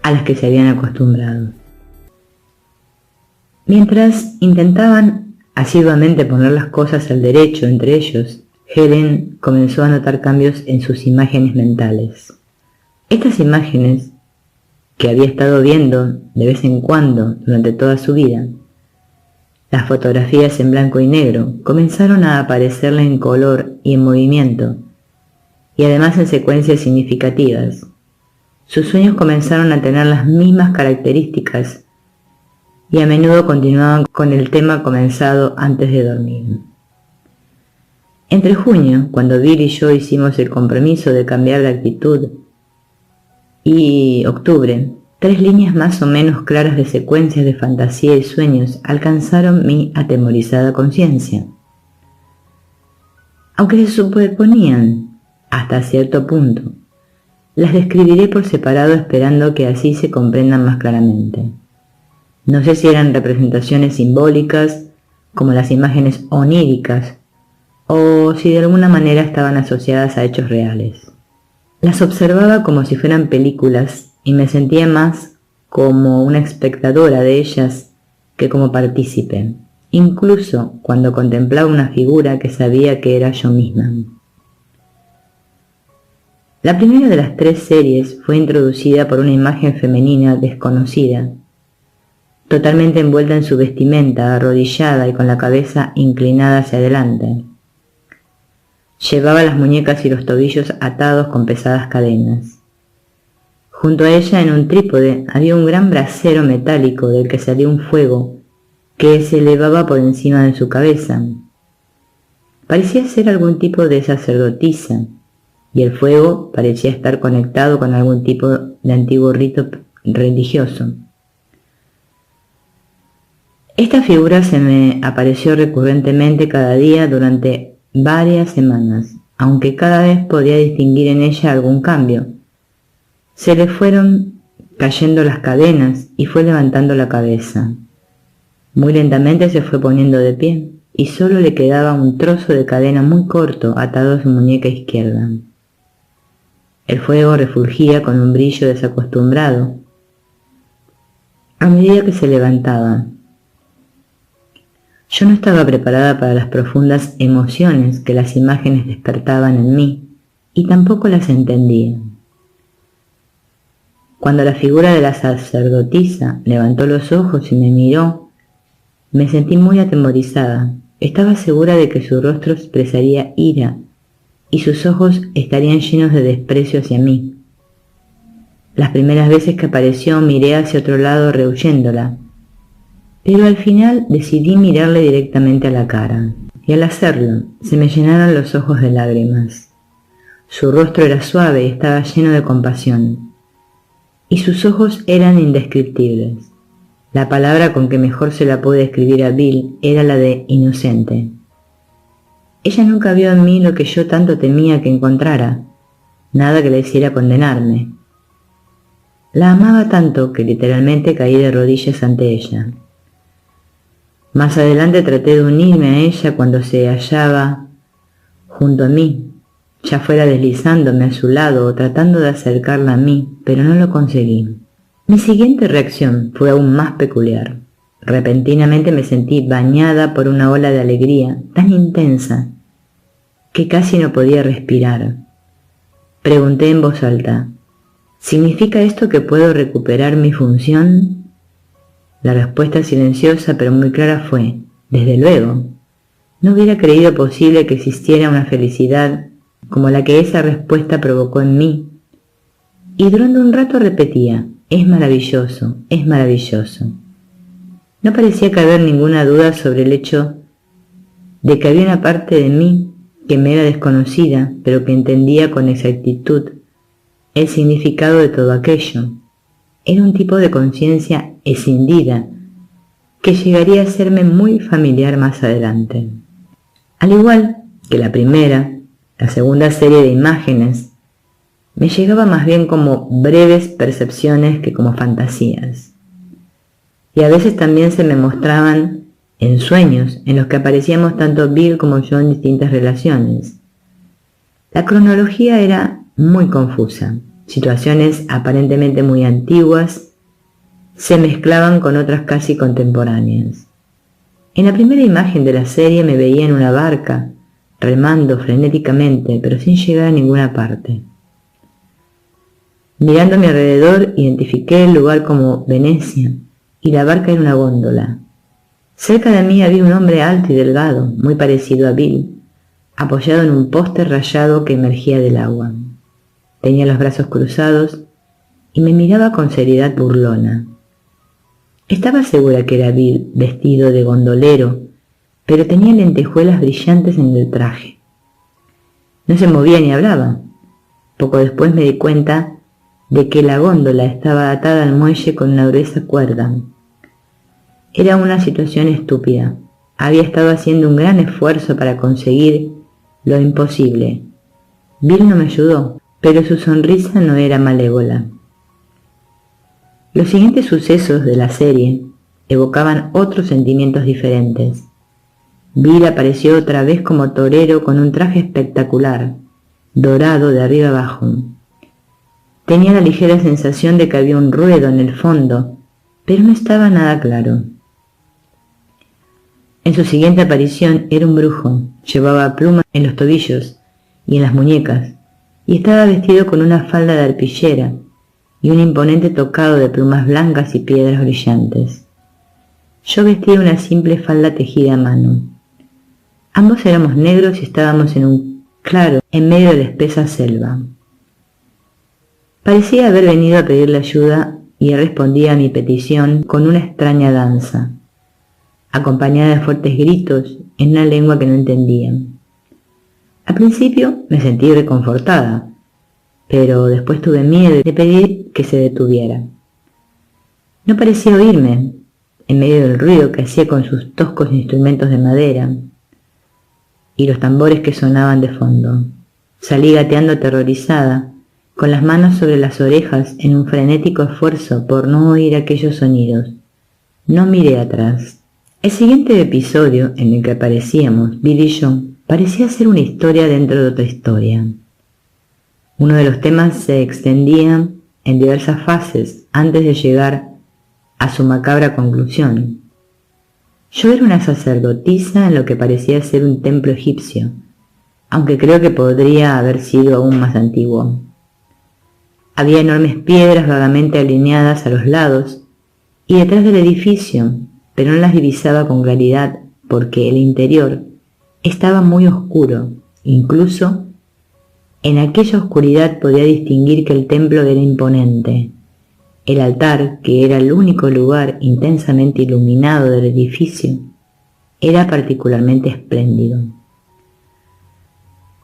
a las que se habían acostumbrado. Mientras intentaban asiduamente poner las cosas al derecho entre ellos, Helen comenzó a notar cambios en sus imágenes mentales. Estas imágenes, que había estado viendo de vez en cuando durante toda su vida, las fotografías en blanco y negro, comenzaron a aparecerle en color y en movimiento, y además en secuencias significativas. Sus sueños comenzaron a tener las mismas características y a menudo continuaban con el tema comenzado antes de dormir. Entre junio, cuando Bill y yo hicimos el compromiso de cambiar de actitud, y octubre, 3 líneas más o menos claras de secuencias de fantasía y sueños alcanzaron mi atemorizada conciencia. Aunque se superponían hasta cierto punto, las describiré por separado esperando que así se comprendan más claramente. No sé si eran representaciones simbólicas, como las imágenes oníricas, o si de alguna manera estaban asociadas a hechos reales. Las observaba como si fueran películas y me sentía más como una espectadora de ellas que como partícipe, incluso cuando contemplaba una figura que sabía que era yo misma. La primera de las 3 series fue introducida por una imagen femenina desconocida, totalmente envuelta en su vestimenta, arrodillada y con la cabeza inclinada hacia adelante. Llevaba las muñecas y los tobillos atados con pesadas cadenas. Junto a ella, en un trípode, había un gran brasero metálico del que salía un fuego que se elevaba por encima de su cabeza. Parecía ser algún tipo de sacerdotisa, y el fuego parecía estar conectado con algún tipo de antiguo rito religioso. Esta figura se me apareció recurrentemente cada día durante varias semanas, aunque cada vez podía distinguir en ella algún cambio. Se le fueron cayendo las cadenas y fue levantando la cabeza. Muy lentamente se fue poniendo de pie y solo le quedaba un trozo de cadena muy corto atado a su muñeca izquierda. El fuego refulgía con un brillo desacostumbrado a medida que se levantaba. Yo no estaba preparada para las profundas emociones que las imágenes despertaban en mí, y tampoco las entendía. Cuando la figura de la sacerdotisa levantó los ojos y me miró, me sentí muy atemorizada. Estaba segura de que su rostro expresaría ira y sus ojos estarían llenos de desprecio hacia mí. Las primeras veces que apareció miré hacia otro lado rehuyéndola, pero al final decidí mirarle directamente a la cara, y al hacerlo se me llenaron los ojos de lágrimas. Su rostro era suave y estaba lleno de compasión, y sus ojos eran indescriptibles. La palabra con que mejor se la pude describir a Bill era la de inocente. Ella nunca vio en mí lo que yo tanto temía que encontrara, nada que le hiciera condenarme. La amaba tanto que literalmente caí de rodillas ante ella. Más adelante traté de unirme a ella cuando se hallaba junto a mí, ya fuera deslizándome a su lado o tratando de acercarla a mí, pero no lo conseguí. Mi siguiente reacción fue aún más peculiar. Repentinamente me sentí bañada por una ola de alegría tan intensa que casi no podía respirar. Pregunté en voz alta, ¿significa esto que puedo recuperar mi función? La respuesta silenciosa pero muy clara fue, desde luego. No hubiera creído posible que existiera una felicidad como la que esa respuesta provocó en mí. Y durante un rato repetía, es maravilloso, es maravilloso. No parecía caber ninguna duda sobre el hecho de que había una parte de mí que me era desconocida, pero que entendía con exactitud el significado de todo aquello. Era un tipo de conciencia escindida que llegaría a serme muy familiar más adelante. Al igual que la primera, la segunda serie de imágenes me llegaba más bien como breves percepciones que como fantasías. Y a veces también se me mostraban en sueños en los que aparecíamos tanto Bill como yo en distintas relaciones. La cronología era muy confusa. Situaciones aparentemente muy antiguas se mezclaban con otras casi contemporáneas. En la primera imagen de la serie me veía en una barca, remando frenéticamente, pero sin llegar a ninguna parte. Mirando a mi alrededor, identifiqué el lugar como Venecia, y la barca era una góndola. Cerca de mí había un hombre alto y delgado, muy parecido a Bill, apoyado en un poste rayado que emergía del agua. Tenía los brazos cruzados y me miraba con seriedad burlona. Estaba segura que era Bill, vestido de gondolero, pero tenía lentejuelas brillantes en el traje. No se movía ni hablaba. Poco después me di cuenta de que la góndola estaba atada al muelle con una gruesa cuerda. Era una situación estúpida. Había estado haciendo un gran esfuerzo para conseguir lo imposible. Bill no me ayudó, pero su sonrisa no era malévola. Los siguientes sucesos de la serie evocaban otros sentimientos diferentes. Bill apareció otra vez como torero con un traje espectacular, dorado de arriba abajo. Tenía la ligera sensación de que había un ruedo en el fondo, pero no estaba nada claro. En su siguiente aparición era un brujo, llevaba plumas en los tobillos y en las muñecas, y estaba vestido con una falda de arpillera y un imponente tocado de plumas blancas y piedras brillantes. Yo vestía una simple falda tejida a mano. Ambos éramos negros y estábamos en un claro en medio de la espesa selva. Parecía haber venido a pedirle ayuda y él respondía a mi petición con una extraña danza, acompañada de fuertes gritos en una lengua que no entendía. Al principio me sentí reconfortada, pero después tuve miedo de pedir que se detuviera. No parecía oírme, en medio del ruido que hacía con sus toscos instrumentos de madera y los tambores que sonaban de fondo. Salí gateando aterrorizada, con las manos sobre las orejas en un frenético esfuerzo por no oír aquellos sonidos. No miré atrás. El siguiente episodio en el que aparecíamos, Bill y yo, parecía ser una historia dentro de otra historia. Uno de los temas se extendía en diversas fases antes de llegar a su macabra conclusión. Yo era una sacerdotisa en lo que parecía ser un templo egipcio, aunque creo que podría haber sido aún más antiguo. Había enormes piedras vagamente alineadas a los lados y detrás del edificio, pero no las divisaba con claridad porque el interior estaba muy oscuro. Incluso en aquella oscuridad podía distinguir que el templo era imponente. El altar, que era el único lugar intensamente iluminado del edificio, era particularmente espléndido.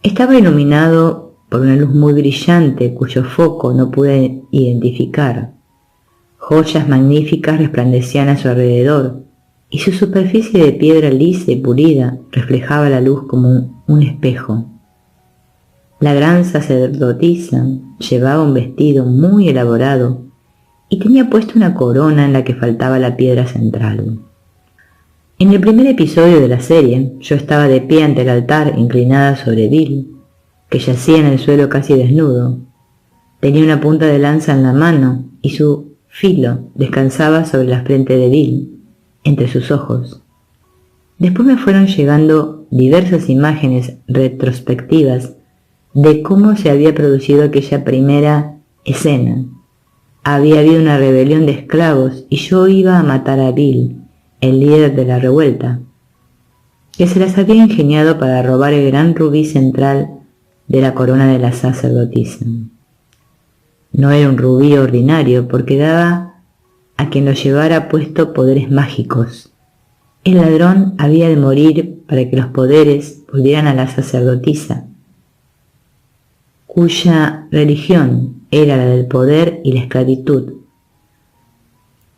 Estaba iluminado por una luz muy brillante cuyo foco no pude identificar. Joyas magníficas resplandecían a su alrededor y su superficie de piedra lisa y pulida reflejaba la luz como un espejo. La gran sacerdotisa llevaba un vestido muy elaborado y tenía puesta una corona en la que faltaba la piedra central. En el primer episodio de la serie, yo estaba de pie ante el altar inclinada sobre Bill, que yacía en el suelo casi desnudo. Tenía una punta de lanza en la mano y su filo descansaba sobre la frente de Bill, entre sus ojos. Después me fueron llegando diversas imágenes retrospectivas de cómo se había producido aquella primera escena. Había habido una rebelión de esclavos y yo iba a matar a Bill, el líder de la revuelta, que se las había ingeniado para robar el gran rubí central de la corona de la sacerdotisa. No era un rubí ordinario porque daba a quien lo llevara puesto poderes mágicos. El ladrón había de morir para que los poderes volvieran a la sacerdotisa, cuya religión era la del poder y la esclavitud.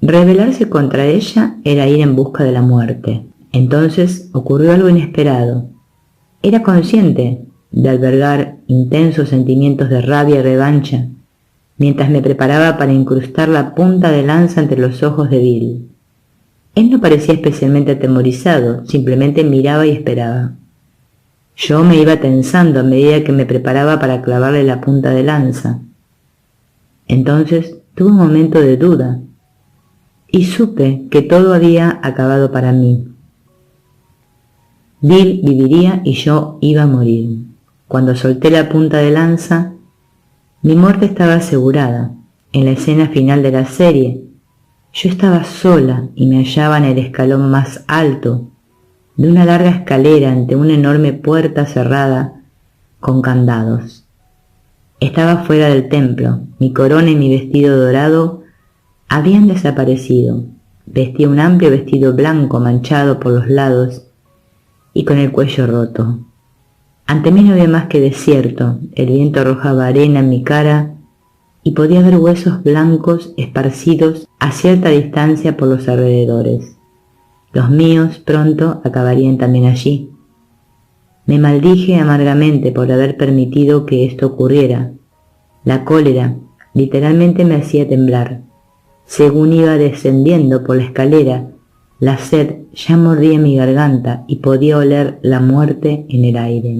Rebelarse contra ella era ir en busca de la muerte. Entonces ocurrió algo inesperado. Era consciente de albergar intensos sentimientos de rabia y revancha, mientras me preparaba para incrustar la punta de lanza entre los ojos de Bill. Él no parecía especialmente atemorizado, simplemente miraba y esperaba. Yo me iba tensando a medida que me preparaba para clavarle la punta de lanza. Entonces tuve un momento de duda y supe que todo había acabado para mí. Bill viviría y yo iba a morir. Cuando solté la punta de lanza, mi muerte estaba asegurada. En la escena final de la serie, yo estaba sola y me hallaba en el escalón más alto de una larga escalera ante una enorme puerta cerrada con candados. Estaba fuera del templo. Mi corona y mi vestido dorado habían desaparecido. Vestía un amplio vestido blanco manchado por los lados y con el cuello roto. Ante mí no había más que desierto. El viento arrojaba arena en mi cara y podía ver huesos blancos esparcidos a cierta distancia por los alrededores. Los míos pronto acabarían también allí. Me maldije amargamente por haber permitido que esto ocurriera. La cólera literalmente me hacía temblar. Según iba descendiendo por la escalera, la sed ya mordía mi garganta y podía oler la muerte en el aire.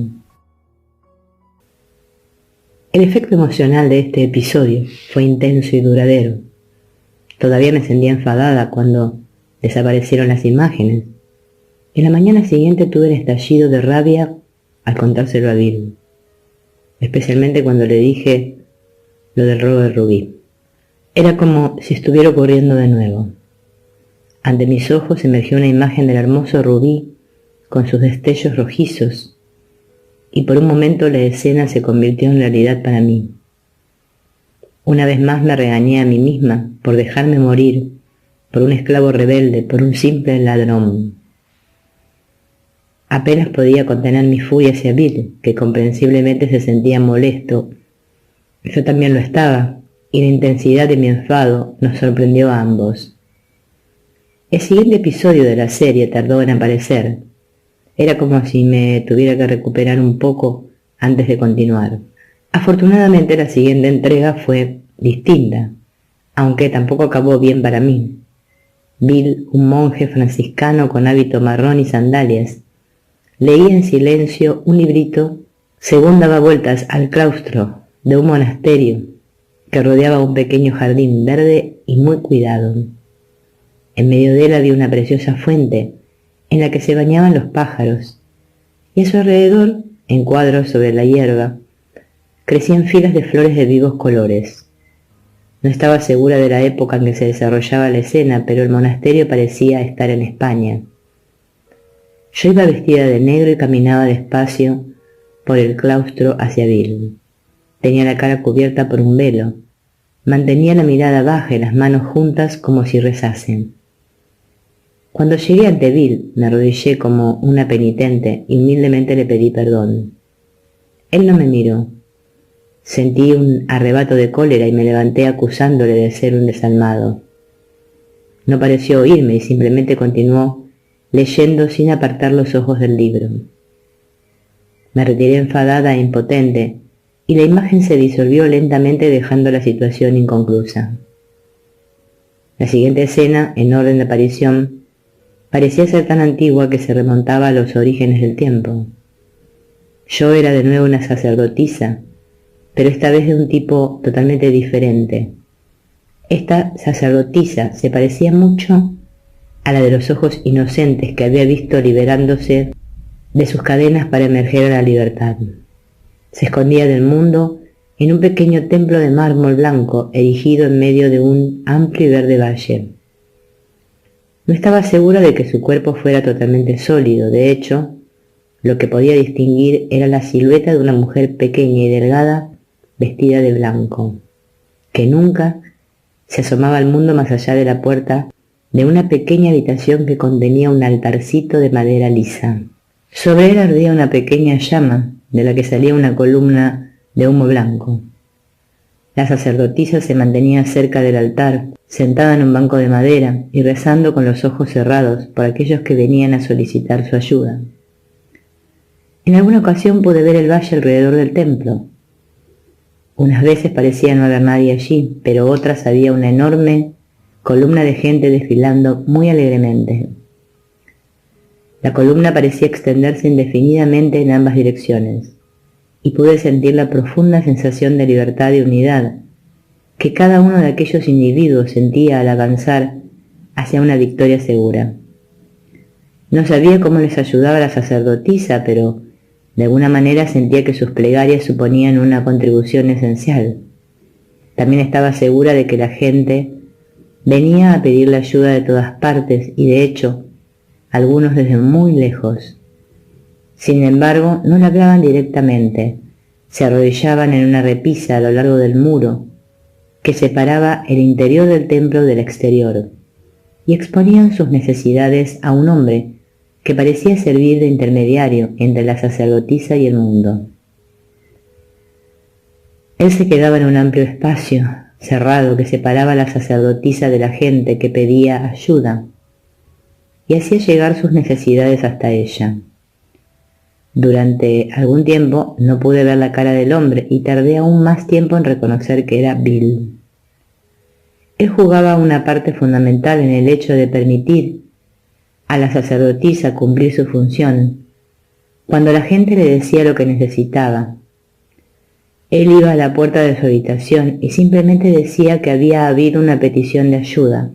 El efecto emocional de este episodio fue intenso y duradero. Todavía me sentía enfadada cuando desaparecieron las imágenes. En la mañana siguiente tuve el estallido de rabia al contárselo a Bill, especialmente cuando le dije lo del robo del rubí. Era como si estuviera ocurriendo de nuevo. Ante mis ojos emergió una imagen del hermoso rubí con sus destellos rojizos, y por un momento la escena se convirtió en realidad para mí. Una vez más me regañé a mí misma por dejarme morir, por un esclavo rebelde, por un simple ladrón. Apenas podía contener mi furia hacia Bill, que comprensiblemente se sentía molesto. Yo también lo estaba, y la intensidad de mi enfado nos sorprendió a ambos. El siguiente episodio de la serie tardó en aparecer. Era como si me tuviera que recuperar un poco antes de continuar. Afortunadamente la siguiente entrega fue distinta, aunque tampoco acabó bien para mí. Bill, un monje franciscano con hábito marrón y sandalias, leía en silencio un librito según daba vueltas al claustro de un monasterio que rodeaba un pequeño jardín verde y muy cuidado. En medio de él había una preciosa fuente en la que se bañaban los pájaros, y a su alrededor, en cuadros sobre la hierba, crecían filas de flores de vivos colores. No estaba segura de la época en que se desarrollaba la escena, pero el monasterio parecía estar en España. Yo iba vestida de negro y caminaba despacio por el claustro hacia Bill. Tenía la cara cubierta por un velo. Mantenía la mirada baja y las manos juntas como si rezasen. Cuando llegué ante Bill, me arrodillé como una penitente y humildemente le pedí perdón. Él no me miró. Sentí un arrebato de cólera y me levanté acusándole de ser un desalmado. No pareció oírme y simplemente continuó leyendo sin apartar los ojos del libro. Me retiré enfadada e impotente, y la imagen se disolvió lentamente dejando la situación inconclusa. La siguiente escena, en orden de aparición, parecía ser tan antigua que se remontaba a los orígenes del tiempo. Yo era de nuevo una sacerdotisa, pero esta vez de un tipo totalmente diferente. Esta sacerdotisa se parecía mucho a la de los ojos inocentes que había visto liberándose de sus cadenas para emerger a la libertad. Se escondía del mundo en un pequeño templo de mármol blanco erigido en medio de un amplio y verde valle. No estaba segura de que su cuerpo fuera totalmente sólido. De hecho, lo que podía distinguir era la silueta de una mujer pequeña y delgada vestida de blanco, que nunca se asomaba al mundo más allá de la puerta de una pequeña habitación que contenía un altarcito de madera lisa. Sobre él ardía una pequeña llama, de la que salía una columna de humo blanco. La sacerdotisa se mantenía cerca del altar, sentada en un banco de madera y rezando con los ojos cerrados por aquellos que venían a solicitar su ayuda. En alguna ocasión pude ver el valle alrededor del templo. Unas veces parecía no haber nadie allí, pero otras había una enorme columna de gente desfilando muy alegremente. La columna parecía extenderse indefinidamente en ambas direcciones, y pude sentir la profunda sensación de libertad y unidad que cada uno de aquellos individuos sentía al avanzar hacia una victoria segura. No sabía cómo les ayudaba la sacerdotisa, pero de alguna manera sentía que sus plegarias suponían una contribución esencial. También estaba segura de que la gente venía a pedirle ayuda de todas partes y de hecho, algunos desde muy lejos. Sin embargo, no la hablaban directamente, se arrodillaban en una repisa a lo largo del muro que separaba el interior del templo del exterior y exponían sus necesidades a un hombre que parecía servir de intermediario entre la sacerdotisa y el mundo. Él se quedaba en un amplio espacio cerrado que separaba a la sacerdotisa de la gente que pedía ayuda y hacía llegar sus necesidades hasta ella. Durante algún tiempo no pude ver la cara del hombre y tardé aún más tiempo en reconocer que era Bill. Él jugaba una parte fundamental en el hecho de permitir a la sacerdotisa cumplir su función. Cuando la gente le decía lo que necesitaba, él iba a la puerta de su habitación y simplemente decía que había habido una petición de ayuda.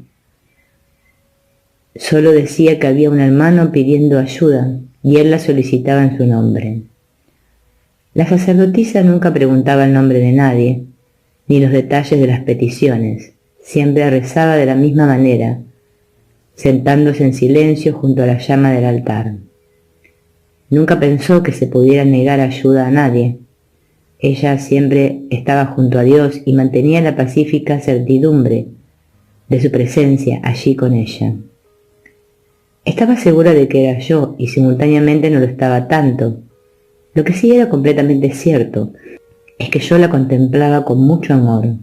Solo decía que había un hermano pidiendo ayuda y él la solicitaba en su nombre. La sacerdotisa nunca preguntaba el nombre de nadie, ni los detalles de las peticiones. Siempre rezaba de la misma manera, sentándose en silencio junto a la llama del altar. Nunca pensó que se pudiera negar ayuda a nadie. Ella siempre estaba junto a Dios y mantenía la pacífica certidumbre de su presencia allí con ella. Estaba segura de que era yo y simultáneamente no lo estaba tanto. Lo que sí era completamente cierto es que yo la contemplaba con mucho amor.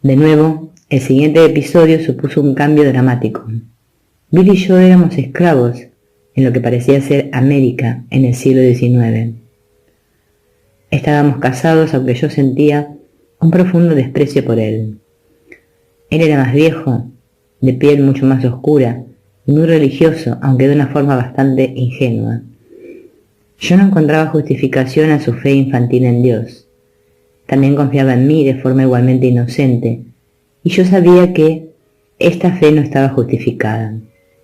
De nuevo, el siguiente episodio supuso un cambio dramático. Bill y yo éramos esclavos en lo que parecía ser América en el siglo XIX. Estábamos casados, aunque yo sentía un profundo desprecio por él. Él era más viejo, de piel mucho más oscura y muy religioso, aunque de una forma bastante ingenua. Yo no encontraba justificación a su fe infantil en Dios. También confiaba en mí de forma igualmente inocente, y yo sabía que esta fe no estaba justificada.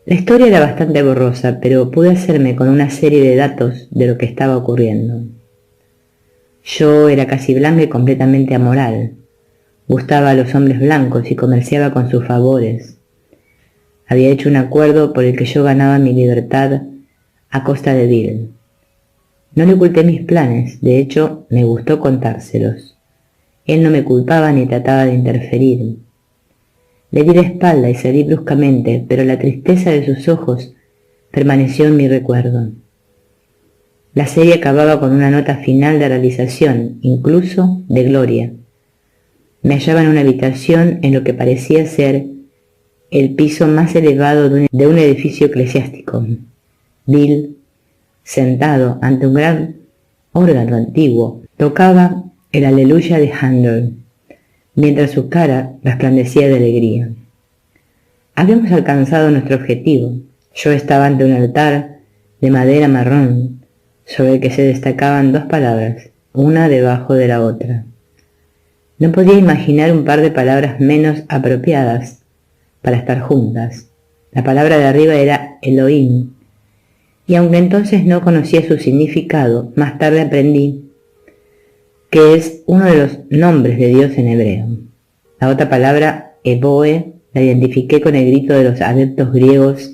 La historia era bastante borrosa, pero pude hacerme con una serie de datos de lo que estaba ocurriendo. Yo era casi blanca y completamente amoral. Gustaba a los hombres blancos y comerciaba con sus favores. Había hecho un acuerdo por el que yo ganaba mi libertad a costa de Bill. No le oculté mis planes, de hecho me gustó contárselos. Él no me culpaba ni trataba de interferir. Le di la espalda y salí bruscamente, pero la tristeza de sus ojos permaneció en mi recuerdo. La serie acababa con una nota final de realización, incluso de gloria. Me hallaba en una habitación en lo que parecía ser el piso más elevado de un edificio eclesiástico. Bill, sentado ante un gran órgano antiguo, tocaba el Aleluya de Handel, mientras su cara resplandecía de alegría. Habíamos alcanzado nuestro objetivo. Yo estaba ante un altar de madera marrón, sobre el que se destacaban dos palabras, una debajo de la otra. No podía imaginar un par de palabras menos apropiadas para estar juntas. La palabra de arriba era Elohim, y aunque entonces no conocía su significado, más tarde aprendí que es uno de los nombres de Dios en hebreo. La otra palabra, Eboe, la identifiqué con el grito de los adeptos griegos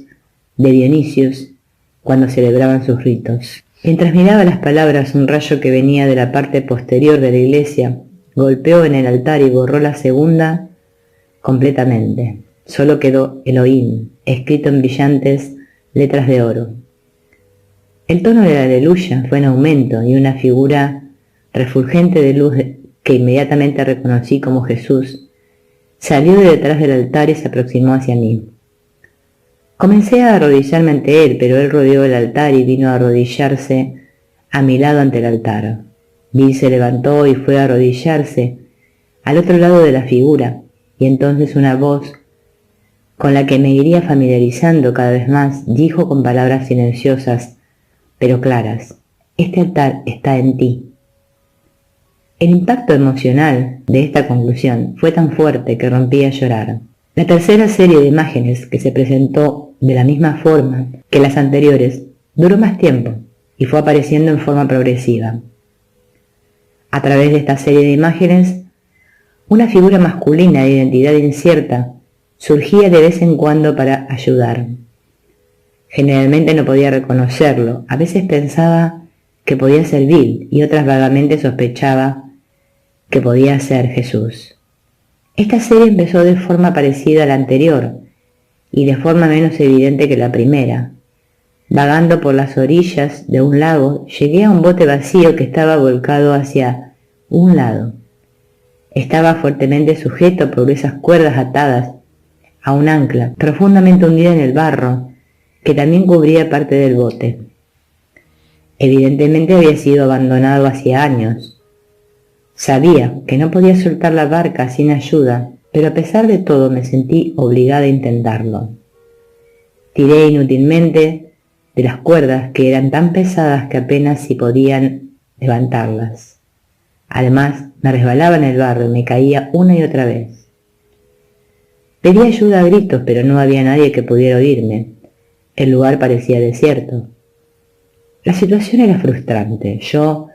de Dionisios cuando celebraban sus ritos. Mientras miraba las palabras, un rayo que venía de la parte posterior de la iglesia golpeó en el altar y borró la segunda completamente. Solo quedó Elohim, escrito en brillantes letras de oro. El tono de la aleluya fue en aumento y una figura refulgente de luz que inmediatamente reconocí como Jesús salió de detrás del altar y se aproximó hacia mí. Comencé a arrodillarme ante él, pero él rodeó el altar y vino a arrodillarse a mi lado ante el altar. Bill se levantó y fue a arrodillarse al otro lado de la figura, y entonces una voz, con la que me iría familiarizando cada vez más, dijo con palabras silenciosas pero claras: «Este altar está en ti». El impacto emocional de esta conclusión fue tan fuerte que rompí a llorar. La tercera serie de imágenes, que se presentó de la misma forma que las anteriores, duró más tiempo y fue apareciendo en forma progresiva. A través de esta serie de imágenes, una figura masculina de identidad incierta surgía de vez en cuando para ayudar. Generalmente no podía reconocerlo, a veces pensaba que podía ser Bill y otras vagamente sospechaba que podía ser Jesús. Esta serie empezó de forma parecida a la anterior y de forma menos evidente que la primera. Vagando por las orillas de un lago, llegué a un bote vacío que estaba volcado hacia un lado. Estaba fuertemente sujeto por esas cuerdas atadas a un ancla, profundamente hundida en el barro, que también cubría parte del bote. Evidentemente había sido abandonado hacía años. Sabía que no podía soltar la barca sin ayuda, pero a pesar de todo me sentí obligada a intentarlo. Tiré inútilmente de las cuerdas, que eran tan pesadas que apenas si podían levantarlas. Además, me resbalaba en el barro y me caía una y otra vez. Pedí ayuda a gritos, pero no había nadie que pudiera oírme. El lugar parecía desierto. La situación era frustrante. Yo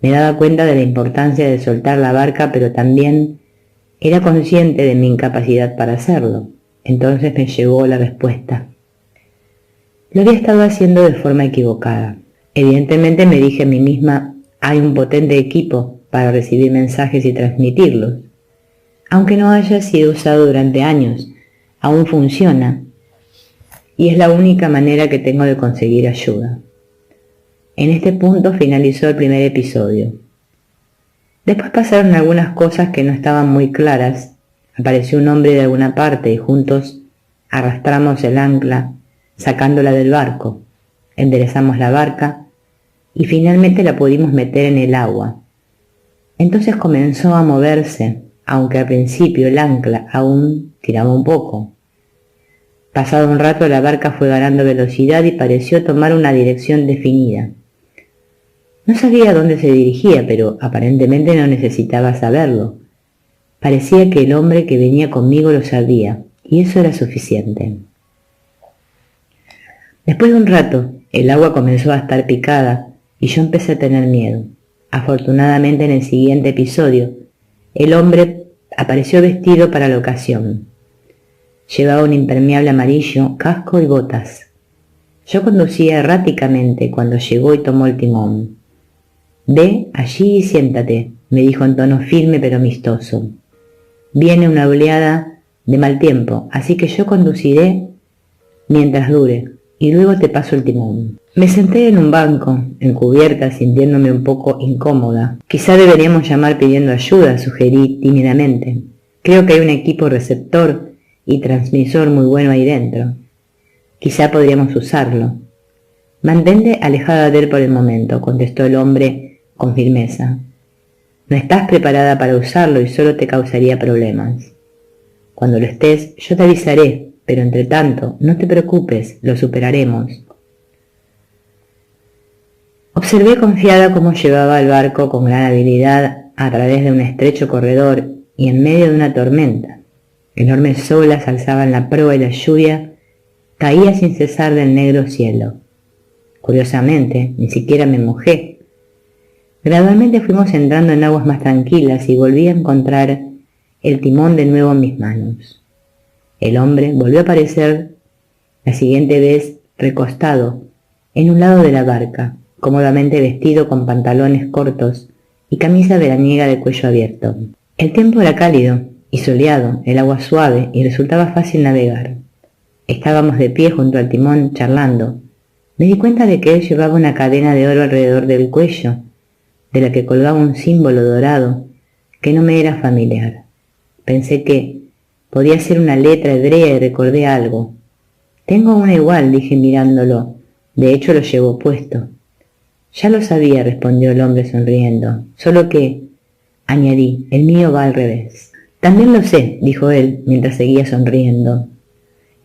me daba cuenta de la importancia de soltar la barca, pero también era consciente de mi incapacidad para hacerlo. Entonces me llegó la respuesta. Lo había estado haciendo de forma equivocada. Evidentemente me dije a mí misma: hay un potente equipo para recibir mensajes y transmitirlos. Aunque no haya sido usado durante años, aún funciona, y es la única manera que tengo de conseguir ayuda. En este punto finalizó el primer episodio. Después pasaron algunas cosas que no estaban muy claras. Apareció un hombre de alguna parte y juntos arrastramos el ancla, sacándola del barco. Enderezamos la barca y finalmente la pudimos meter en el agua. Entonces comenzó a moverse, aunque al principio el ancla aún tiraba un poco. Pasado un rato la barca fue ganando velocidad y pareció tomar una dirección definida. No sabía a dónde se dirigía, pero aparentemente no necesitaba saberlo. Parecía que el hombre que venía conmigo lo sabía, y eso era suficiente. Después de un rato, el agua comenzó a estar picada y yo empecé a tener miedo. Afortunadamente, en el siguiente episodio, el hombre apareció vestido para la ocasión. Llevaba un impermeable amarillo, casco y botas. Yo conducía erráticamente cuando llegó y tomó el timón. «Ve allí y siéntate», me dijo en tono firme pero amistoso. «Viene una oleada de mal tiempo, así que yo conduciré mientras dure, y luego te paso el timón». Me senté en un banco, en cubierta, sintiéndome un poco incómoda. «Quizá deberíamos llamar pidiendo ayuda», sugerí tímidamente. «Creo que hay un equipo receptor y transmisor muy bueno ahí dentro. Quizá podríamos usarlo». «Mantente alejada de él por el momento», contestó el hombre con firmeza. «No estás preparada para usarlo y solo te causaría problemas. Cuando lo estés, yo te avisaré, pero entre tanto, no te preocupes, lo superaremos». Observé confiada cómo llevaba el barco con gran habilidad a través de un estrecho corredor y en medio de una tormenta. Enormes olas alzaban la proa y la lluvia caía sin cesar del negro cielo. Curiosamente, ni siquiera me mojé. Gradualmente fuimos entrando en aguas más tranquilas y volví a encontrar el timón de nuevo en mis manos. El hombre volvió a aparecer la siguiente vez recostado en un lado de la barca, cómodamente vestido con pantalones cortos y camisa veraniega de cuello abierto. El tiempo era cálido y soleado, el agua suave y resultaba fácil navegar. Estábamos de pie junto al timón charlando. Me di cuenta de que él llevaba una cadena de oro alrededor del cuello, de la que colgaba un símbolo dorado que no me era familiar. Pensé que podía ser una letra hebrea y recordé algo. «Tengo una igual», dije mirándolo. «De hecho lo llevo puesto». «Ya lo sabía», respondió el hombre sonriendo. «Solo que», añadí, «el mío va al revés». «También lo sé», dijo él mientras seguía sonriendo.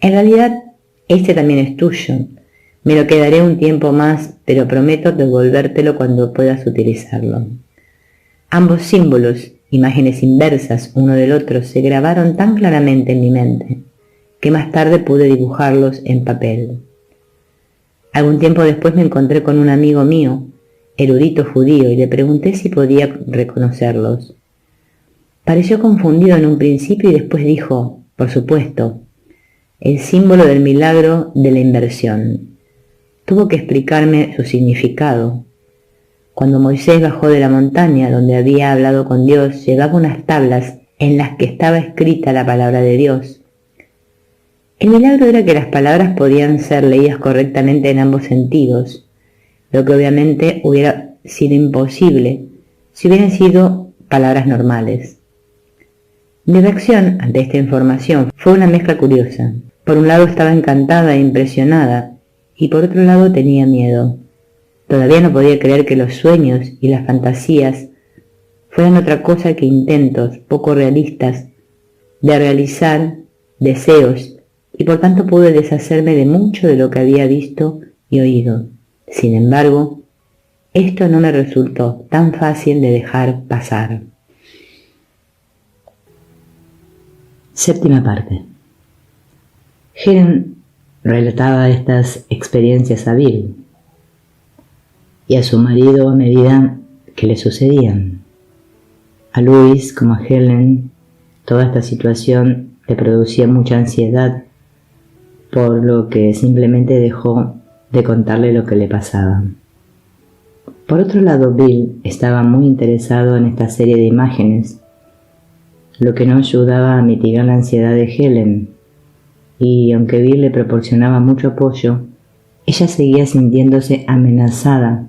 «En realidad, este también es tuyo. Me lo quedaré un tiempo más, pero prometo devolvértelo cuando puedas utilizarlo». Ambos símbolos, imágenes inversas uno del otro, se grabaron tan claramente en mi mente que más tarde pude dibujarlos en papel. Algún tiempo después me encontré con un amigo mío, erudito judío, y le pregunté si podía reconocerlos. Pareció confundido en un principio y después dijo, «Por supuesto, el símbolo del milagro de la inversión». Tuvo que explicarme su significado. Cuando Moisés bajó de la montaña donde había hablado con Dios, llevaba unas tablas en las que estaba escrita la palabra de Dios. El milagro era que las palabras podían ser leídas correctamente en ambos sentidos, lo que obviamente hubiera sido imposible si hubieran sido palabras normales. Mi reacción ante esta información fue una mezcla curiosa. Por un lado estaba encantada e impresionada, y por otro lado tenía miedo. Todavía no podía creer que los sueños y las fantasías fueran otra cosa que intentos poco realistas de realizar deseos, y por tanto pude deshacerme de mucho de lo que había visto y oído. Sin embargo, esto no me resultó tan fácil de dejar pasar. Séptima parte. Helen relataba estas experiencias a Bill y a su marido a medida que le sucedían. A Luis, como a Helen, toda esta situación le producía mucha ansiedad, por lo que simplemente dejó de contarle lo que le pasaba. Por otro lado, Bill estaba muy interesado en esta serie de imágenes, lo que no ayudaba a mitigar la ansiedad de Helen, y aunque Bill le proporcionaba mucho apoyo, ella seguía sintiéndose amenazada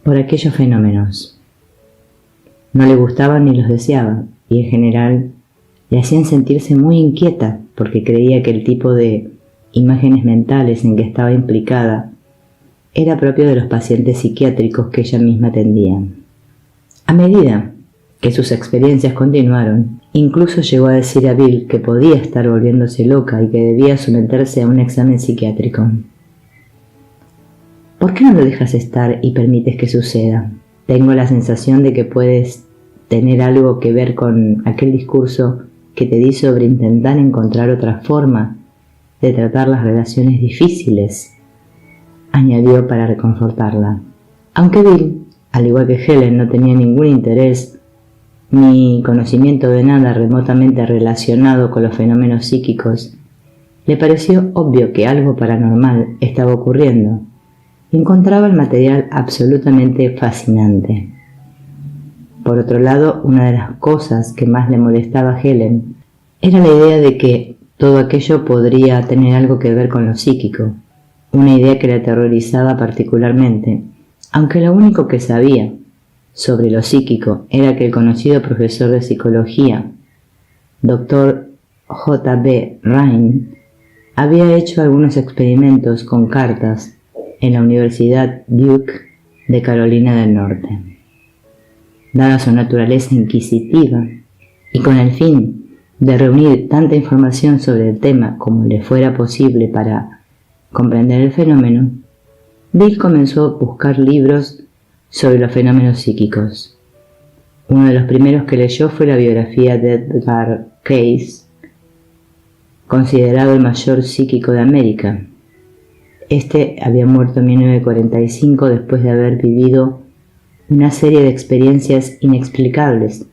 por aquellos fenómenos. No le gustaban ni los deseaba, y en general le hacían sentirse muy inquieta porque creía que el tipo de imágenes mentales en que estaba implicada era propio de los pacientes psiquiátricos que ella misma atendía. A medida que sus experiencias continuaron, incluso llegó a decir a Bill que podía estar volviéndose loca y que debía someterse a un examen psiquiátrico. ¿Por qué no lo dejas estar y permites que suceda? Tengo la sensación de que puedes tener algo que ver con aquel discurso que te di sobre intentar encontrar otra forma de tratar las relaciones difíciles, añadió para reconfortarla. Aunque Bill, al igual que Helen, no tenía ningún interés ni conocimiento de nada remotamente relacionado con los fenómenos psíquicos, le pareció obvio que algo paranormal estaba ocurriendo y encontraba el material absolutamente fascinante. Por otro lado, una de las cosas que más le molestaba a Helen era la idea de que todo aquello podría tener algo que ver con lo psíquico, una idea que la aterrorizaba particularmente, aunque lo único que sabía sobre lo psíquico era que el conocido profesor de psicología, Dr. J. B. Rhine, había hecho algunos experimentos con cartas en la Universidad Duke de Carolina del Norte. Dada su naturaleza inquisitiva y con el fin de reunir tanta información sobre el tema como le fuera posible para comprender el fenómeno, Bill comenzó a buscar libros sobre los fenómenos psíquicos. Uno de los primeros que leyó fue la biografía de Edgar Cayce, considerado el mayor psíquico de América. Este había muerto en 1945 después de haber vivido una serie de experiencias inexplicables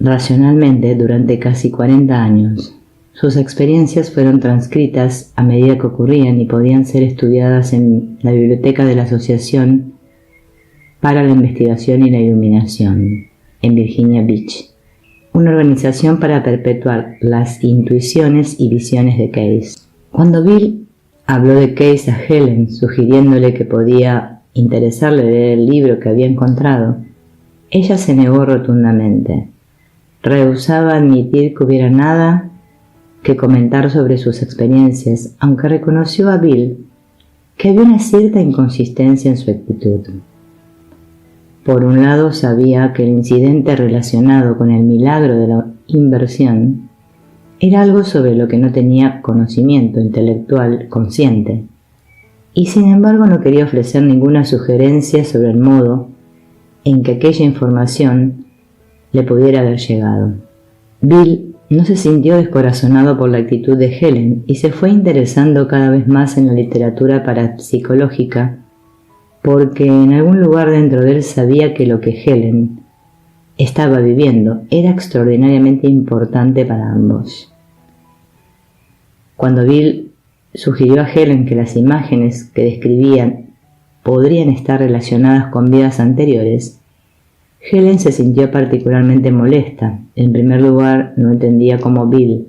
racionalmente durante casi 40 años. Sus experiencias fueron transcritas a medida que ocurrían y podían ser estudiadas en la biblioteca de la Asociación para la Investigación y la Iluminación, en Virginia Beach, una organización para perpetuar las intuiciones y visiones de Cayce. Cuando Bill habló de Cayce a Helen, sugiriéndole que podía interesarle leer el libro que había encontrado, ella se negó rotundamente. Rehusaba admitir que hubiera nada que comentar sobre sus experiencias, aunque reconoció a Bill que había una cierta inconsistencia en su actitud. Por un lado, sabía que el incidente relacionado con el milagro de la inversión era algo sobre lo que no tenía conocimiento intelectual consciente, y sin embargo no quería ofrecer ninguna sugerencia sobre el modo en que aquella información le pudiera haber llegado. Bill no se sintió descorazonado por la actitud de Helen y se fue interesando cada vez más en la literatura parapsicológica, porque en algún lugar dentro de él sabía que lo que Helen estaba viviendo era extraordinariamente importante para ambos. Cuando Bill sugirió a Helen que las imágenes que describían podrían estar relacionadas con vidas anteriores, Helen se sintió particularmente molesta. En primer lugar, no entendía cómo Bill,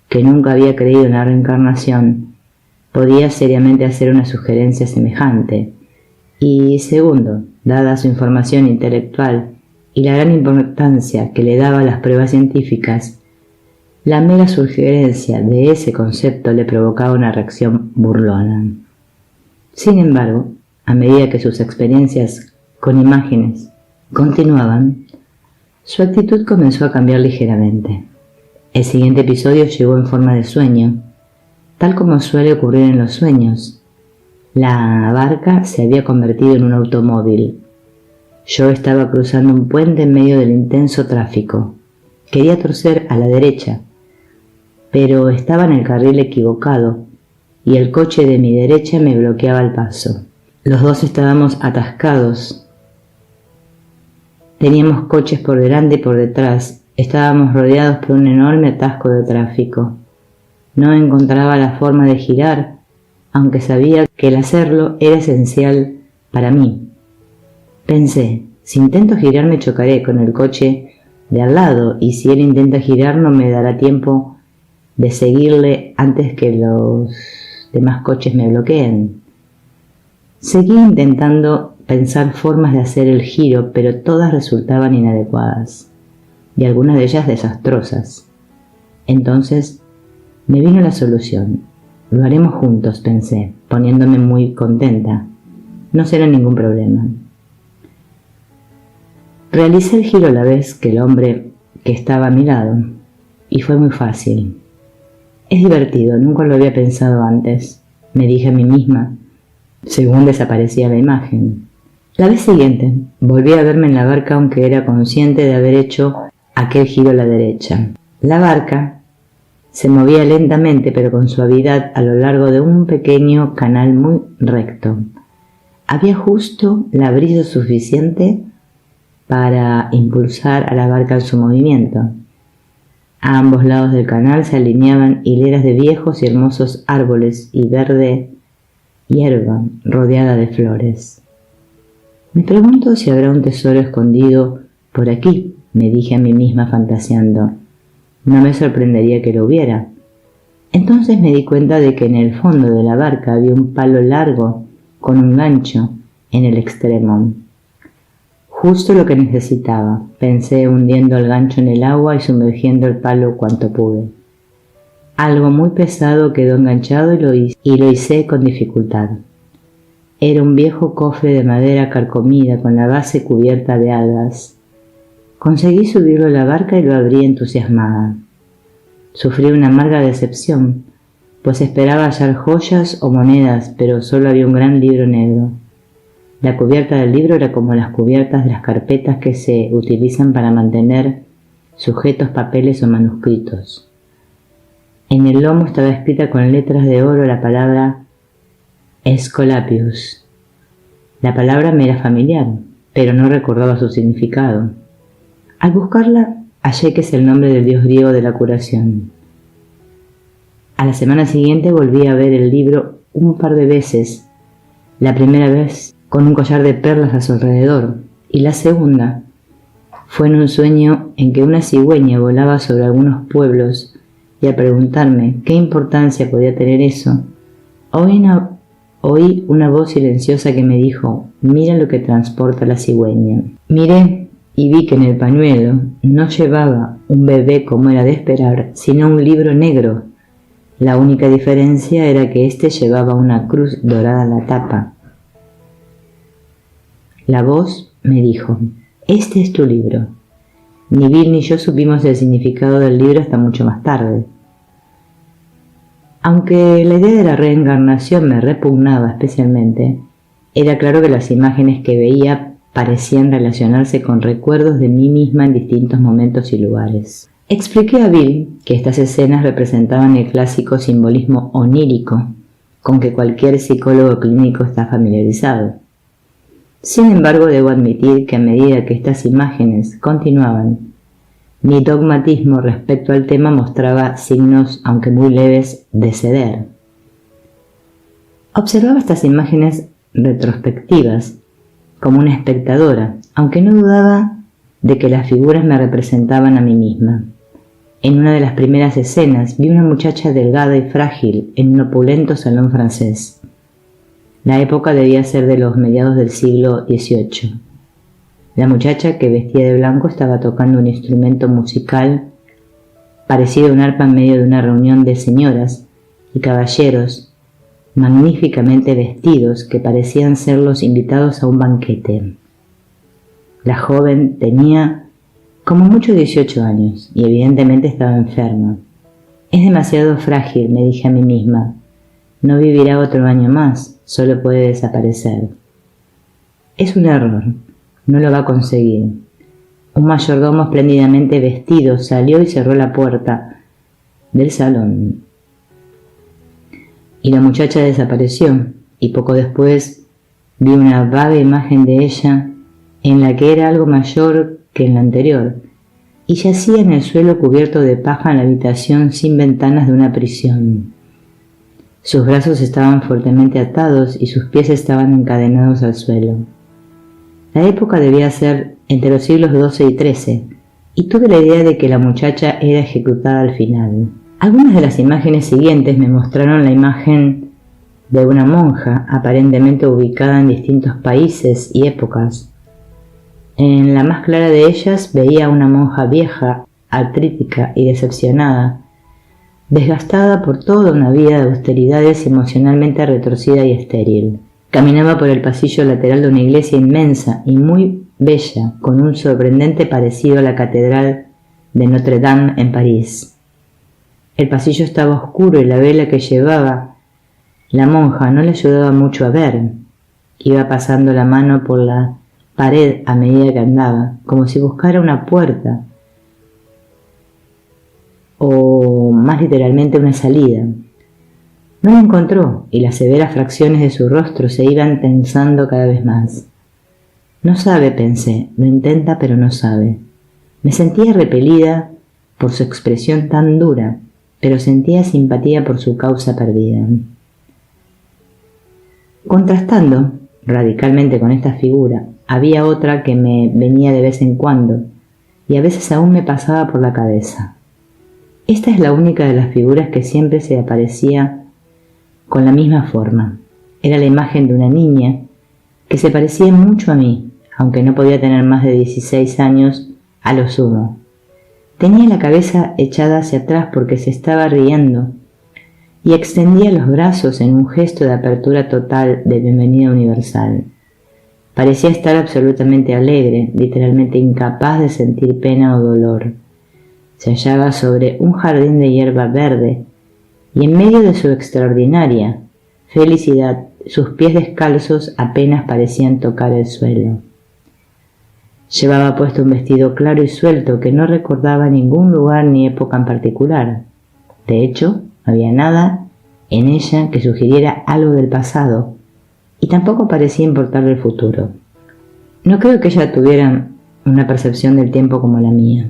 que nunca había creído en la reencarnación, podía seriamente hacer una sugerencia semejante. Y segundo, dada su información intelectual y la gran importancia que le daba a las pruebas científicas, la mera sugerencia de ese concepto le provocaba una reacción burlona. Sin embargo, a medida que sus experiencias con imágenes continuaban, su actitud comenzó a cambiar ligeramente. El siguiente episodio llegó en forma de sueño, tal como suele ocurrir en los sueños. La barca se había convertido en un automóvil. Yo estaba cruzando un puente en medio del intenso tráfico. Quería torcer a la derecha, pero estaba en el carril equivocado y el coche de mi derecha me bloqueaba el paso. Los dos estábamos atascados. Teníamos coches por delante y por detrás. Estábamos rodeados por un enorme atasco de tráfico. No encontraba la forma de girar, aunque sabía que el hacerlo era esencial para mí. Pensé, si intento girar me chocaré con el coche de al lado, y si él intenta girar no me dará tiempo de seguirle antes que los demás coches me bloqueen. Seguí intentando pensar formas de hacer el giro, pero todas resultaban inadecuadas, y algunas de ellas desastrosas. Entonces me vino la solución. Lo haremos juntos, pensé, poniéndome muy contenta. No será ningún problema. Realicé el giro a la vez que el hombre que estaba a mi lado, y fue muy fácil. Es divertido, nunca lo había pensado antes, me dije a mí misma, según desaparecía la imagen. La vez siguiente, volví a verme en la barca aunque era consciente de haber hecho aquel giro a la derecha. La barca Se movía lentamente pero con suavidad a lo largo de un pequeño canal muy recto. Había justo la brisa suficiente para impulsar a la barca en su movimiento. A ambos lados del canal se alineaban hileras de viejos y hermosos árboles y verde hierba rodeada de flores. Me pregunto si habrá un tesoro escondido por aquí, me dije a mí misma fantaseando. No me sorprendería que lo hubiera. Entonces me di cuenta de que en el fondo de la barca había un palo largo con un gancho en el extremo. Justo lo que necesitaba, pensé hundiendo el gancho en el agua y sumergiendo el palo cuanto pude. Algo muy pesado quedó enganchado y lo hice con dificultad. Era un viejo cofre de madera carcomida con la base cubierta de algas. Conseguí subirlo a la barca y lo abrí entusiasmada. Sufrí una amarga decepción, pues esperaba hallar joyas o monedas, pero solo había un gran libro negro. La cubierta del libro era como las cubiertas de las carpetas que se utilizan para mantener sujetos papeles o manuscritos. En el lomo estaba escrita con letras de oro la palabra Escolapius. La palabra me era familiar, pero no recordaba su significado. Al buscarla, hallé que es el nombre del dios griego de la curación. A la semana siguiente volví a ver el libro un par de veces. La primera vez con un collar de perlas a su alrededor, y la segunda fue en un sueño en que una cigüeña volaba sobre algunos pueblos, y al preguntarme qué importancia podía tener eso, oí una voz silenciosa que me dijo: «Mira lo que transporta la cigüeña». Miré y vi que en el pañuelo no llevaba un bebé como era de esperar, sino un libro negro. La única diferencia era que éste llevaba una cruz dorada en la tapa. La voz me dijo: «Este es tu libro». Ni Bill ni yo supimos el significado del libro hasta mucho más tarde. Aunque la idea de la reencarnación me repugnaba especialmente, era claro que las imágenes que veía parecían relacionarse con recuerdos de mí misma en distintos momentos y lugares. Expliqué a Bill que estas escenas representaban el clásico simbolismo onírico con que cualquier psicólogo clínico está familiarizado. Sin embargo, debo admitir que a medida que estas imágenes continuaban, mi dogmatismo respecto al tema mostraba signos, aunque muy leves, de ceder. Observaba estas imágenes retrospectivas como una espectadora, aunque no dudaba de que las figuras me representaban a mí misma. En una de las primeras escenas vi una muchacha delgada y frágil en un opulento salón francés. La época debía ser de los mediados del siglo XVIII. La muchacha, que vestía de blanco, estaba tocando un instrumento musical parecido a un arpa en medio de una reunión de señoras y caballeros magníficamente vestidos que parecían ser los invitados a un banquete. La joven tenía como mucho 18 años y evidentemente estaba enferma. «Es demasiado frágil», me dije a mí misma. «No vivirá otro año más, solo puede desaparecer». Es un error, no lo va a conseguir. Un mayordomo espléndidamente vestido salió y cerró la puerta del salón. Y la muchacha desapareció, y poco después vi una vaga imagen de ella en la que era algo mayor que en la anterior, y yacía en el suelo cubierto de paja en la habitación sin ventanas de una prisión. Sus brazos estaban fuertemente atados y sus pies estaban encadenados al suelo. La época debía ser entre los siglos XII y XIII, y tuve la idea de que la muchacha era ejecutada al final. Algunas de las imágenes siguientes me mostraron la imagen de una monja aparentemente ubicada en distintos países y épocas. En la más clara de ellas veía a una monja vieja, artrítica y decepcionada, desgastada por toda una vida de austeridades, emocionalmente retorcida y estéril. Caminaba por el pasillo lateral de una iglesia inmensa y muy bella, con un sorprendente parecido a la catedral de Notre Dame en París. El pasillo estaba oscuro y la vela que llevaba la monja no le ayudaba mucho a ver. Iba pasando la mano por la pared a medida que andaba, como si buscara una puerta. o más literalmente una salida. No la encontró y las severas fracciones de su rostro se iban tensando cada vez más. No sabe, pensé, lo intenta pero no sabe. Me sentía repelida por su expresión tan dura, pero sentía simpatía por su causa perdida. Contrastando radicalmente con esta figura, había otra que me venía de vez en cuando y a veces aún me pasaba por la cabeza. Esta es la única de las figuras que siempre se aparecía con la misma forma. Era la imagen de una niña que se parecía mucho a mí, aunque no podía tener más de 16 años a lo sumo. Tenía la cabeza echada hacia atrás porque se estaba riendo y extendía los brazos en un gesto de apertura total de bienvenida universal. Parecía estar absolutamente alegre, literalmente incapaz de sentir pena o dolor. Se hallaba sobre un jardín de hierba verde y en medio de su extraordinaria felicidad sus pies descalzos apenas parecían tocar el suelo. Llevaba puesto un vestido claro y suelto que no recordaba ningún lugar ni época en particular. De hecho, no había nada en ella que sugiriera algo del pasado y tampoco parecía importarle el futuro. No creo que ella tuviera una percepción del tiempo como la mía.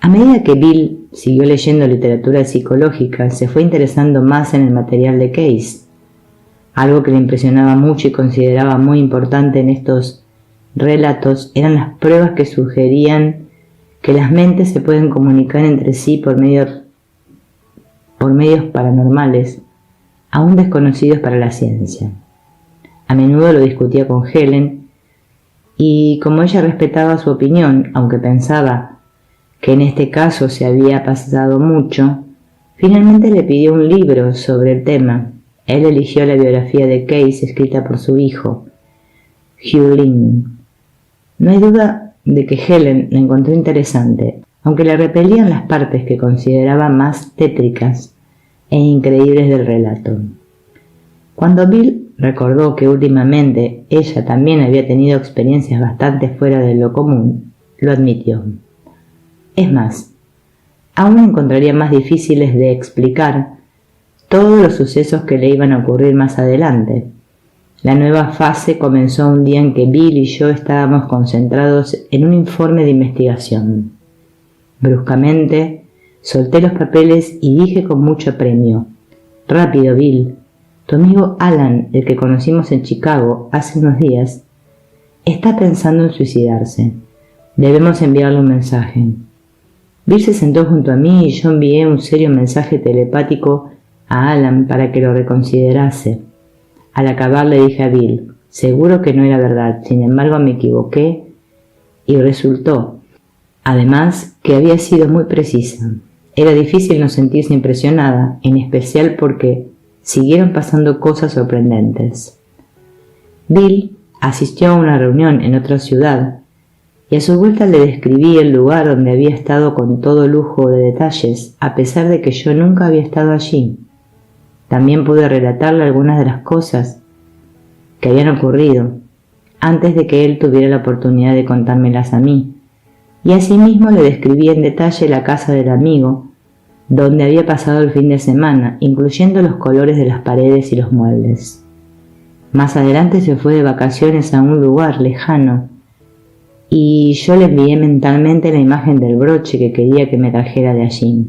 A medida que Bill siguió leyendo literatura psicológica, se fue interesando más en el material de Case. Algo que le impresionaba mucho y consideraba muy importante en estos relatos eran las pruebas que sugerían que las mentes se pueden comunicar entre sí por medios paranormales, aún desconocidos para la ciencia. A menudo lo discutía con Helen, y como ella respetaba su opinión, aunque pensaba que en este caso se había pasado mucho, finalmente le pidió un libro sobre el tema. Él eligió la biografía de Case escrita por su hijo, Hugh Lynn. No hay duda de que Helen la encontró interesante, aunque le repelían las partes que consideraba más tétricas e increíbles del relato. Cuando Bill recordó que últimamente ella también había tenido experiencias bastante fuera de lo común, lo admitió. Es más, aún encontraría más difíciles de explicar todos los sucesos que le iban a ocurrir más adelante. La nueva fase comenzó un día en que Bill y yo estábamos concentrados en un informe de investigación. Bruscamente, solté los papeles y dije con mucho apremio: «Rápido, Bill, tu amigo Alan, el que conocimos en Chicago hace unos días, está pensando en suicidarse. Debemos enviarle un mensaje». Bill se sentó junto a mí y yo envié un serio mensaje telepático a Alan para que lo reconsiderase. Al acabar le dije a Bill: «Seguro que no era verdad, sin embargo me equivoqué y resultó, además, que había sido muy precisa». Era difícil no sentirse impresionada, en especial porque siguieron pasando cosas sorprendentes. Bill asistió a una reunión en otra ciudad y a su vuelta le describí el lugar donde había estado con todo lujo de detalles, a pesar de que yo nunca había estado allí. También pude relatarle algunas de las cosas que habían ocurrido antes de que él tuviera la oportunidad de contármelas a mí, y asimismo le describí en detalle la casa del amigo, donde había pasado el fin de semana, incluyendo los colores de las paredes y los muebles. Más adelante se fue de vacaciones a un lugar lejano, y yo le envié mentalmente la imagen del broche que quería que me trajera de allí.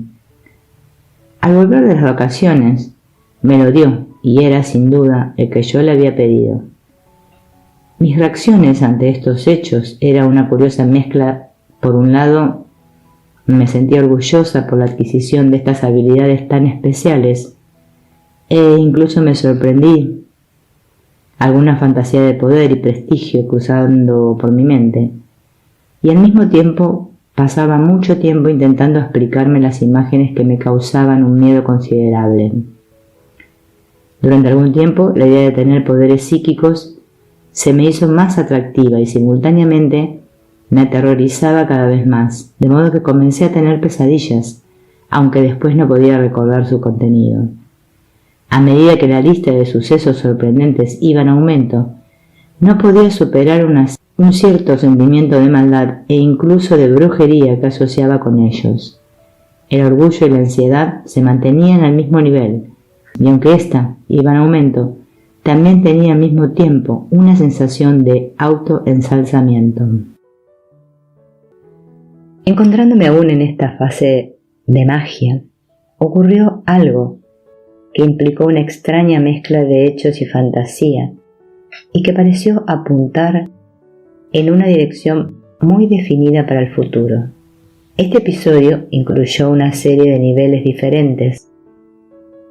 Al volver de las vacaciones, me lo dio, y era, sin duda, el que yo le había pedido. Mis reacciones ante estos hechos era una curiosa mezcla. Por un lado, me sentía orgullosa por la adquisición de estas habilidades tan especiales, e incluso me sorprendí. Alguna fantasía de poder y prestigio cruzando por mi mente, y al mismo tiempo pasaba mucho tiempo intentando explicarme las imágenes que me causaban un miedo considerable. Durante algún tiempo, la idea de tener poderes psíquicos se me hizo más atractiva y simultáneamente me aterrorizaba cada vez más, de modo que comencé a tener pesadillas, aunque después no podía recordar su contenido. A medida que la lista de sucesos sorprendentes iba en aumento, no podía superar un cierto sentimiento de maldad e incluso de brujería que asociaba con ellos. El orgullo y la ansiedad se mantenían al mismo nivel, y aunque ésta iba en aumento, también tenía al mismo tiempo una sensación de autoensalzamiento. Encontrándome aún en esta fase de magia, ocurrió algo que implicó una extraña mezcla de hechos y fantasía, y que pareció apuntar en una dirección muy definida para el futuro. Este episodio incluyó una serie de niveles diferentes,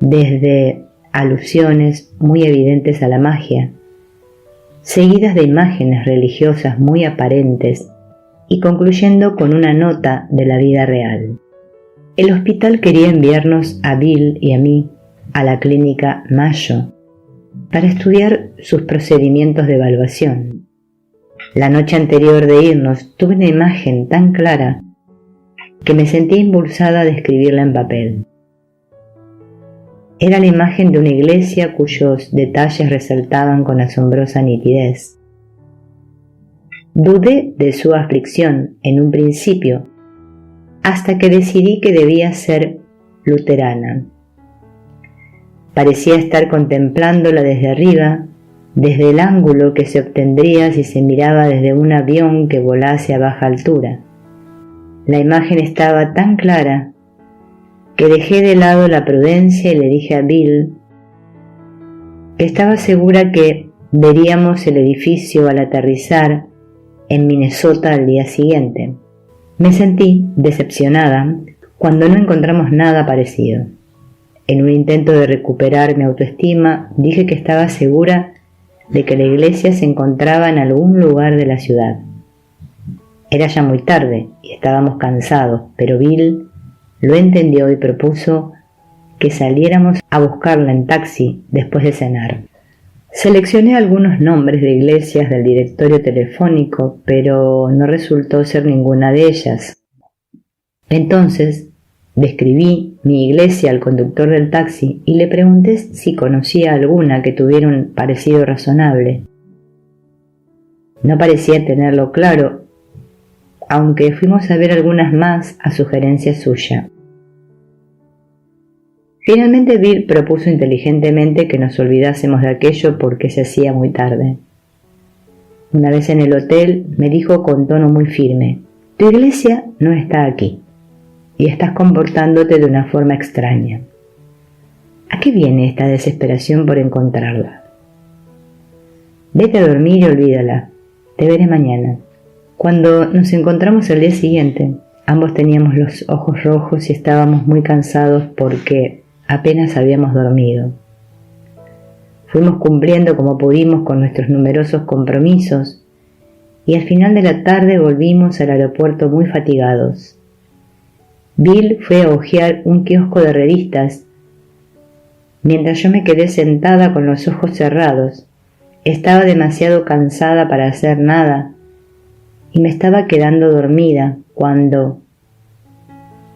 desde alusiones muy evidentes a la magia, seguidas de imágenes religiosas muy aparentes y concluyendo con una nota de la vida real. El hospital quería enviarnos a Bill y a mí a la clínica Mayo para estudiar sus procedimientos de evaluación. La noche anterior de irnos tuve una imagen tan clara que me sentí impulsada a describirla en papel. Era la imagen de una iglesia cuyos detalles resaltaban con asombrosa nitidez. Dudé de su aflicción en un principio, hasta que decidí que debía ser luterana. Parecía estar contemplándola desde arriba, desde el ángulo que se obtendría si se miraba desde un avión que volase a baja altura. La imagen estaba tan clara que dejé de lado la prudencia y le dije a Bill que estaba segura que veríamos el edificio al aterrizar en Minnesota al día siguiente. Me sentí decepcionada cuando no encontramos nada parecido. En un intento de recuperar mi autoestima, dije que estaba segura de que la iglesia se encontraba en algún lugar de la ciudad. Era ya muy tarde y estábamos cansados, pero Bill lo entendió y propuso que saliéramos a buscarla en taxi después de cenar. Seleccioné algunos nombres de iglesias del directorio telefónico, pero no resultó ser ninguna de ellas. Entonces, describí mi iglesia al conductor del taxi y le pregunté si conocía alguna que tuviera un parecido razonable. No parecía tenerlo claro, aunque fuimos a ver algunas más a sugerencia suya. Finalmente Bill propuso inteligentemente que nos olvidásemos de aquello porque se hacía muy tarde. Una vez en el hotel me dijo con tono muy firme: «Tu iglesia no está aquí y estás comportándote de una forma extraña. ¿A qué viene esta desesperación por encontrarla? Vete a dormir y olvídala. Te veré mañana». Cuando nos encontramos al día siguiente, ambos teníamos los ojos rojos y estábamos muy cansados porque apenas habíamos dormido. Fuimos cumpliendo como pudimos con nuestros numerosos compromisos y al final de la tarde volvimos al aeropuerto muy fatigados. Bill fue a hojear un kiosco de revistas, mientras yo me quedé sentada con los ojos cerrados. Estaba demasiado cansada para hacer nada y me estaba quedando dormida cuando...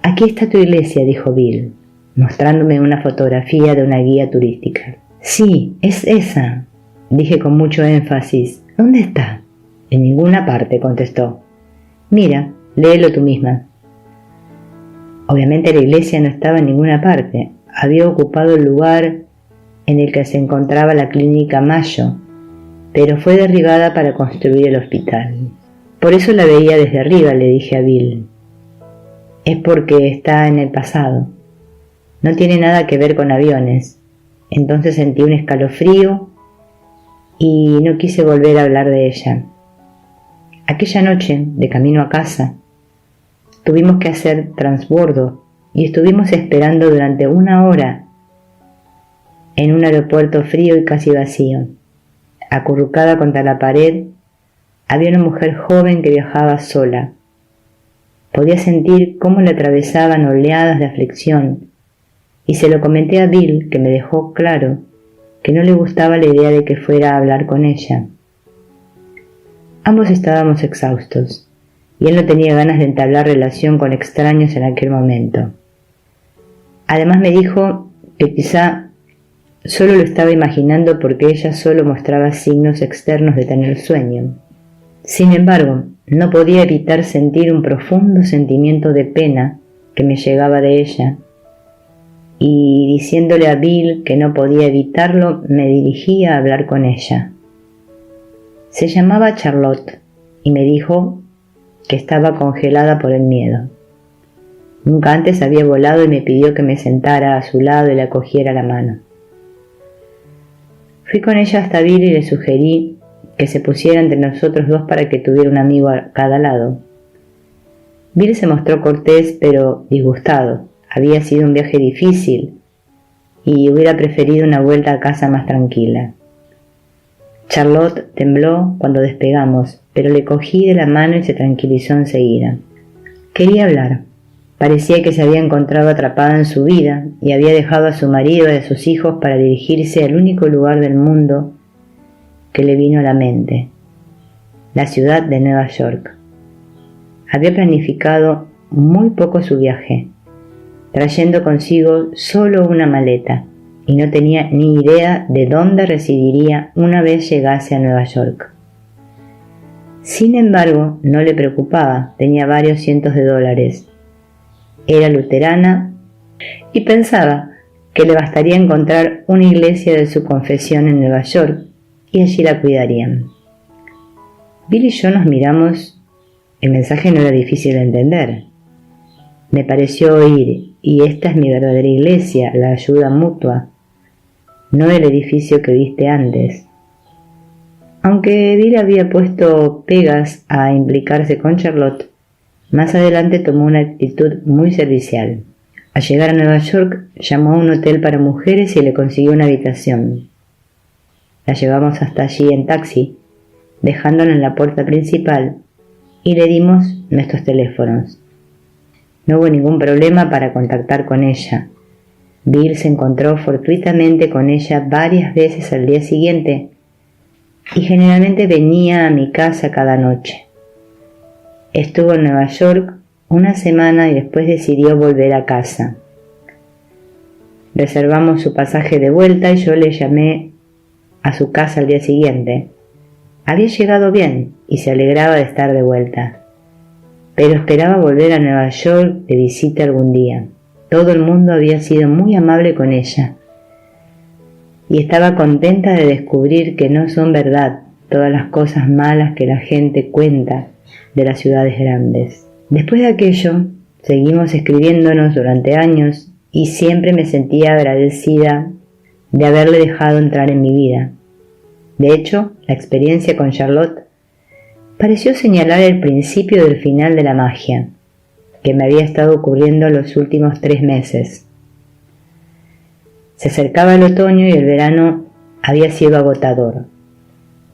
«Aquí está tu iglesia», dijo Bill, mostrándome una fotografía de una guía turística. «Sí, es esa», dije con mucho énfasis. «¿Dónde está?» «En ninguna parte», contestó. «Mira, léelo tú misma». Obviamente la iglesia no estaba en ninguna parte. Había ocupado el lugar en el que se encontraba la clínica Mayo, pero fue derribada para construir el hospital. «Por eso la veía desde arriba», le dije a Bill. «Es porque está en el pasado. No tiene nada que ver con aviones». Entonces sentí un escalofrío y no quise volver a hablar de ella. Aquella noche, de camino a casa, tuvimos que hacer transbordo y estuvimos esperando durante 1 hora en un aeropuerto frío y casi vacío. Acurrucada contra la pared, había una mujer joven que viajaba sola. Podía sentir cómo le atravesaban oleadas de aflicción, y se lo comenté a Bill, que me dejó claro que no le gustaba la idea de que fuera a hablar con ella. Ambos estábamos exhaustos, y él no tenía ganas de entablar relación con extraños en aquel momento. Además me dijo que quizá solo lo estaba imaginando porque ella solo mostraba signos externos de tener sueño. Sin embargo, no podía evitar sentir un profundo sentimiento de pena que me llegaba de ella, y diciéndole a Bill que no podía evitarlo, me dirigí a hablar con ella. Se llamaba Charlotte y me dijo que estaba congelada por el miedo. Nunca antes había volado y me pidió que me sentara a su lado y le cogiera la mano. Fui con ella hasta Bill y le sugerí que se pusiera entre nosotros dos para que tuviera un amigo a cada lado. Bill se mostró cortés pero disgustado. Había sido un viaje difícil y hubiera preferido una vuelta a casa más tranquila. Charlotte tembló cuando despegamos, pero le cogí de la mano y se tranquilizó enseguida. Quería hablar. Parecía que se había encontrado atrapada en su vida y había dejado a su marido y a sus hijos para dirigirse al único lugar del mundo que le vino a la mente, la ciudad de Nueva York. Había planificado muy poco su viaje, trayendo consigo solo una maleta, y no tenía ni idea de dónde residiría una vez llegase a Nueva York. Sin embargo, no le preocupaba, tenía varios cientos de dólares. Era luterana y pensaba que le bastaría encontrar una iglesia de su confesión en Nueva York y allí la cuidarían. Bill y yo nos miramos. El mensaje no era difícil de entender. Me pareció oír, y esta es mi verdadera iglesia, la ayuda mutua, no el edificio que viste antes. Aunque Bill había puesto pegas a implicarse con Charlotte, más adelante tomó una actitud muy servicial. Al llegar a Nueva York, llamó a un hotel para mujeres y le consiguió una habitación. La llevamos hasta allí en taxi, dejándola en la puerta principal, y le dimos nuestros teléfonos. No hubo ningún problema para contactar con ella. Bill se encontró fortuitamente con ella varias veces al día siguiente y generalmente venía a mi casa cada noche. Estuvo en Nueva York una semana y después decidió volver a casa. Reservamos su pasaje de vuelta y yo le llamé a su casa al día siguiente. Había llegado bien y se alegraba de estar de vuelta, pero esperaba volver a Nueva York de visita algún día. Todo el mundo había sido muy amable con ella y estaba contenta de descubrir que no son verdad todas las cosas malas que la gente cuenta de las ciudades grandes. Después de aquello, seguimos escribiéndonos durante años y siempre me sentía agradecida de haberle dejado entrar en mi vida. De hecho, la experiencia con Charlotte pareció señalar el principio del final de la magia que me había estado ocurriendo los últimos 3 meses. Se acercaba el otoño y el verano había sido agotador.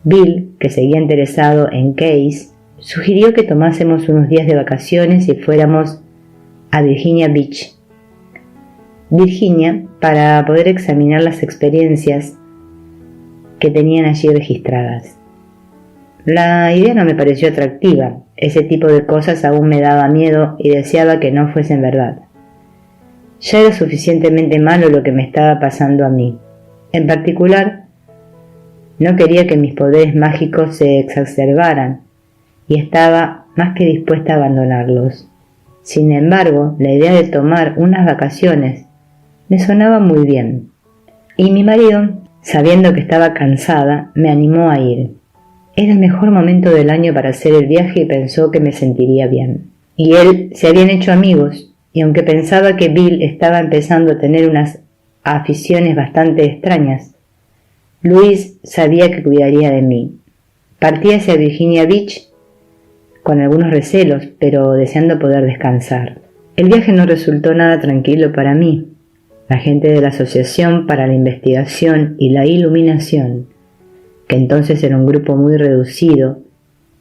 Bill, que seguía interesado en Case, sugirió que tomásemos unos días de vacaciones y fuéramos a Virginia Beach, Virginia, para poder examinar las experiencias que tenían allí registradas. La idea no me pareció atractiva. Ese tipo de cosas aún me daba miedo y deseaba que no fuesen verdad. Ya era suficientemente malo lo que me estaba pasando a mí. En particular, no quería que mis poderes mágicos se exacerbaran y estaba más que dispuesta a abandonarlos. Sin embargo, la idea de tomar unas vacaciones me sonaba muy bien, y mi marido, sabiendo que estaba cansada, me animó a ir. Era el mejor momento del año para hacer el viaje y pensó que me sentiría bien. Y él se habían hecho amigos, y aunque pensaba que Bill estaba empezando a tener unas aficiones bastante extrañas, Luis sabía que cuidaría de mí. Partí hacia Virginia Beach con algunos recelos, pero deseando poder descansar. El viaje no resultó nada tranquilo para mí. La gente de la Asociación para la Investigación y la Iluminación, que entonces era un grupo muy reducido,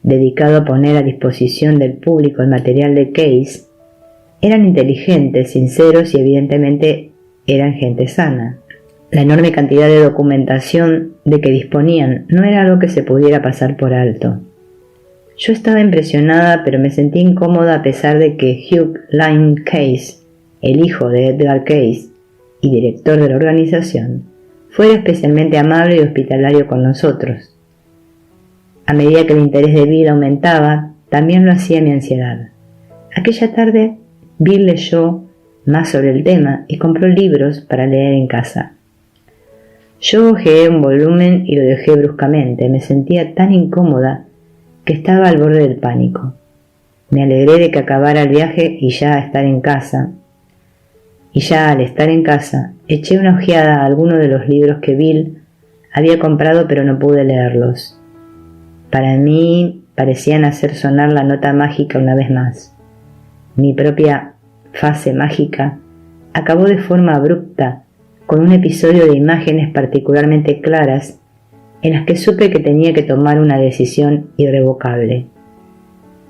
dedicado a poner a disposición del público el material de Case, eran inteligentes, sinceros y evidentemente eran gente sana. La enorme cantidad de documentación de que disponían no era algo que se pudiera pasar por alto. Yo estaba impresionada, pero me sentí incómoda a pesar de que Hugh Lynn Case, el hijo de Edgar Case y director de la organización, fuera especialmente amable y hospitalario con nosotros. A medida que el interés de Bill aumentaba, también lo hacía mi ansiedad. Aquella tarde, Bill leyó más sobre el tema y compró libros para leer en casa. Yo hojeé un volumen y lo dejé bruscamente. Me sentía tan incómoda que estaba al borde del pánico. Me alegré de que acabara el viaje y ya al estar en casa, eché una ojeada a alguno de los libros que Bill había comprado, pero no pude leerlos. Para mí parecían hacer sonar la nota mágica una vez más. Mi propia fase mágica acabó de forma abrupta con un episodio de imágenes particularmente claras en las que supe que tenía que tomar una decisión irrevocable.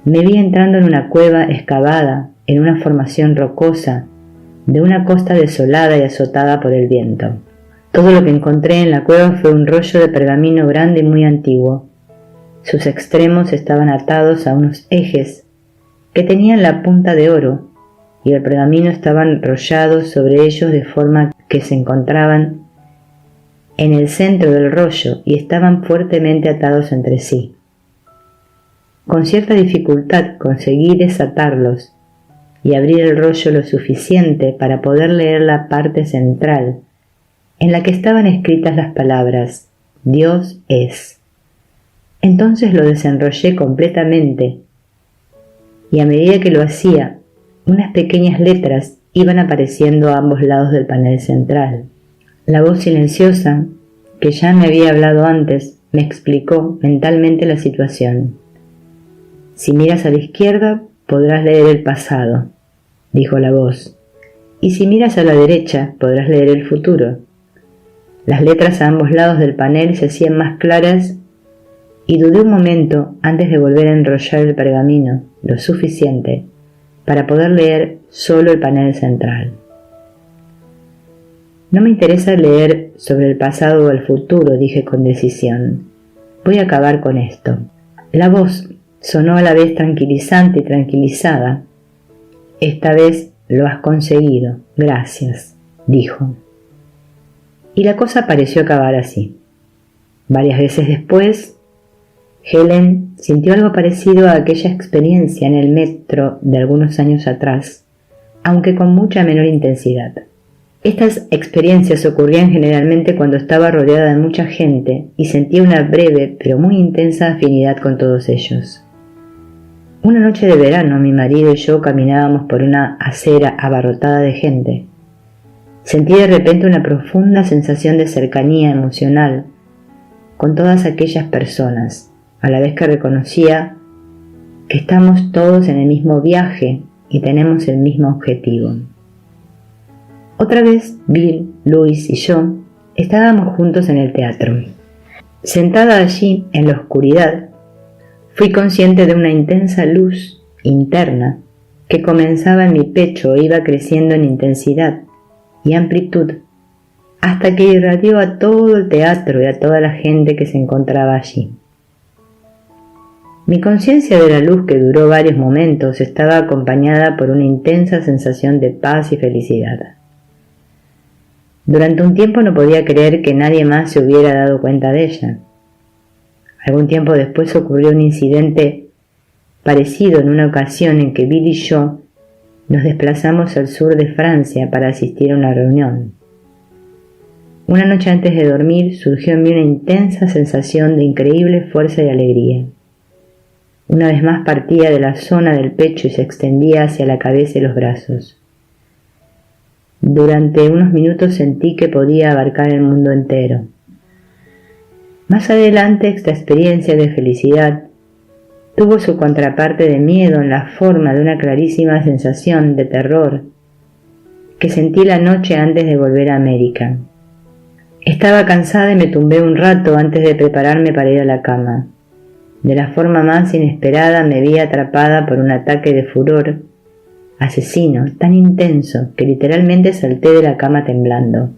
Me vi entrando en una cueva excavada en una formación rocosa de una costa desolada y azotada por el viento. Todo lo que encontré en la cueva fue un rollo de pergamino grande y muy antiguo. Sus extremos estaban atados a unos ejes que tenían la punta de oro, y el pergamino estaba enrollado sobre ellos de forma que se encontraban en el centro del rollo y estaban fuertemente atados entre sí. Con cierta dificultad conseguí desatarlos y abrir el rollo lo suficiente para poder leer la parte central, en la que estaban escritas las palabras «Dios es». Entonces lo desenrollé completamente, y a medida que lo hacía, unas pequeñas letras iban apareciendo a ambos lados del panel central. La voz silenciosa, que ya me había hablado antes, me explicó mentalmente la situación. «Si miras a la izquierda, podrás leer el pasado», dijo la voz, «y si miras a la derecha, podrás leer el futuro». Las letras a ambos lados del panel se hacían más claras y dudé un momento antes de volver a enrollar el pergamino lo suficiente para poder leer solo el panel central. «No me interesa leer sobre el pasado o el futuro», dije con decisión. «Voy a acabar con esto». La voz sonó a la vez tranquilizante y tranquilizada. «Esta vez lo has conseguido, gracias», dijo. Y la cosa pareció acabar así. Varias veces después, Helen sintió algo parecido a aquella experiencia en el metro de algunos años atrás, aunque con mucha menor intensidad. Estas experiencias ocurrían generalmente cuando estaba rodeada de mucha gente y sentía una breve pero muy intensa afinidad con todos ellos. Una noche de verano, mi marido y yo caminábamos por una acera abarrotada de gente. Sentí de repente una profunda sensación de cercanía emocional con todas aquellas personas, a la vez que reconocía que estamos todos en el mismo viaje y tenemos el mismo objetivo. Otra vez, Bill, Louis y yo estábamos juntos en el teatro. Sentada allí, en la oscuridad, fui consciente de una intensa luz interna que comenzaba en mi pecho e iba creciendo en intensidad y amplitud hasta que irradió a todo el teatro y a toda la gente que se encontraba allí. Mi conciencia de la luz, que duró varios momentos, estaba acompañada por una intensa sensación de paz y felicidad. Durante un tiempo no podía creer que nadie más se hubiera dado cuenta de ella. Algún tiempo después ocurrió un incidente parecido en una ocasión en que Bill y yo nos desplazamos al sur de Francia para asistir a una reunión. Una noche antes de dormir surgió en mí una intensa sensación de increíble fuerza y alegría. Una vez más partía de la zona del pecho y se extendía hacia la cabeza y los brazos. Durante unos minutos sentí que podía abarcar el mundo entero. Más adelante, esta experiencia de felicidad tuvo su contraparte de miedo en la forma de una clarísima sensación de terror que sentí la noche antes de volver a América. Estaba cansada y me tumbé un rato antes de prepararme para ir a la cama. De la forma más inesperada me vi atrapada por un ataque de furor asesino tan intenso que literalmente salté de la cama temblando.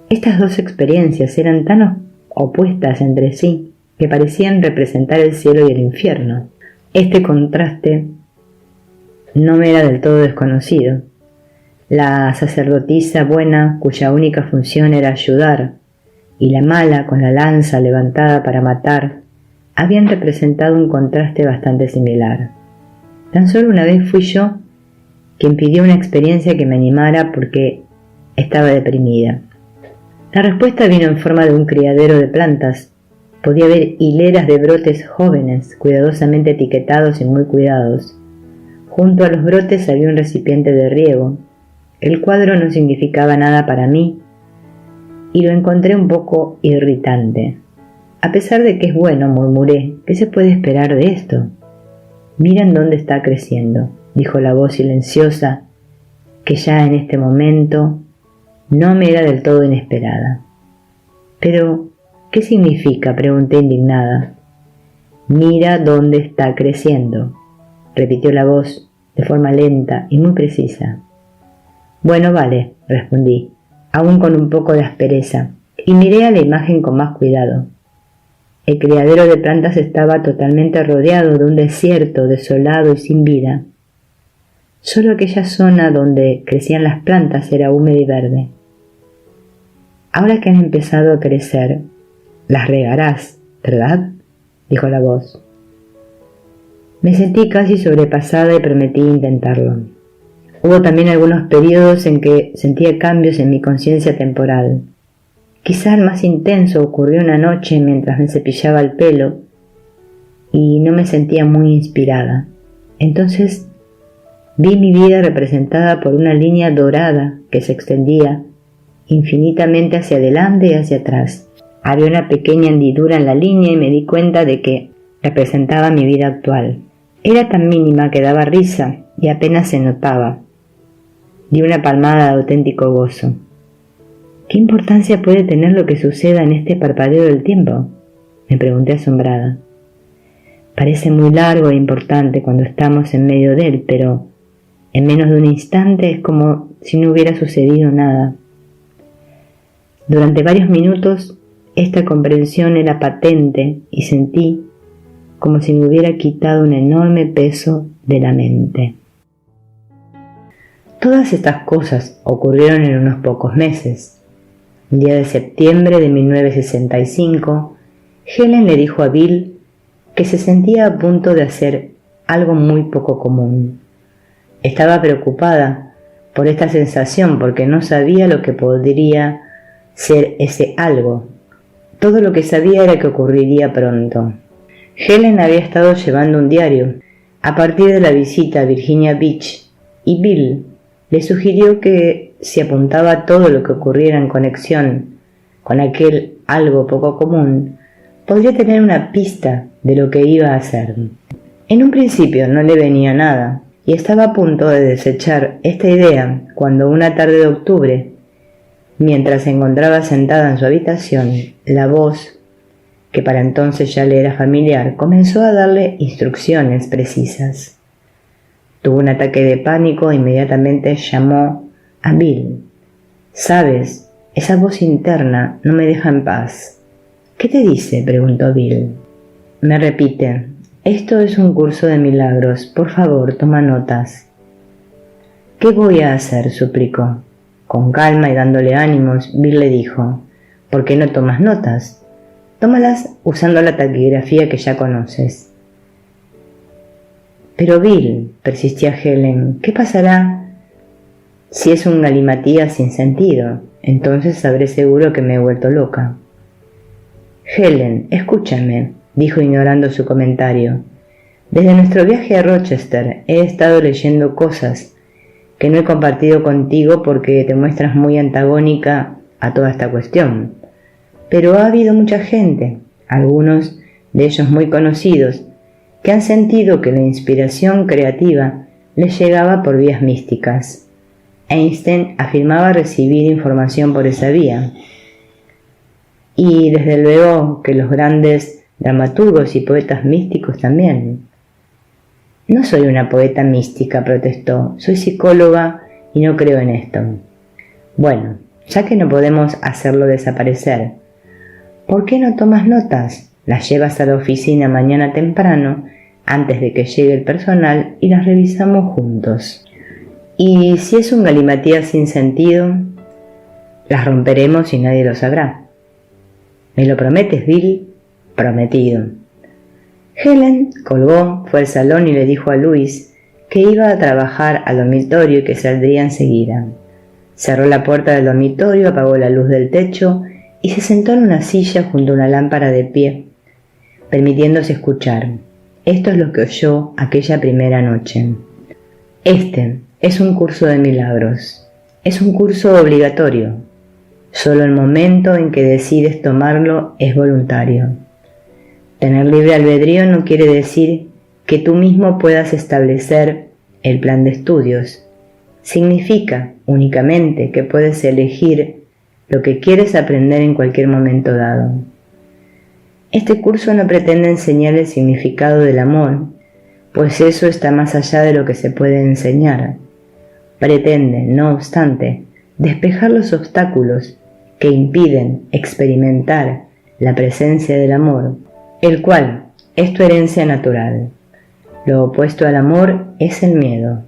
Estas dos experiencias eran tan opuestas entre sí que parecían representar el cielo y el infierno. Este contraste no me era del todo desconocido. La sacerdotisa buena, cuya única función era ayudar, y la mala, con la lanza levantada para matar, habían representado un contraste bastante similar. Tan solo una vez fui yo quien pidió una experiencia que me animara porque estaba deprimida. La respuesta vino en forma de un criadero de plantas. Podía ver hileras de brotes jóvenes, cuidadosamente etiquetados y muy cuidados. Junto a los brotes había un recipiente de riego. El cuadro no significaba nada para mí y lo encontré un poco irritante. A pesar de que es bueno, murmuré, ¿qué se puede esperar de esto? Miren dónde está creciendo, dijo la voz silenciosa, que ya en este momento no me era del todo inesperada. Pero, ¿qué significa?, pregunté indignada. Mira dónde está creciendo, repitió la voz de forma lenta y muy precisa. Bueno, vale, respondí, aún con un poco de aspereza, y miré a la imagen con más cuidado. El criadero de plantas estaba totalmente rodeado de un desierto desolado y sin vida. Solo aquella zona donde crecían las plantas era húmeda y verde. Ahora que han empezado a crecer, las regarás, ¿verdad?, dijo la voz. Me sentí casi sobrepasada y prometí intentarlo. Hubo también algunos periodos en que sentía cambios en mi conciencia temporal. Quizá el más intenso ocurrió una noche mientras me cepillaba el pelo y no me sentía muy inspirada. Entonces vi mi vida representada por una línea dorada que se extendía infinitamente hacia adelante y hacia atrás. Había una pequeña hendidura en la línea y me di cuenta de que representaba mi vida actual. Era tan mínima que daba risa y apenas se notaba. Di una palmada de auténtico gozo. ¿Qué importancia puede tener lo que suceda en este parpadeo del tiempo?, me pregunté asombrada. Parece muy largo e importante cuando estamos en medio de él, pero en menos de un instante es como si no hubiera sucedido nada. Durante varios minutos esta comprensión era patente y sentí como si me hubiera quitado un enorme peso de la mente. Todas estas cosas ocurrieron en unos pocos meses. El día de septiembre de 1965, Helen le dijo a Bill que se sentía a punto de hacer algo muy poco común. Estaba preocupada por esta sensación porque no sabía lo que podría ser ese algo. Todo lo que sabía era que ocurriría pronto. Helen había estado llevando un diario a partir de la visita a Virginia Beach y Bill le sugirió que si apuntaba todo lo que ocurriera en conexión con aquel algo poco común, podría tener una pista de lo que iba a hacer. En un principio no le venía nada, y estaba a punto de desechar esta idea cuando una tarde de octubre, mientras se encontraba sentada en su habitación, la voz, que para entonces ya le era familiar, comenzó a darle instrucciones precisas. Tuvo un ataque de pánico e inmediatamente llamó a Bill. «¿Sabes? Esa voz interna no me deja en paz». «¿Qué te dice?», preguntó Bill. Me repite: «Esto es un curso de milagros. Por favor, toma notas». «¿Qué voy a hacer?», suplicó. Con calma y dándole ánimos, Bill le dijo: «¿Por qué no tomas notas? Tómalas usando la taquigrafía que ya conoces». «Pero Bill», persistía Helen, «¿qué pasará si es un galimatías sin sentido? Entonces sabré seguro que me he vuelto loca». «Helen, escúchame», dijo ignorando su comentario. «Desde nuestro viaje a Rochester he estado leyendo cosas que no he compartido contigo porque te muestras muy antagónica a toda esta cuestión. Pero ha habido mucha gente, algunos de ellos muy conocidos, que han sentido que la inspiración creativa les llegaba por vías místicas. Einstein afirmaba recibir información por esa vía. Y desde luego que los grandes dramaturgos y poetas místicos también». «No soy una poeta mística», protestó. «Soy psicóloga y no creo en esto». «Bueno, ya que no podemos hacerlo desaparecer, ¿por qué no tomas notas? Las llevas a la oficina mañana temprano, antes de que llegue el personal, y las revisamos juntos. Y si es un galimatías sin sentido, las romperemos y nadie lo sabrá». «¿Me lo prometes, Bill?» «Prometido». Helen colgó, fue al salón y le dijo a Louis que iba a trabajar al dormitorio y que saldría enseguida. Cerró la puerta del dormitorio, apagó la luz del techo y se sentó en una silla junto a una lámpara de pie, permitiéndose escuchar. Esto es lo que oyó aquella primera noche. Este es un curso de milagros. Es un curso obligatorio. Solo el momento en que decides tomarlo es voluntario. Tener libre albedrío no quiere decir que tú mismo puedas establecer el plan de estudios. Significa únicamente que puedes elegir lo que quieres aprender en cualquier momento dado. Este curso no pretende enseñar el significado del amor, pues eso está más allá de lo que se puede enseñar. Pretende, no obstante, despejar los obstáculos que impiden experimentar la presencia del amor, el cual es tu herencia natural. Lo opuesto al amor es el miedo,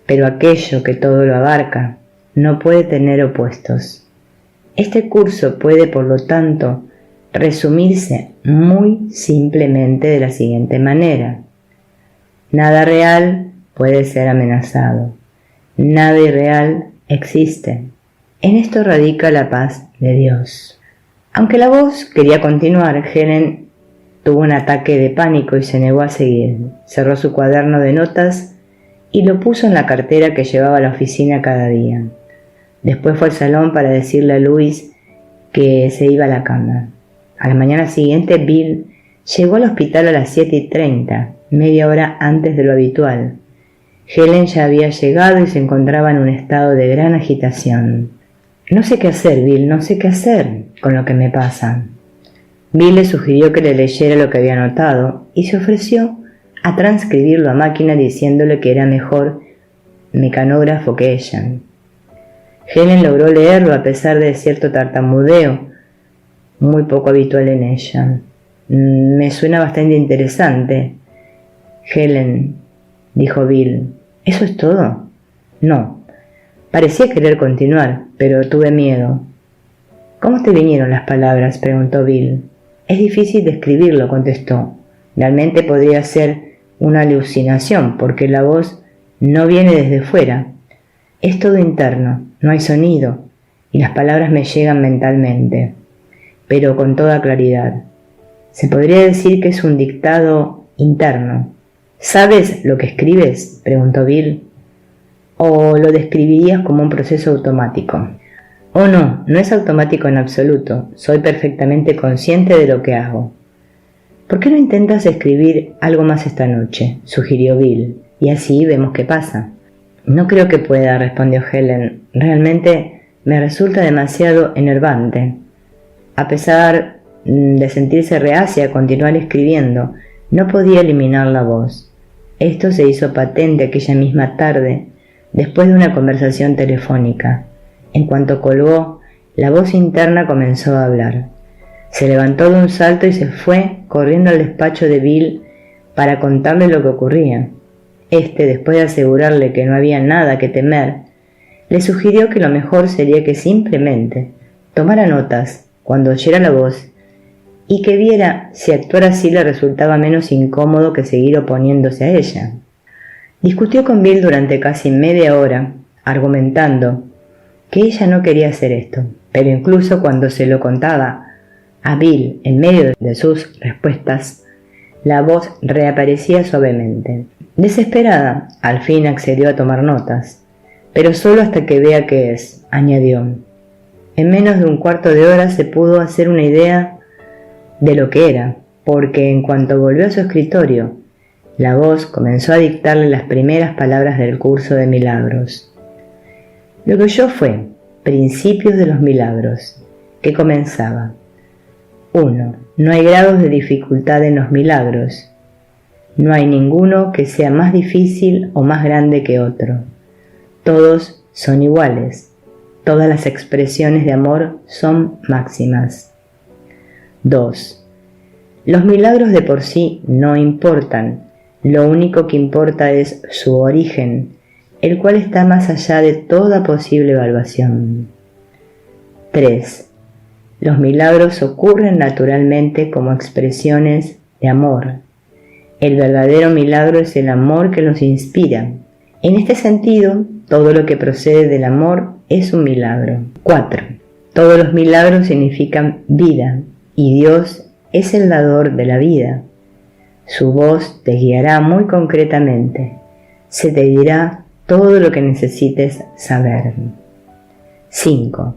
pero aquello que todo lo abarca no puede tener opuestos. Este curso puede, por lo tanto, resumirse muy simplemente de la siguiente manera. Nada real puede ser amenazado. Nada irreal existe. En esto radica la paz de Dios. Aunque la voz quería continuar, Helen tuvo un ataque de pánico y se negó a seguir. Cerró su cuaderno de notas y lo puso en la cartera que llevaba a la oficina cada día. Después fue al salón para decirle a Luis que se iba a la cama. A la mañana siguiente, Bill llegó al hospital a las 7:30, media hora antes de lo habitual. Helen ya había llegado y se encontraba en un estado de gran agitación. «No sé qué hacer, Bill, no sé qué hacer con lo que me pasa». Bill le sugirió que le leyera lo que había anotado y se ofreció a transcribirlo a máquina diciéndole que era mejor mecanógrafo que ella. Helen logró leerlo a pesar de cierto tartamudeo, muy poco habitual en ella. «Me suena bastante interesante». «Helen», dijo Bill, «¿eso es todo?» «No». Parecía querer continuar, pero tuve miedo. «¿Cómo te vinieron las palabras?», preguntó Bill. «Es difícil describirlo», contestó. «Realmente podría ser una alucinación, porque la voz no viene desde fuera. Es todo interno, no hay sonido, y las palabras me llegan mentalmente, pero con toda claridad. Se podría decir que es un dictado interno». «¿Sabes lo que escribes?», preguntó Bill. «¿O lo describirías como un proceso automático?» «Oh, no, no es automático en absoluto. Soy perfectamente consciente de lo que hago». «¿Por qué no intentas escribir algo más esta noche?», sugirió Bill, «y así vemos qué pasa». «No creo que pueda», respondió Helen. «Realmente me resulta demasiado enervante». A pesar de sentirse reacia a continuar escribiendo, no podía eliminar la voz. Esto se hizo patente aquella misma tarde, después de una conversación telefónica. En cuanto colgó, la voz interna comenzó a hablar. Se levantó de un salto y se fue corriendo al despacho de Bill para contarle lo que ocurría. Después de asegurarle que no había nada que temer, le sugirió que lo mejor sería que simplemente tomara notas cuando oyera la voz y que viera si actuar así le resultaba menos incómodo que seguir oponiéndose a ella. Discutió con Bill durante casi media hora, argumentando que ella no quería hacer esto, pero incluso cuando se lo contaba a Bill en medio de sus respuestas, la voz reaparecía suavemente. Desesperada, al fin accedió a tomar notas, pero solo hasta que vea qué es, añadió. En menos de un cuarto de hora se pudo hacer una idea de lo que era, porque en cuanto volvió a su escritorio, la voz comenzó a dictarle las primeras palabras del curso de milagros. Lo que oyó fue Principios de los Milagros, que comenzaba: 1. No hay grados de dificultad en los milagros. No hay ninguno que sea más difícil o más grande que otro. Todos son iguales. Todas las expresiones de amor son máximas. 2. Los milagros de por sí no importan. Lo único que importa es su origen, el cual está más allá de toda posible evaluación. 3. Los milagros ocurren naturalmente como expresiones de amor. El verdadero milagro es el amor que los inspira. En este sentido, todo lo que procede del amor es un milagro. 4. Todos los milagros significan vida, y Dios es el dador de la vida. Su voz te guiará muy concretamente. Se te dirá todo lo que necesites saber. 5.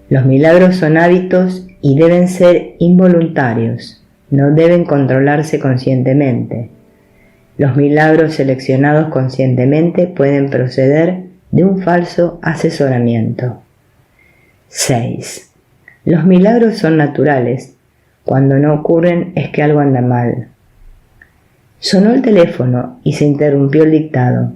Los milagros son hábitos y deben ser involuntarios, no deben controlarse conscientemente. Los milagros seleccionados conscientemente pueden proceder de un falso asesoramiento. 6. Los milagros son naturales. Cuando no ocurren es que algo anda mal. Sonó el teléfono y se interrumpió el dictado.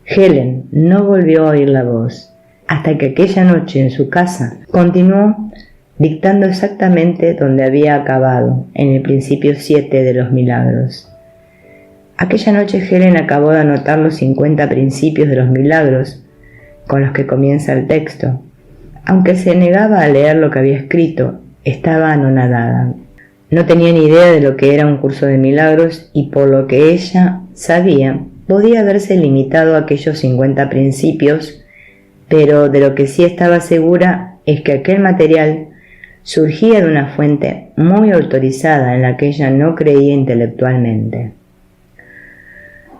Helen no volvió a oír la voz, hasta que aquella noche en su casa continuó dictando exactamente donde había acabado, en el principio 7 de los milagros. Aquella noche Helen acabó de anotar los 50 principios de los milagros con los que comienza el texto. Aunque se negaba a leer lo que había escrito, estaba anonadada. No tenía ni idea de lo que era un curso de milagros y por lo que ella sabía, podía haberse limitado a aquellos 50 principios, pero de lo que sí estaba segura es que aquel material surgía de una fuente muy autorizada en la que ella no creía intelectualmente.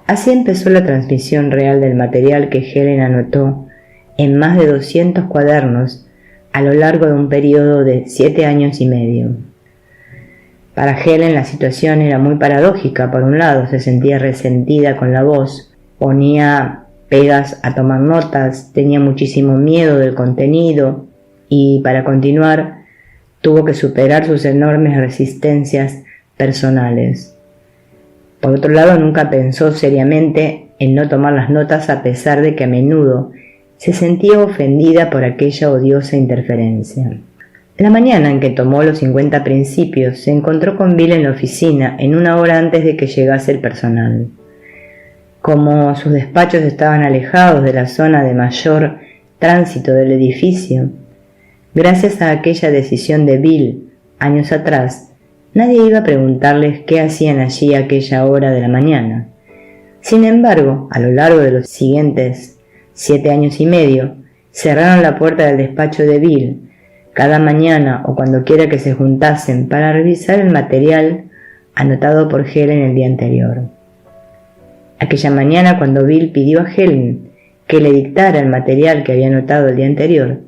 Así empezó la transmisión real del material que Helen anotó en más de 200 cuadernos a lo largo de un periodo de 7 años y medio. Para Helen la situación era muy paradójica. Por un lado, se sentía resentida con la voz, ponía pegas a tomar notas, tenía muchísimo miedo del contenido y, para continuar, tuvo que superar sus enormes resistencias personales. Por otro lado, nunca pensó seriamente en no tomar las notas, a pesar de que a menudo se sentía ofendida por aquella odiosa interferencia. La mañana en que tomó los 50 principios, se encontró con Bill en la oficina en una hora antes de que llegase el personal. Como sus despachos estaban alejados de la zona de mayor tránsito del edificio, gracias a aquella decisión de Bill años atrás, nadie iba a preguntarles qué hacían allí a aquella hora de la mañana. Sin embargo, a lo largo de los siguientes 7 años y medio, cerraron la puerta del despacho de Bill cada mañana o cuando quiera que se juntasen para revisar el material anotado por Helen el día anterior. Aquella mañana, cuando Bill pidió a Helen que le dictara el material que había anotado el día anterior,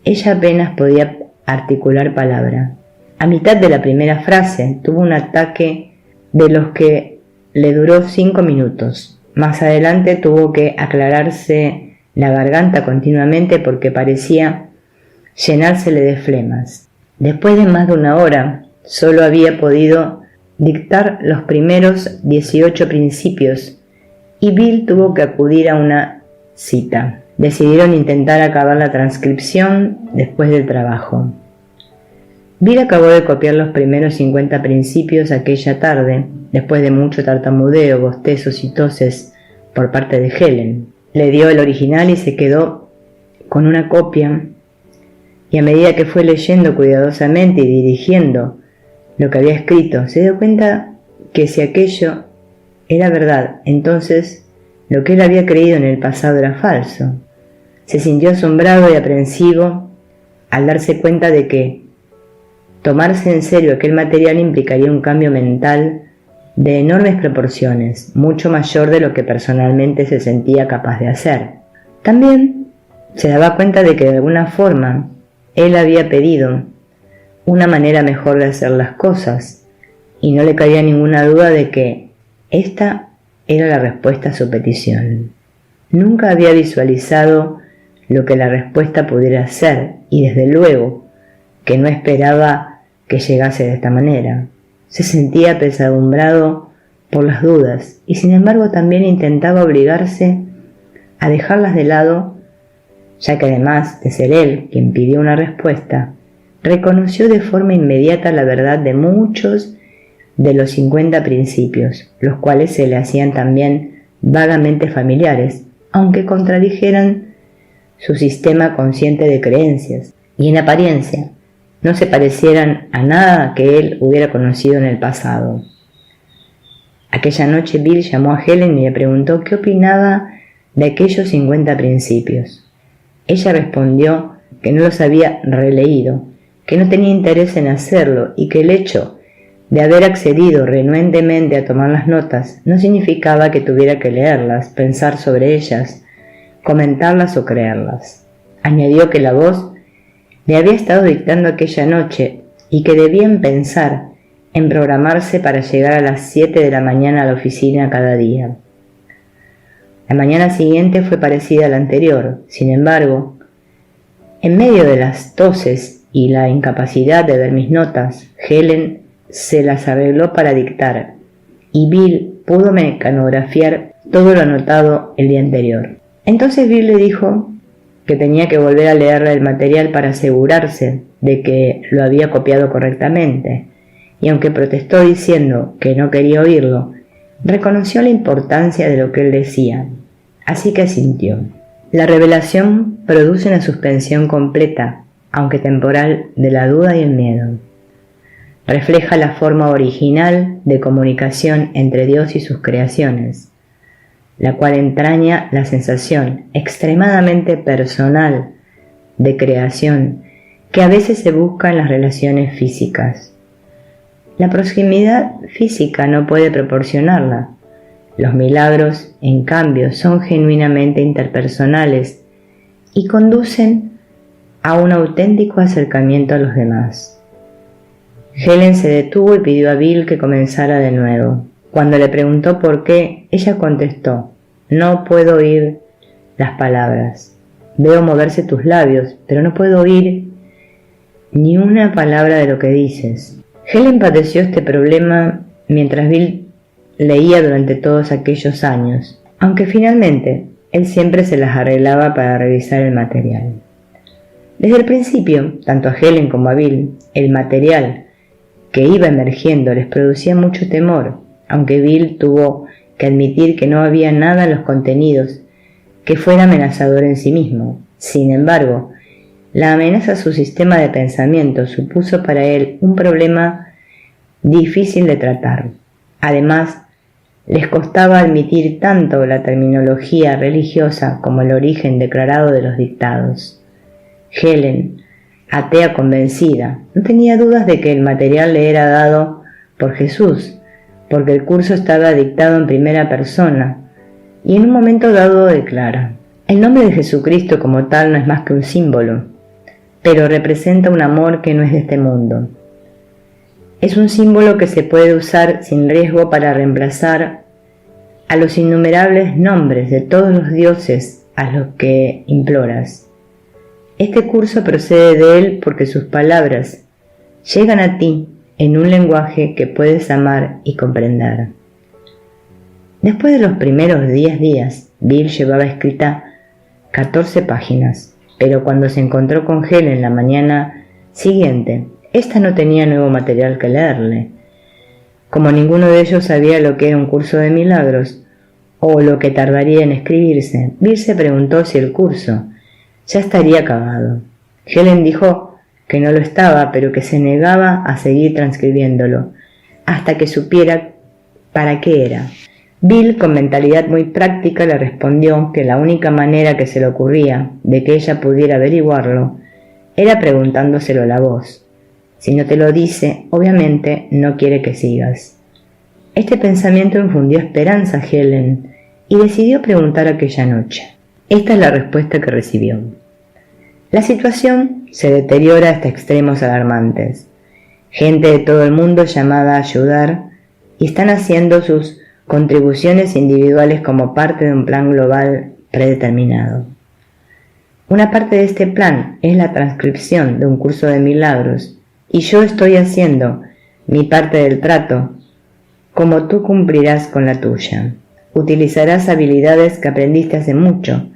ella apenas podía articular palabra. A mitad de la primera frase tuvo un ataque de los que le duró 5 minutos. Más adelante tuvo que aclararse la garganta continuamente porque parecía llenársele de flemas. Después de más de una hora, solo había podido dictar los primeros 18 principios y Bill tuvo que acudir a una cita. Decidieron intentar acabar la transcripción después del trabajo. Bill acabó de copiar los primeros 50 principios aquella tarde, después de mucho tartamudeo, bostezos y toses por parte de Helen. Le dio el original y se quedó con una copia, y a medida que fue leyendo cuidadosamente y dirigiendo lo que había escrito, se dio cuenta que si aquello era verdad, entonces lo que él había creído en el pasado era falso. Se sintió asombrado y aprensivo al darse cuenta de que tomarse en serio aquel material implicaría un cambio mental de enormes proporciones, mucho mayor de lo que personalmente se sentía capaz de hacer. También se daba cuenta de que de alguna forma él había pedido una manera mejor de hacer las cosas, y no le cabía ninguna duda de que esta era la respuesta a su petición. Nunca había visualizado lo que la respuesta pudiera ser, y desde luego que no esperaba que llegase de esta manera. Se sentía apesadumbrado por las dudas, y sin embargo también intentaba obligarse a dejarlas de lado, ya que además de ser él quien pidió una respuesta, reconoció de forma inmediata la verdad de muchos de los 50 principios, los cuales se le hacían también vagamente familiares, aunque contradijeran su sistema consciente de creencias, y en apariencia no se parecieran a nada que él hubiera conocido en el pasado. Aquella noche Bill llamó a Helen y le preguntó qué opinaba de aquellos 50 principios. Ella respondió que no los había releído, que no tenía interés en hacerlo y que el hecho de haber accedido renuentemente a tomar las notas no significaba que tuviera que leerlas, pensar sobre ellas, comentarlas o creerlas. Añadió que la voz le había estado dictando aquella noche y que debían pensar en programarse para llegar a las 7 de la mañana a la oficina cada día. La mañana siguiente fue parecida a la anterior. Sin embargo, en medio de las toses y la incapacidad de ver mis notas, Helen se las arregló para dictar y Bill pudo mecanografiar todo lo anotado el día anterior. Entonces Bill le dijo que tenía que volver a leerle el material para asegurarse de que lo había copiado correctamente, y aunque protestó diciendo que no quería oírlo, reconoció la importancia de lo que él decía, así que asintió. La revelación produce una suspensión completa, aunque temporal, de la duda y el miedo. Refleja la forma original de comunicación entre Dios y sus creaciones, la cual entraña la sensación extremadamente personal de creación que a veces se busca en las relaciones físicas. La proximidad física no puede proporcionarla. Los milagros, en cambio, son genuinamente interpersonales y conducen a un auténtico acercamiento a los demás. Helen se detuvo y pidió a Bill que comenzara de nuevo. Cuando le preguntó por qué, ella contestó: no puedo oír las palabras. Veo moverse tus labios, pero no puedo oír ni una palabra de lo que dices. Helen padeció este problema mientras Bill leía durante todos aquellos años, aunque finalmente él siempre se las arreglaba para revisar el material. Desde el principio, tanto a Helen como a Bill, el material que iba emergiendo les producía mucho temor, aunque Bill tuvo que admitir que no había nada en los contenidos que fuera amenazador en sí mismo. Sin embargo, la amenaza a su sistema de pensamiento supuso para él un problema difícil de tratar. Además, les costaba admitir tanto la terminología religiosa como el origen declarado de los dictados. Helen, atea convencida, no tenía dudas de que el material le era dado por Jesús, porque el curso estaba dictado en primera persona, y en un momento dado declara: el nombre de Jesucristo como tal no es más que un símbolo, pero representa un amor que no es de este mundo. Es un símbolo que se puede usar sin riesgo para reemplazar a los innumerables nombres de todos los dioses a los que imploras. Este curso procede de él porque sus palabras llegan a ti en un lenguaje que puedes amar y comprender. Después de los primeros 10 días, Bill llevaba escrita 14 páginas, pero cuando se encontró con Helen la mañana siguiente, ésta no tenía nuevo material que leerle. Como ninguno de ellos sabía lo que era un curso de milagros o lo que tardaría en escribirse, Bill se preguntó si el curso ya estaría acabado. Helen dijo que no lo estaba, pero que se negaba a seguir transcribiéndolo hasta que supiera para qué era. Bill, con mentalidad muy práctica, le respondió que la única manera que se le ocurría de que ella pudiera averiguarlo era preguntándoselo a la voz. Si no te lo dice, obviamente no quiere que sigas. Este pensamiento infundió esperanza a Helen y decidió preguntar aquella noche. Esta es la respuesta que recibió. La situación se deteriora hasta extremos alarmantes. Gente de todo el mundo llamada a ayudar y están haciendo sus contribuciones individuales como parte de un plan global predeterminado. Una parte de este plan es la transcripción de un curso de milagros y yo estoy haciendo mi parte del trato como tú cumplirás con la tuya. Utilizarás habilidades que aprendiste hace mucho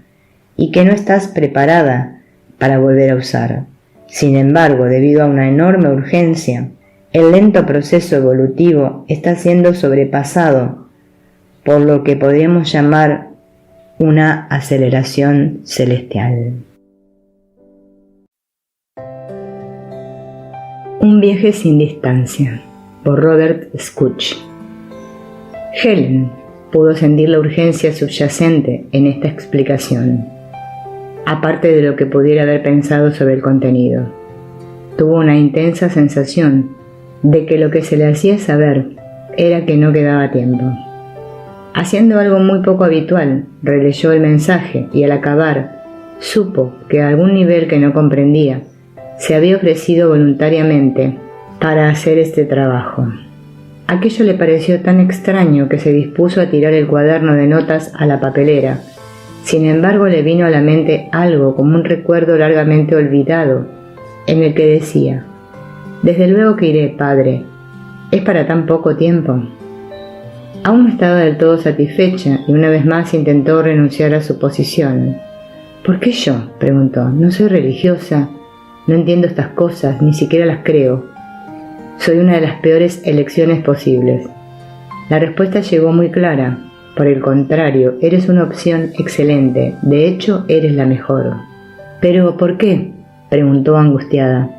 y que no estás preparada para volver a usar. Sin embargo, debido a una enorme urgencia, el lento proceso evolutivo está siendo sobrepasado por lo que podríamos llamar una aceleración celestial. Un viaje sin distancia, por Robert Schoch. Helen pudo sentir la urgencia subyacente en esta explicación, aparte de lo que pudiera haber pensado sobre el contenido. Tuvo una intensa sensación de que lo que se le hacía saber era que no quedaba tiempo. Haciendo algo muy poco habitual, releyó el mensaje y al acabar, supo que a algún nivel que no comprendía, se había ofrecido voluntariamente para hacer este trabajo. Aquello le pareció tan extraño que se dispuso a tirar el cuaderno de notas a la papelera. Sin embargo, le vino a la mente algo como un recuerdo largamente olvidado, en el que decía: «Desde luego que iré, padre. ¿Es para tan poco tiempo?». Aún no estaba del todo satisfecha y una vez más intentó renunciar a su posición. «¿Por qué yo?», preguntó. «No soy religiosa, no entiendo estas cosas, ni siquiera las creo. Soy una de las peores elecciones posibles». La respuesta llegó muy clara. «Por el contrario, eres una opción excelente, de hecho eres la mejor». «¿Pero por qué?», preguntó angustiada.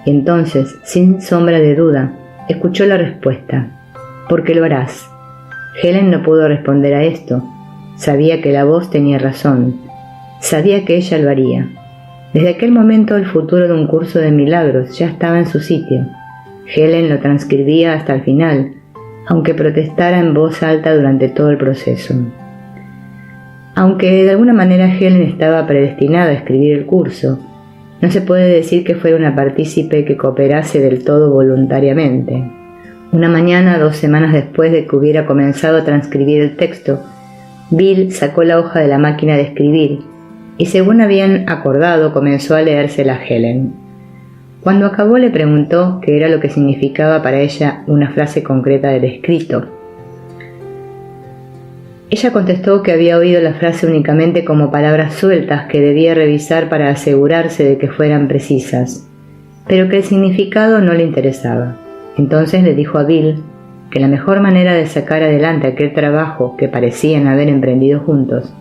Y entonces, sin sombra de duda, escuchó la respuesta: «Porque lo harás». Helen no pudo responder a esto. Sabía que la voz tenía razón. Sabía que ella lo haría. Desde aquel momento el futuro de un curso de milagros ya estaba en su sitio. Helen lo transcribía hasta el final, aunque protestara en voz alta durante todo el proceso. Aunque de alguna manera Helen estaba predestinada a escribir el curso, no se puede decir que fuera una partícipe que cooperase del todo voluntariamente. Una mañana, 2 semanas después de que hubiera comenzado a transcribir el texto, Bill sacó la hoja de la máquina de escribir y, según habían acordado, comenzó a leérsela a Helen. Cuando acabó, le preguntó qué era lo que significaba para ella una frase concreta del escrito. Ella contestó que había oído la frase únicamente como palabras sueltas que debía revisar para asegurarse de que fueran precisas, pero que el significado no le interesaba. Entonces le dijo a Bill que la mejor manera de sacar adelante aquel trabajo que parecían haber emprendido juntos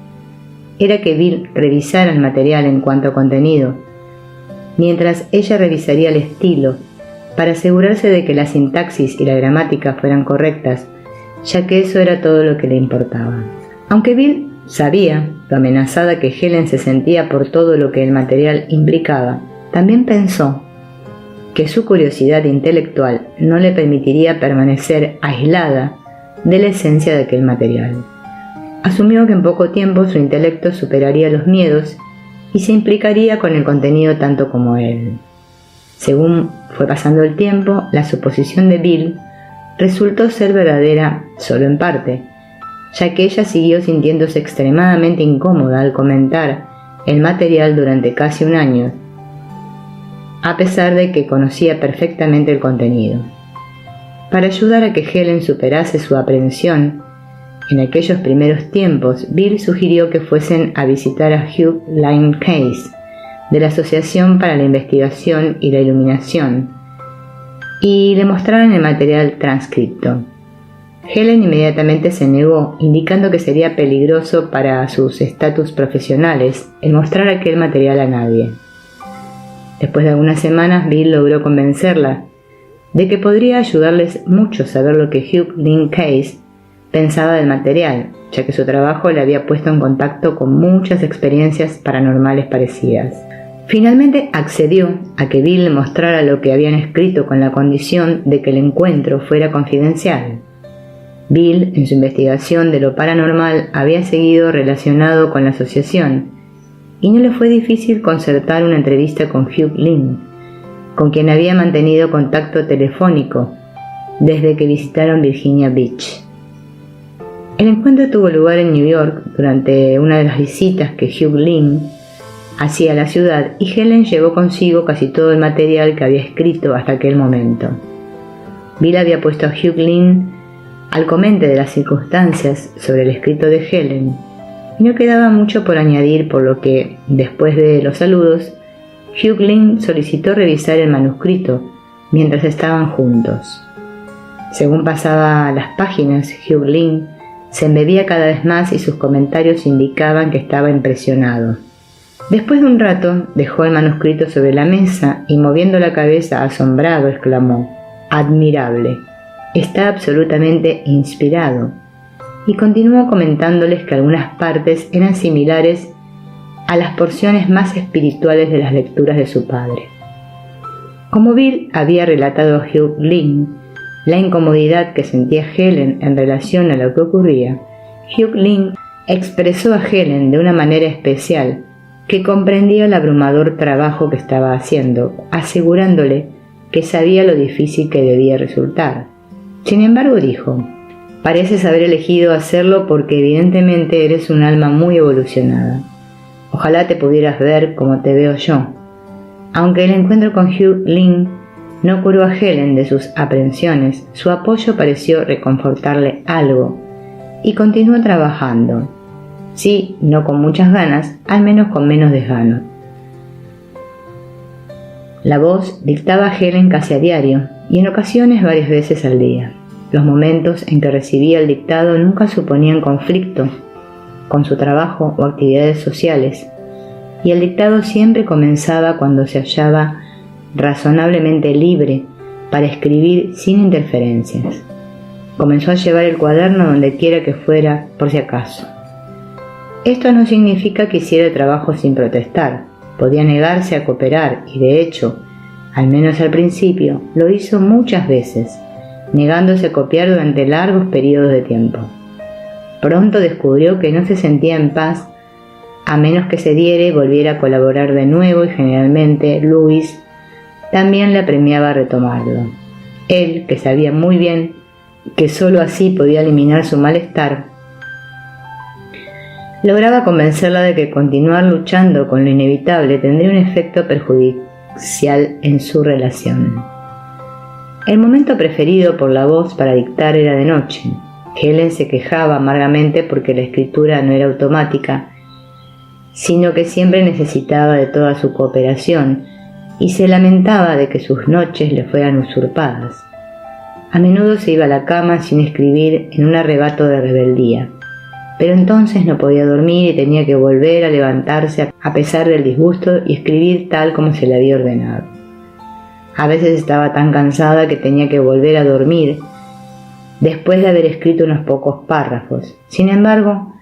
era que Bill revisara el material en cuanto a contenido, mientras ella revisaría el estilo, para asegurarse de que la sintaxis y la gramática fueran correctas, ya que eso era todo lo que le importaba. Aunque Bill sabía lo amenazada que Helen se sentía por todo lo que el material implicaba, también pensó que su curiosidad intelectual no le permitiría permanecer aislada de la esencia de aquel material. Asumió que en poco tiempo su intelecto superaría los miedos y se implicaría con el contenido tanto como él. Según fue pasando el tiempo, la suposición de Bill resultó ser verdadera solo en parte, ya que ella siguió sintiéndose extremadamente incómoda al comentar el material durante casi un año, a pesar de que conocía perfectamente el contenido. Para ayudar a que Helen superase su aprensión, en aquellos primeros tiempos, Bill sugirió que fuesen a visitar a Hugh Lynn Case, de la Asociación para la Investigación y la Iluminación, y le mostraran el material transcripto. Helen inmediatamente se negó, indicando que sería peligroso para sus estatus profesionales el mostrar aquel material a nadie. Después de algunas semanas, Bill logró convencerla de que podría ayudarles mucho saber lo que Hugh Lynn Case pensaba del material, ya que su trabajo le había puesto en contacto con muchas experiencias paranormales parecidas. Finalmente accedió a que Bill le mostrara lo que habían escrito con la condición de que el encuentro fuera confidencial. Bill, en su investigación de lo paranormal, había seguido relacionado con la asociación y no le fue difícil concertar una entrevista con Hugh Lynn, con quien había mantenido contacto telefónico desde que visitaron Virginia Beach. El encuentro tuvo lugar en New York durante una de las visitas que Hugh Lynn hacía a la ciudad, y Helen llevó consigo casi todo el material que había escrito hasta aquel momento. Bill había puesto a Hugh Lynn al comente de las circunstancias sobre el escrito de Helen, y no quedaba mucho por añadir, por lo que, después de los saludos, Hugh Lynn solicitó revisar el manuscrito mientras estaban juntos. Según pasaba las páginas, Hugh Lynn se embebía cada vez más y sus comentarios indicaban que estaba impresionado. Después de un rato, dejó el manuscrito sobre la mesa y, moviendo la cabeza asombrado, exclamó: «Admirable. Está absolutamente inspirado. y continuó comentándoles que algunas partes eran similares a las porciones más espirituales de las lecturas de su padre. Como Bill había relatado a Hugh Lynn la incomodidad que sentía Helen en relación a lo que ocurría, Hugh Lynn expresó a Helen de una manera especial que comprendía el abrumador trabajo que estaba haciendo, asegurándole que sabía lo difícil que debía resultar. Sin embargo, dijo: «Pareces haber elegido hacerlo porque evidentemente eres un alma muy evolucionada. Ojalá te pudieras ver como te veo yo». Aunque el encuentro con Hugh Lynn no curó a Helen de sus aprensiones, su apoyo pareció reconfortarle algo, y continuó trabajando. Sí, no con muchas ganas, al menos con menos desgano. La voz dictaba a Helen casi a diario, y en ocasiones varias veces al día. Los momentos en que recibía el dictado nunca suponían conflicto con su trabajo o actividades sociales, y el dictado siempre comenzaba cuando se hallaba razonablemente libre para escribir sin interferencias. Comenzó a llevar el cuaderno donde quiera que fuera, por si acaso. Esto no significa que hiciera el trabajo sin protestar. Podía negarse a cooperar y, de hecho, al menos al principio, lo hizo muchas veces, negándose a copiar durante largos periodos de tiempo. Pronto descubrió que no se sentía en paz a menos que se diera y volviera a colaborar de nuevo, y generalmente Louis también le apremiaba a retomarlo. Él, que sabía muy bien que sólo así podía eliminar su malestar, lograba convencerla de que continuar luchando con lo inevitable tendría un efecto perjudicial en su relación. El momento preferido por la voz para dictar era de noche. Helen se quejaba amargamente porque la escritura no era automática, sino que siempre necesitaba de toda su cooperación, y se lamentaba de que sus noches le fueran usurpadas. A menudo se iba a la cama sin escribir en un arrebato de rebeldía, pero entonces no podía dormir y tenía que volver a levantarse a pesar del disgusto y escribir tal como se le había ordenado. A veces estaba tan cansada que tenía que volver a dormir después de haber escrito unos pocos párrafos. Sin embargo,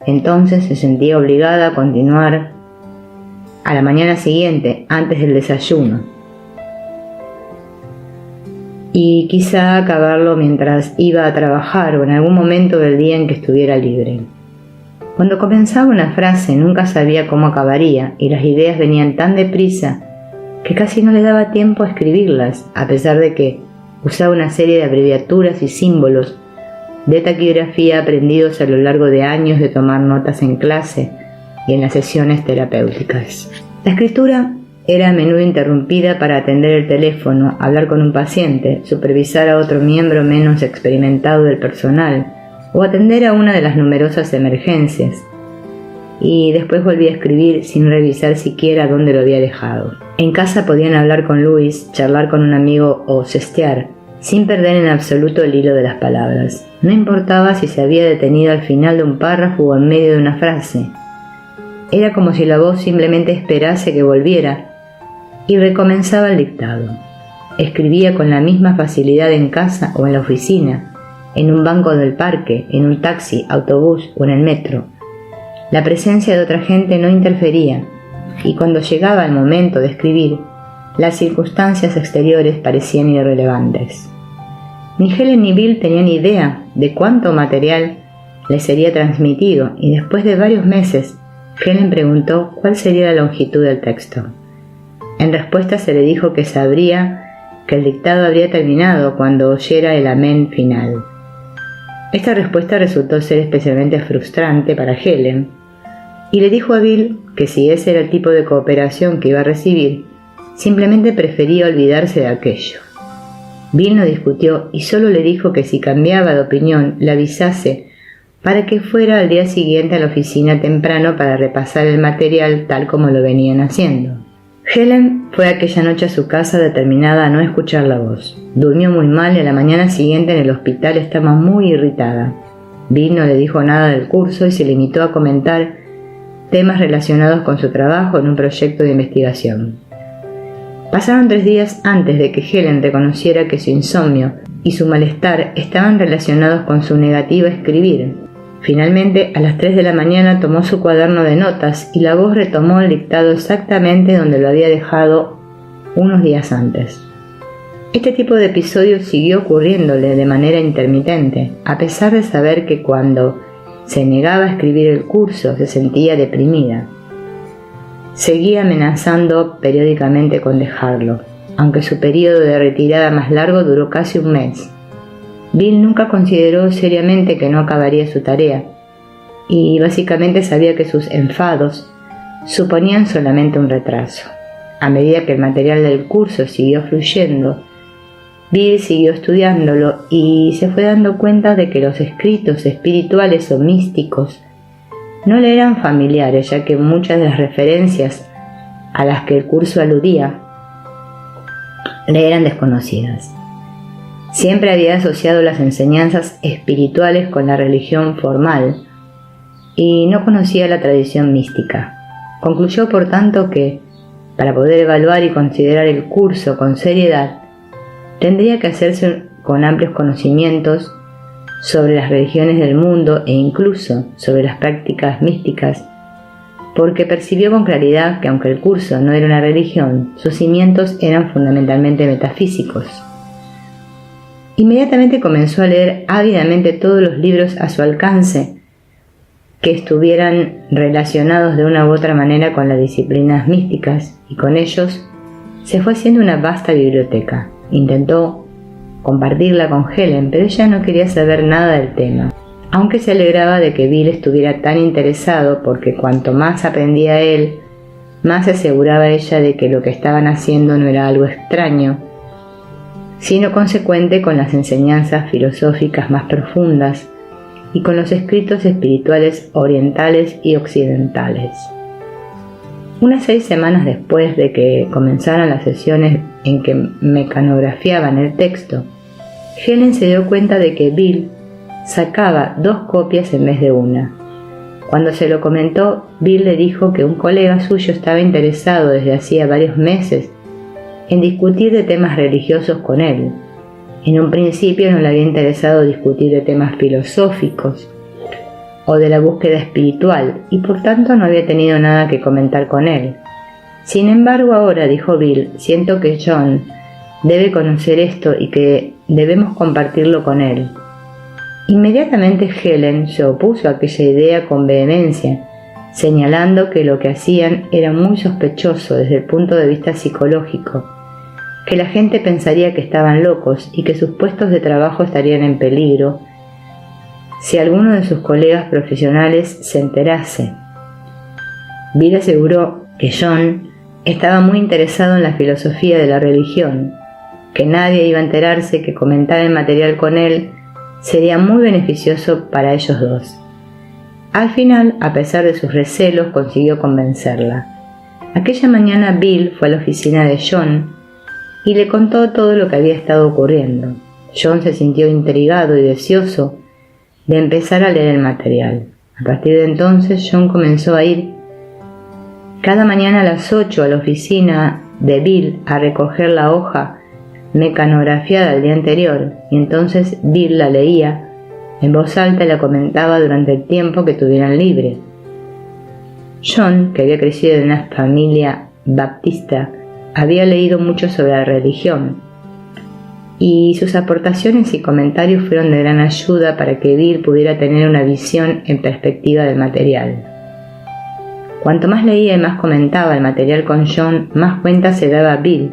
entonces se sentía obligada a continuar a la mañana siguiente, antes del desayuno, y quizá acabarlo mientras iba a trabajar o en algún momento del día en que estuviera libre. Cuando comenzaba una frase nunca sabía cómo acabaría, y las ideas venían tan deprisa que casi no le daba tiempo a escribirlas, a pesar de que usaba una serie de abreviaturas y símbolos de taquigrafía aprendidos a lo largo de años de tomar notas en clase y en las sesiones terapéuticas. La escritura era a menudo interrumpida para atender el teléfono, hablar con un paciente, supervisar a otro miembro menos experimentado del personal o atender a una de las numerosas emergencias, y después volvía a escribir sin revisar siquiera dónde lo había dejado. En casa podían hablar con Louis, charlar con un amigo o cestear, sin perder en absoluto el hilo de las palabras. No importaba si se había detenido al final de un párrafo o en medio de una frase. Era como si la voz simplemente esperase que volviera y recomenzaba el dictado. Escribía con la misma facilidad en casa o en la oficina, en un banco del parque, en un taxi, autobús o en el metro. La presencia de otra gente no interfería, y cuando llegaba el momento de escribir, las circunstancias exteriores parecían irrelevantes. Ni Helen ni Bill tenían idea de cuánto material les sería transmitido, y después de varios meses, Helen preguntó cuál sería la longitud del texto. En respuesta se le dijo que sabría que el dictado habría terminado cuando oyera el amén final. Esta respuesta resultó ser especialmente frustrante para Helen, y le dijo a Bill que si ese era el tipo de cooperación que iba a recibir, simplemente prefería olvidarse de aquello. Bill no discutió y solo le dijo que si cambiaba de opinión le avisase para que fuera al día siguiente a la oficina temprano para repasar el material tal como lo venían haciendo. Helen fue aquella noche a su casa determinada a no escuchar la voz. Durmió muy mal y a la mañana siguiente en el hospital estaba muy irritada. Bill no le dijo nada del curso y se limitó a comentar temas relacionados con su trabajo en un proyecto de investigación. Pasaron 3 días antes de que Helen reconociera que su insomnio y su malestar estaban relacionados con su negativa a escribir. Finalmente, a las 3 de la mañana tomó su cuaderno de notas y la voz retomó el dictado exactamente donde lo había dejado unos días antes. Este tipo de episodio siguió ocurriéndole de manera intermitente, a pesar de saber que cuando se negaba a escribir el curso se sentía deprimida. Seguía amenazando periódicamente con dejarlo, aunque su periodo de retirada más largo duró casi un mes. Bill nunca consideró seriamente que no acabaría su tarea, y básicamente sabía que sus enfados suponían solamente un retraso. A medida que el material del curso siguió fluyendo, Bill siguió estudiándolo y se fue dando cuenta de que los escritos espirituales o místicos no le eran familiares, ya que muchas de las referencias a las que el curso aludía le eran desconocidas. Siempre había asociado las enseñanzas espirituales con la religión formal y no conocía la tradición mística. Concluyó, por tanto, que, para poder evaluar y considerar el curso con seriedad, tendría que hacerse con amplios conocimientos sobre las religiones del mundo e incluso sobre las prácticas místicas, porque percibió con claridad que aunque el curso no era una religión, sus cimientos eran fundamentalmente metafísicos. Inmediatamente comenzó a leer ávidamente todos los libros a su alcance que estuvieran relacionados de una u otra manera con las disciplinas místicas, y con ellos se fue haciendo una vasta biblioteca. Intentó compartirla con Helen, pero ella no quería saber nada del tema, aunque se alegraba de que Bill estuviera tan interesado, porque cuanto más aprendía él, más se aseguraba ella de que lo que estaban haciendo no era algo extraño, sino consecuente con las enseñanzas filosóficas más profundas y con los escritos espirituales orientales y occidentales. Unas 6 semanas después de que comenzaran las sesiones en que mecanografiaban el texto, Helen se dio cuenta de que Bill sacaba 2 copias en vez de una. Cuando se lo comentó, Bill le dijo que un colega suyo estaba interesado desde hacía varios meses en discutir de temas religiosos con él. En un principio no le había interesado discutir de temas filosóficos o de la búsqueda espiritual, y por tanto no había tenido nada que comentar con él. Sin embargo, ahora, dijo Bill, siento que John debe conocer esto y que debemos compartirlo con él. Inmediatamente Helen se opuso a aquella idea con vehemencia, señalando que lo que hacían era muy sospechoso desde el punto de vista psicológico, que la gente pensaría que estaban locos y que sus puestos de trabajo estarían en peligro si alguno de sus colegas profesionales se enterase. Bill aseguró que John estaba muy interesado en la filosofía de la religión, que nadie iba a enterarse, que comentar el material con él sería muy beneficioso para ellos dos. Al final, a pesar de sus recelos, consiguió convencerla. Aquella mañana Bill fue a la oficina de John y le contó todo lo que había estado ocurriendo. John se sintió intrigado y deseoso de empezar a leer el material. A partir de entonces, John comenzó a ir cada mañana a las 8 a la oficina de Bill a recoger la hoja mecanografiada el día anterior, y entonces Bill la leía en voz alta y la comentaba durante el tiempo que tuvieran libre. John, que había crecido en una familia baptista, había leído mucho sobre la religión, y sus aportaciones y comentarios fueron de gran ayuda para que Bill pudiera tener una visión en perspectiva del material. Cuanto más leía y más comentaba el material con John, más cuenta se daba Bill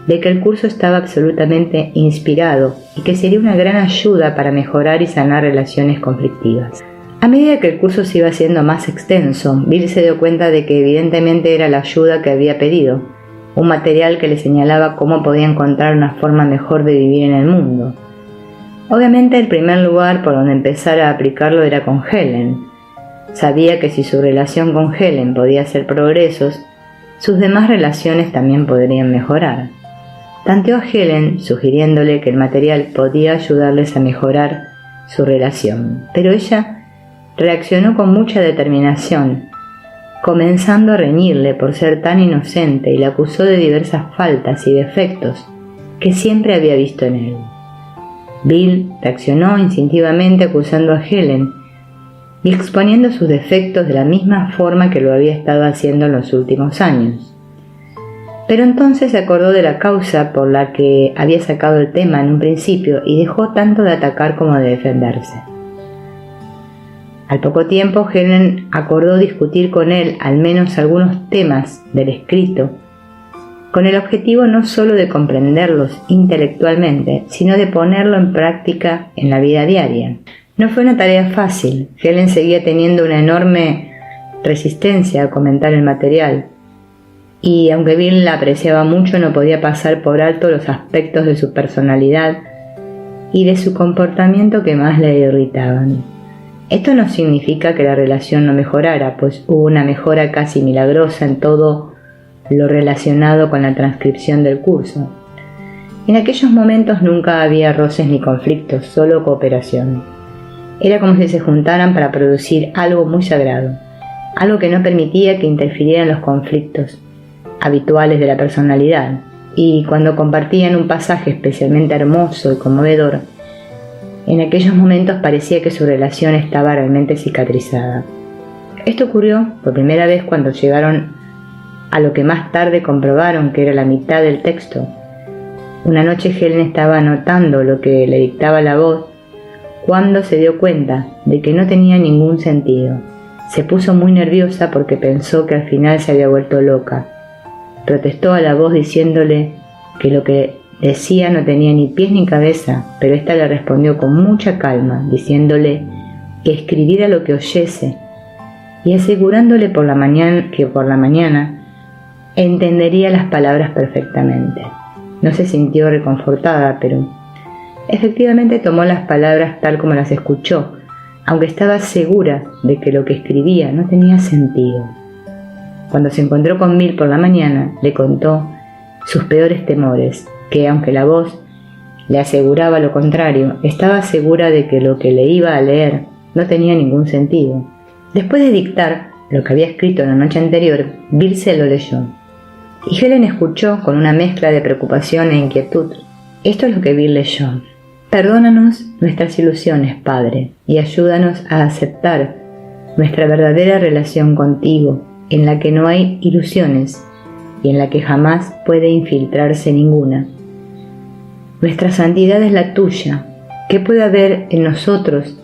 de que el curso estaba absolutamente inspirado y que sería una gran ayuda para mejorar y sanar relaciones conflictivas. A medida que el curso se iba haciendo más extenso, Bill se dio cuenta de que evidentemente era la ayuda que había pedido, un material que le señalaba cómo podía encontrar una forma mejor de vivir en el mundo. Obviamente el primer lugar por donde empezar a aplicarlo era con Helen. Sabía que si su relación con Helen podía hacer progresos, sus demás relaciones también podrían mejorar. Tanteó a Helen, sugiriéndole que el material podía ayudarles a mejorar su relación, pero ella reaccionó con mucha determinación, comenzando a reñirle por ser tan inocente, y la acusó de diversas faltas y defectos que siempre había visto en él. Bill reaccionó instintivamente acusando a Helen, y exponiendo sus defectos de la misma forma que lo había estado haciendo en los últimos años. Pero entonces se acordó de la causa por la que había sacado el tema en un principio y dejó tanto de atacar como de defenderse. Al poco tiempo, Helen acordó discutir con él al menos algunos temas del escrito, con el objetivo no solo de comprenderlos intelectualmente, sino de ponerlo en práctica en la vida diaria. No fue una tarea fácil. Helen seguía teniendo una enorme resistencia a comentar el material, y aunque Bill la apreciaba mucho, no podía pasar por alto los aspectos de su personalidad y de su comportamiento que más le irritaban. Esto no significa que la relación no mejorara, pues hubo una mejora casi milagrosa en todo lo relacionado con la transcripción del curso. En aquellos momentos nunca había roces ni conflictos, solo cooperación. Era como si se juntaran para producir algo muy sagrado, algo que no permitía que interfirieran los conflictos habituales de la personalidad, y cuando compartían un pasaje especialmente hermoso y conmovedor, en aquellos momentos parecía que su relación estaba realmente cicatrizada. Esto ocurrió por primera vez cuando llegaron a lo que más tarde comprobaron que era la mitad del texto. Una noche Helen estaba anotando lo que le dictaba la voz cuando se dio cuenta de que no tenía ningún sentido. Se puso muy nerviosa porque pensó que al final se había vuelto loca. Protestó a la voz diciéndole que lo que decía no tenía ni pies ni cabeza, pero ésta le respondió con mucha calma, diciéndole que escribiera lo que oyese y asegurándole que por la mañana entendería las palabras perfectamente. No se sintió reconfortada, pero efectivamente tomó las palabras tal como las escuchó, aunque estaba segura de que lo que escribía no tenía sentido. Cuando se encontró con Bill por la mañana, le contó sus peores temores, que aunque la voz le aseguraba lo contrario, estaba segura de que lo que le iba a leer no tenía ningún sentido. Después de dictar lo que había escrito la noche anterior, Bill se lo leyó. Y Helen escuchó con una mezcla de preocupación e inquietud. Esto es lo que Bill leyó. Perdónanos nuestras ilusiones, Padre, y ayúdanos a aceptar nuestra verdadera relación contigo, en la que no hay ilusiones y en la que jamás puede infiltrarse ninguna. Nuestra santidad es la tuya. ¿Qué puede haber en nosotros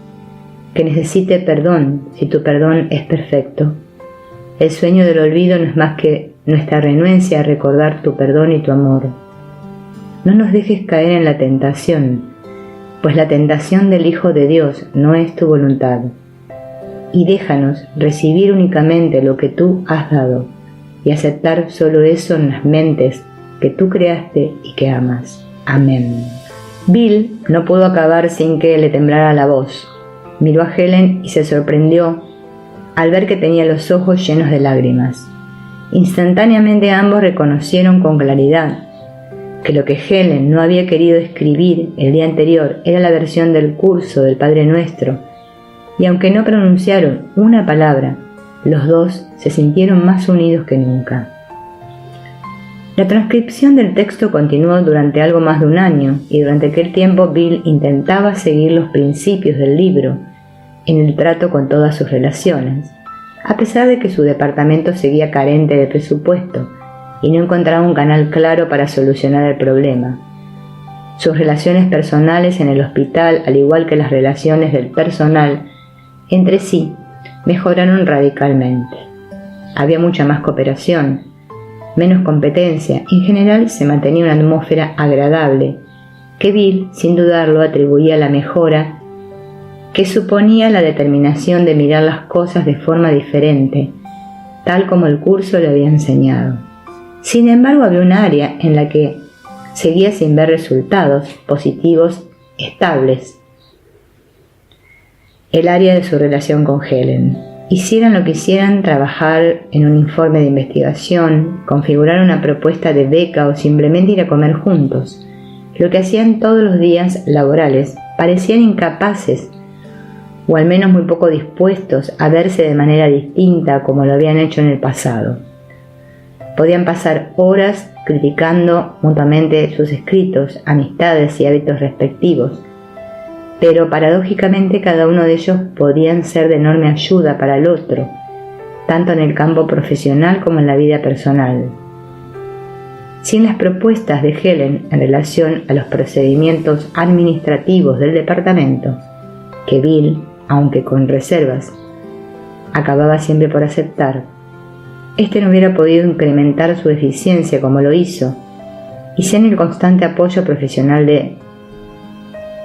que necesite perdón si tu perdón es perfecto? El sueño del olvido no es más que nuestra renuencia a recordar tu perdón y tu amor. No nos dejes caer en la tentación, pues la tentación del Hijo de Dios no es tu voluntad. Y déjanos recibir únicamente lo que tú has dado y aceptar solo eso en las mentes que tú creaste y que amas. Amén. Bill no pudo acabar sin que le temblara la voz. Miró a Helen y se sorprendió al ver que tenía los ojos llenos de lágrimas. Instantáneamente ambos reconocieron con claridad que lo que Helen no había querido escribir el día anterior era la versión del curso del Padre Nuestro, y aunque no pronunciaron una palabra, los dos se sintieron más unidos que nunca. La transcripción del texto continuó durante algo más de un año, y durante aquel tiempo Bill intentaba seguir los principios del libro en el trato con todas sus relaciones, a pesar de que su departamento seguía carente de presupuesto y no encontraba un canal claro para solucionar el problema. Sus relaciones personales en el hospital, al igual que las relaciones del personal entre sí, mejoraron radicalmente. Había mucha más cooperación, menos competencia, y en general se mantenía una atmósfera agradable, que Bill, sin dudarlo, atribuía a la mejora que suponía la determinación de mirar las cosas de forma diferente, tal como el curso le había enseñado. Sin embargo, había un área en la que seguía sin ver resultados positivos estables: el área de su relación con Helen. Hicieran lo que hicieran, trabajar en un informe de investigación, configurar una propuesta de beca o simplemente ir a comer juntos, lo que hacían todos los días laborales, parecían incapaces o al menos muy poco dispuestos a verse de manera distinta como lo habían hecho en el pasado. Podían pasar horas criticando mutuamente sus escritos, amistades y hábitos respectivos, pero paradójicamente cada uno de ellos podían ser de enorme ayuda para el otro, tanto en el campo profesional como en la vida personal. Sin las propuestas de Helen en relación a los procedimientos administrativos del departamento, que Bill, aunque con reservas, acababa siempre por aceptar, este no hubiera podido incrementar su eficiencia como lo hizo, y sin el constante apoyo profesional de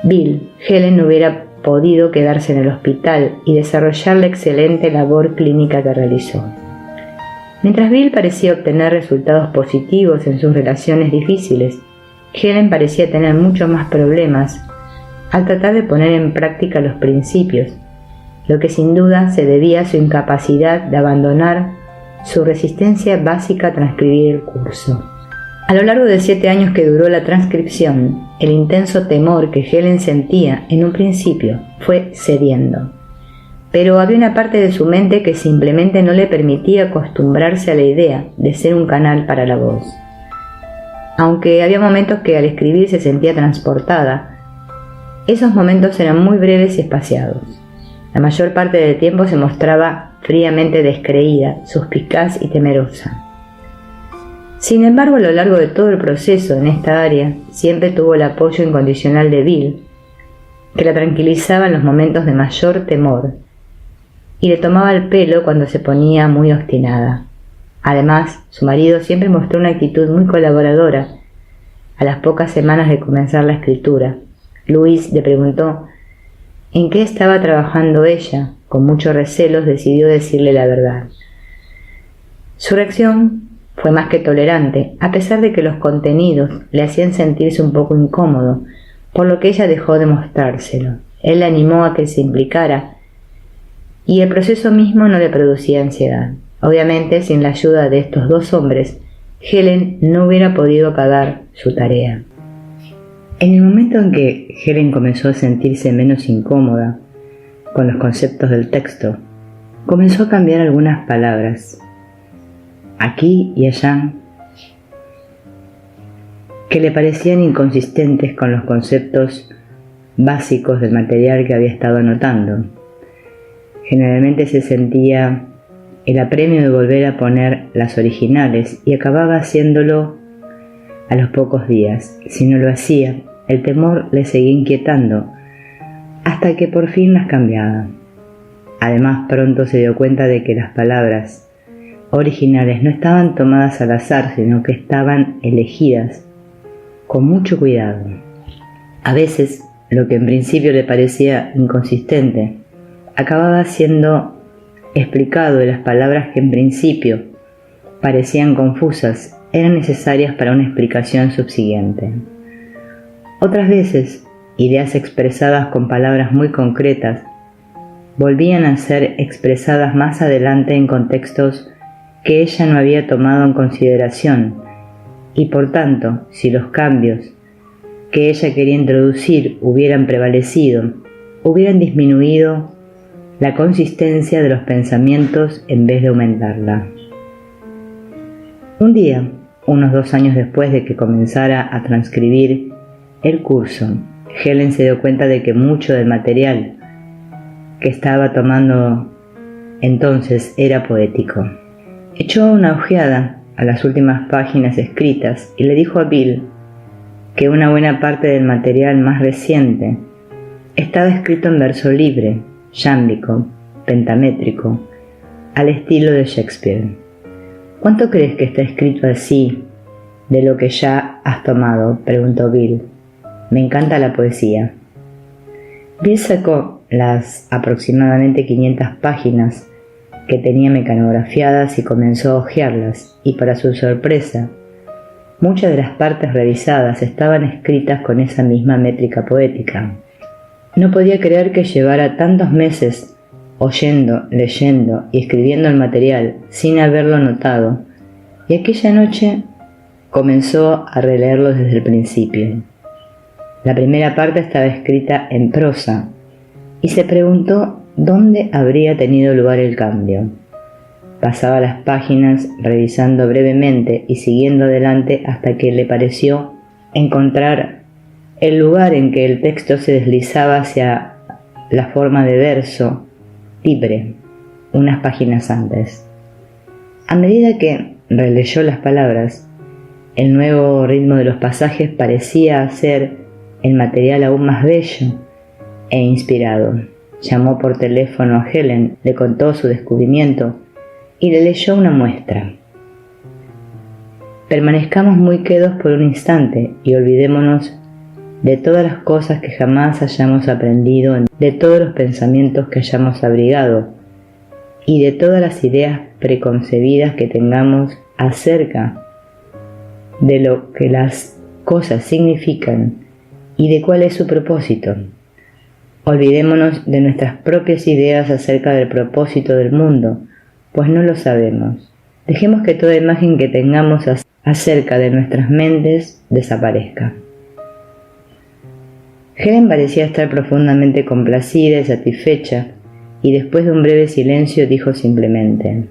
Bill, Helen no hubiera podido quedarse en el hospital y desarrollar la excelente labor clínica que realizó. Mientras Bill parecía obtener resultados positivos en sus relaciones difíciles, Helen parecía tener muchos más problemas al tratar de poner en práctica los principios, lo que sin duda se debía a su incapacidad de abandonar su resistencia básica a transcribir el curso. A lo largo de 7 años que duró la transcripción, el intenso temor que Helen sentía en un principio fue cediendo. Pero había una parte de su mente que simplemente no le permitía acostumbrarse a la idea de ser un canal para la voz. Aunque había momentos que al escribir se sentía transportada, esos momentos eran muy breves y espaciados. La mayor parte del tiempo se mostraba fríamente descreída, suspicaz y temerosa. Sin embargo, a lo largo de todo el proceso en esta área, siempre tuvo el apoyo incondicional de Bill, que la tranquilizaba en los momentos de mayor temor y le tomaba el pelo cuando se ponía muy obstinada. Además, su marido siempre mostró una actitud muy colaboradora. A las pocas semanas de comenzar la escritura, Luis le preguntó en qué estaba trabajando ella. Con muchos recelos decidió decirle la verdad. Su reacción fue más que tolerante, a pesar de que los contenidos le hacían sentirse un poco incómodo, por lo que ella dejó de mostrárselo. Él la animó a que se implicara, y el proceso mismo no le producía ansiedad. Obviamente, sin la ayuda de estos dos hombres, Helen no hubiera podido acabar su tarea. En el momento en que Helen comenzó a sentirse menos incómoda con los conceptos del texto, comenzó a cambiar algunas palabras, aquí y allá, que le parecían inconsistentes con los conceptos básicos del material que había estado anotando. Generalmente se sentía el apremio de volver a poner las originales y acababa haciéndolo a los pocos días. Si no lo hacía, el temor le seguía inquietando hasta que por fin las cambiaba. Además, pronto se dio cuenta de que las palabras originales no estaban tomadas al azar, sino que estaban elegidas con mucho cuidado. A veces, lo que en principio le parecía inconsistente, acababa siendo explicado y las palabras que en principio parecían confusas eran necesarias para una explicación subsiguiente. Otras veces, ideas expresadas con palabras muy concretas volvían a ser expresadas más adelante en contextos que ella no había tomado en consideración y por tanto, si los cambios que ella quería introducir hubieran prevalecido, hubieran disminuido la consistencia de los pensamientos en vez de aumentarla. Un día, unos 2 años después de que comenzara a transcribir el curso, Helen se dio cuenta de que mucho del material que estaba tomando entonces era poético. Echó una ojeada a las últimas páginas escritas y le dijo a Bill que una buena parte del material más reciente estaba escrito en verso libre, yámbico, pentamétrico, al estilo de Shakespeare. ¿Cuánto crees que está escrito así de lo que ya has tomado?, preguntó Bill. Me encanta la poesía. Bill sacó las aproximadamente 500 páginas que tenía mecanografiadas y comenzó a hojearlas, y para su sorpresa, muchas de las partes revisadas estaban escritas con esa misma métrica poética. No podía creer que llevara tantos meses oyendo, leyendo y escribiendo el material sin haberlo notado, y aquella noche comenzó a releerlo desde el principio. La primera parte estaba escrita en prosa, y se preguntó dónde habría tenido lugar el cambio. Pasaba las páginas revisando brevemente y siguiendo adelante hasta que le pareció encontrar el lugar en que el texto se deslizaba hacia la forma de verso libre, unas páginas antes. A medida que releyó las palabras, el nuevo ritmo de los pasajes parecía hacer el material aún más bello e inspirado. Llamó por teléfono a Helen, le contó su descubrimiento y le leyó una muestra. Permanezcamos muy quedos por un instante y olvidémonos de todas las cosas que jamás hayamos aprendido, de todos los pensamientos que hayamos abrigado y de todas las ideas preconcebidas que tengamos acerca de lo que las cosas significan y de cuál es su propósito. Olvidémonos de nuestras propias ideas acerca del propósito del mundo, pues no lo sabemos. Dejemos que toda imagen que tengamos acerca de nuestras mentes desaparezca. Helen parecía estar profundamente complacida y satisfecha, y después de un breve silencio dijo simplemente: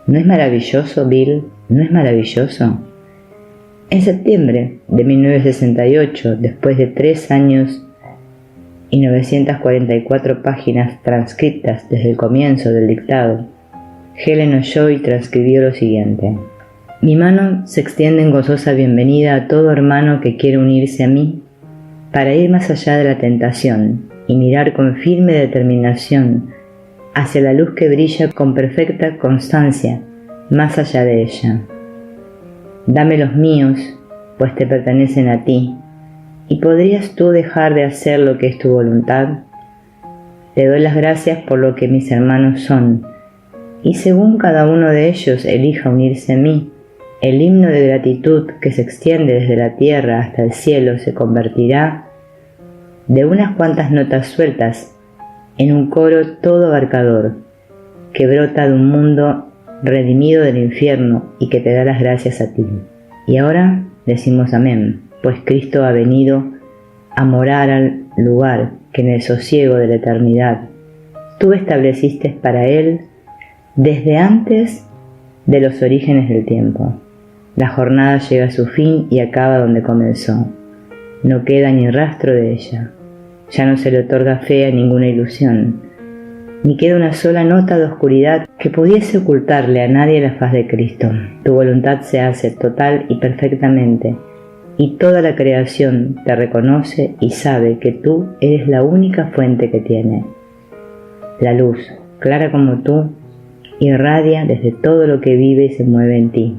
¿No es maravilloso, Bill? ¿No es maravilloso? En septiembre de 1968, después de 3 años y 944 páginas transcritas desde el comienzo del dictado, Helen oyó y transcribió lo siguiente: Mi mano se extiende en gozosa bienvenida a todo hermano que quiere unirse a mí para ir más allá de la tentación y mirar con firme determinación hacia la luz que brilla con perfecta constancia más allá de ella. Dame los míos, pues te pertenecen a ti, ¿y podrías tú dejar de hacer lo que es tu voluntad? Te doy las gracias por lo que mis hermanos son, y según cada uno de ellos elija unirse a mí, el himno de gratitud que se extiende desde la tierra hasta el cielo se convertirá de unas cuantas notas sueltas en un coro todo abarcador que brota de un mundo redimido del infierno y que te da las gracias a ti. Y ahora decimos amén, pues Cristo ha venido a morar al lugar que en el sosiego de la eternidad tú estableciste para Él desde antes de los orígenes del tiempo. La jornada llega a su fin y acaba donde comenzó. No queda ni rastro de ella. Ya no se le otorga fe a ninguna ilusión, ni queda una sola nota de oscuridad que pudiese ocultarle a nadie la faz de Cristo. Tu voluntad se hace total y perfectamente, y toda la creación te reconoce y sabe que tú eres la única fuente que tiene. La luz, clara como tú, irradia desde todo lo que vive y se mueve en ti.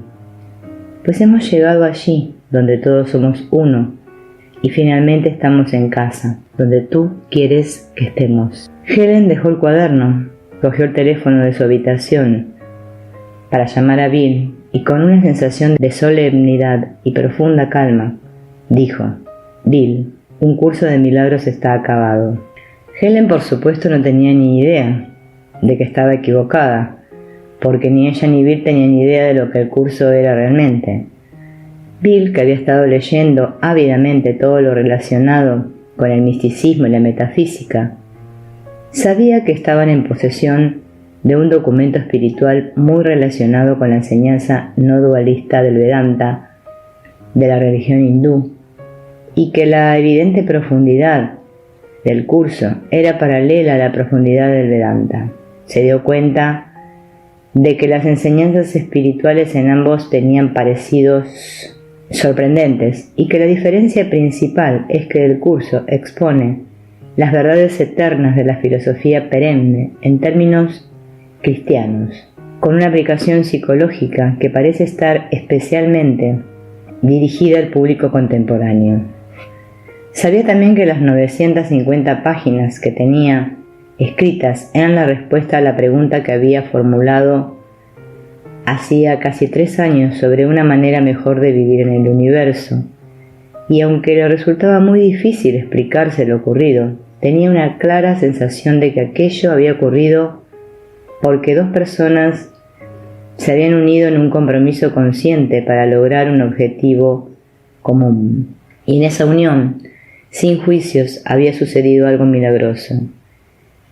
Pues hemos llegado allí, donde todos somos uno, y finalmente estamos en casa, donde tú quieres que estemos. Helen dejó el cuaderno, cogió el teléfono de su habitación para llamar a Bill y con una sensación de solemnidad y profunda calma, dijo: Bill, un curso de milagros está acabado. Helen, por supuesto, no tenía ni idea de que estaba equivocada, porque ni ella ni Bill tenían idea de lo que el curso era realmente. Bill, que había estado leyendo ávidamente todo lo relacionado con el misticismo y la metafísica, sabía que estaban en posesión de un documento espiritual muy relacionado con la enseñanza no dualista del Vedanta, de la religión hindú, y que la evidente profundidad del curso era paralela a la profundidad del Vedanta. Se dio cuenta de que las enseñanzas espirituales en ambos tenían parecidos sorprendentes y que la diferencia principal es que el curso expone las verdades eternas de la filosofía perenne en términos cristianos, con una aplicación psicológica que parece estar especialmente dirigida al público contemporáneo. Sabía también que las 950 páginas que tenía escritas eran la respuesta a la pregunta que había formulado hacía casi 3 años sobre una manera mejor de vivir en el universo, y aunque le resultaba muy difícil explicarse lo ocurrido, tenía una clara sensación de que aquello había ocurrido porque 2 personas se habían unido en un compromiso consciente para lograr un objetivo común, y en esa unión, sin juicios, había sucedido algo milagroso.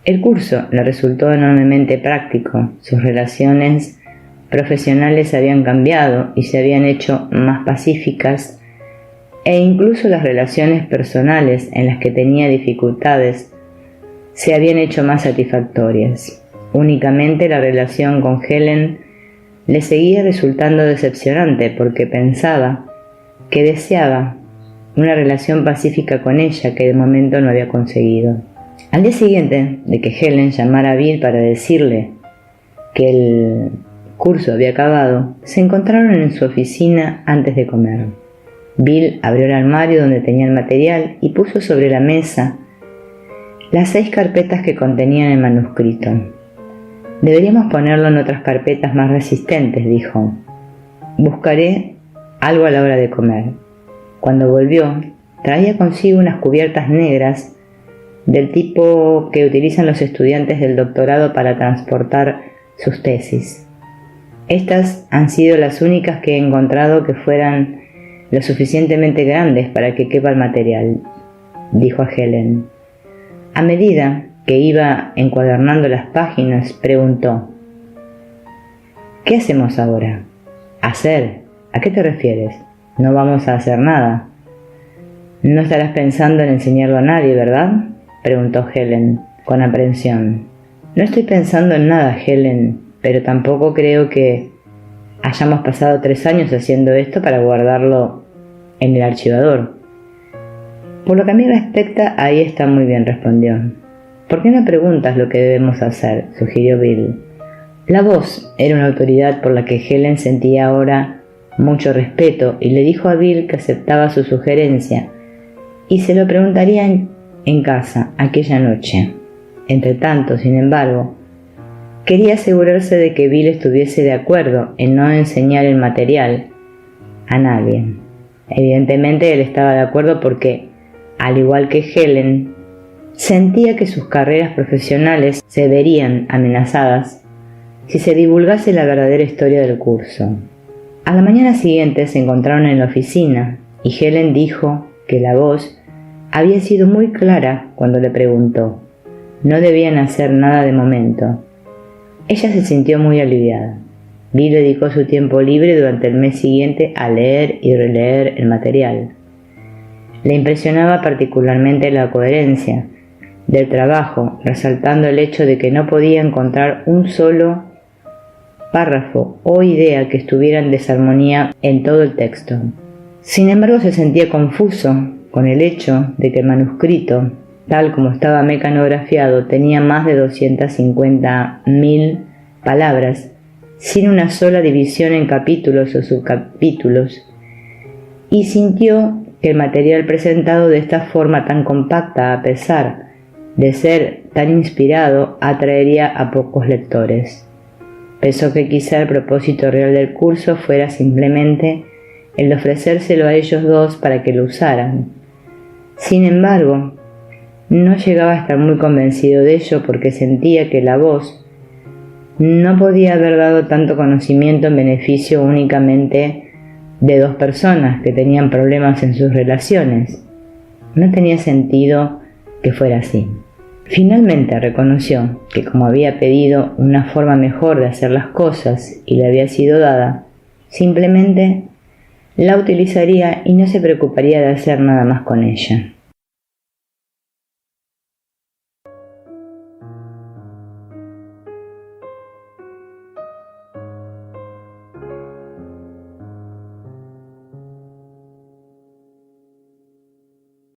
El curso le resultó enormemente práctico, sus relaciones profesionales habían cambiado y se habían hecho más pacíficas e incluso las relaciones personales en las que tenía dificultades se habían hecho más satisfactorias. Únicamente la relación con Helen le seguía resultando decepcionante porque pensaba que deseaba una relación pacífica con ella que de momento no había conseguido. Al día siguiente de que Helen llamara a Bill para decirle que el curso había acabado, se encontraron en su oficina antes de comer. Bill abrió el armario donde tenía el material y puso sobre la mesa las 6 carpetas que contenían el manuscrito. «Deberíamos ponerlo en otras carpetas más resistentes», dijo. «Buscaré algo a la hora de comer». Cuando volvió, traía consigo unas cubiertas negras del tipo que utilizan los estudiantes del doctorado para transportar sus tesis. «Estas han sido las únicas que he encontrado que fueran lo suficientemente grandes para que quepa el material», dijo a Helen. A medida que iba encuadernando las páginas, preguntó: «¿Qué hacemos ahora?» «¿Hacer? ¿A qué te refieres? No vamos a hacer nada». «No estarás pensando en enseñarlo a nadie, ¿verdad?», preguntó Helen con aprensión. «No estoy pensando en nada, Helen, pero tampoco creo que hayamos pasado 3 años haciendo esto para guardarlo en el archivador». «Por lo que a mí respecta, ahí está muy bien», respondió. «¿Por qué no preguntas lo que debemos hacer?», sugirió Bill. La voz era una autoridad por la que Helen sentía ahora mucho respeto y le dijo a Bill que aceptaba su sugerencia y se lo preguntaría en casa aquella noche. Entretanto, sin embargo, quería asegurarse de que Bill estuviese de acuerdo en no enseñar el material a nadie. Evidentemente él estaba de acuerdo porque, al igual que Helen, sentía que sus carreras profesionales se verían amenazadas si se divulgase la verdadera historia del curso. A la mañana siguiente se encontraron en la oficina y Helen dijo que la voz había sido muy clara cuando le preguntó. No debían hacer nada de momento. Ella se sintió muy aliviada. Bill dedicó su tiempo libre durante el mes siguiente a leer y releer el material. Le impresionaba particularmente la coherencia del trabajo, resaltando el hecho de que no podía encontrar un solo párrafo o idea que estuviera en desarmonía en todo el texto. Sin embargo, se sentía confuso con el hecho de que el manuscrito, tal como estaba mecanografiado, tenía más de 250.000 palabras, sin una sola división en capítulos o subcapítulos, y sintió que el material presentado de esta forma tan compacta, a pesar de ser tan inspirado, atraería a pocos lectores. Pensó que quizá el propósito real del curso fuera simplemente el de ofrecérselo a ellos dos para que lo usaran. Sin embargo, no llegaba a estar muy convencido de ello porque sentía que la voz no podía haber dado tanto conocimiento en beneficio únicamente de 2 personas que tenían problemas en sus relaciones. No tenía sentido que fuera así. Finalmente reconoció que como había pedido una forma mejor de hacer las cosas y le había sido dada, simplemente la utilizaría y no se preocuparía de hacer nada más con ella.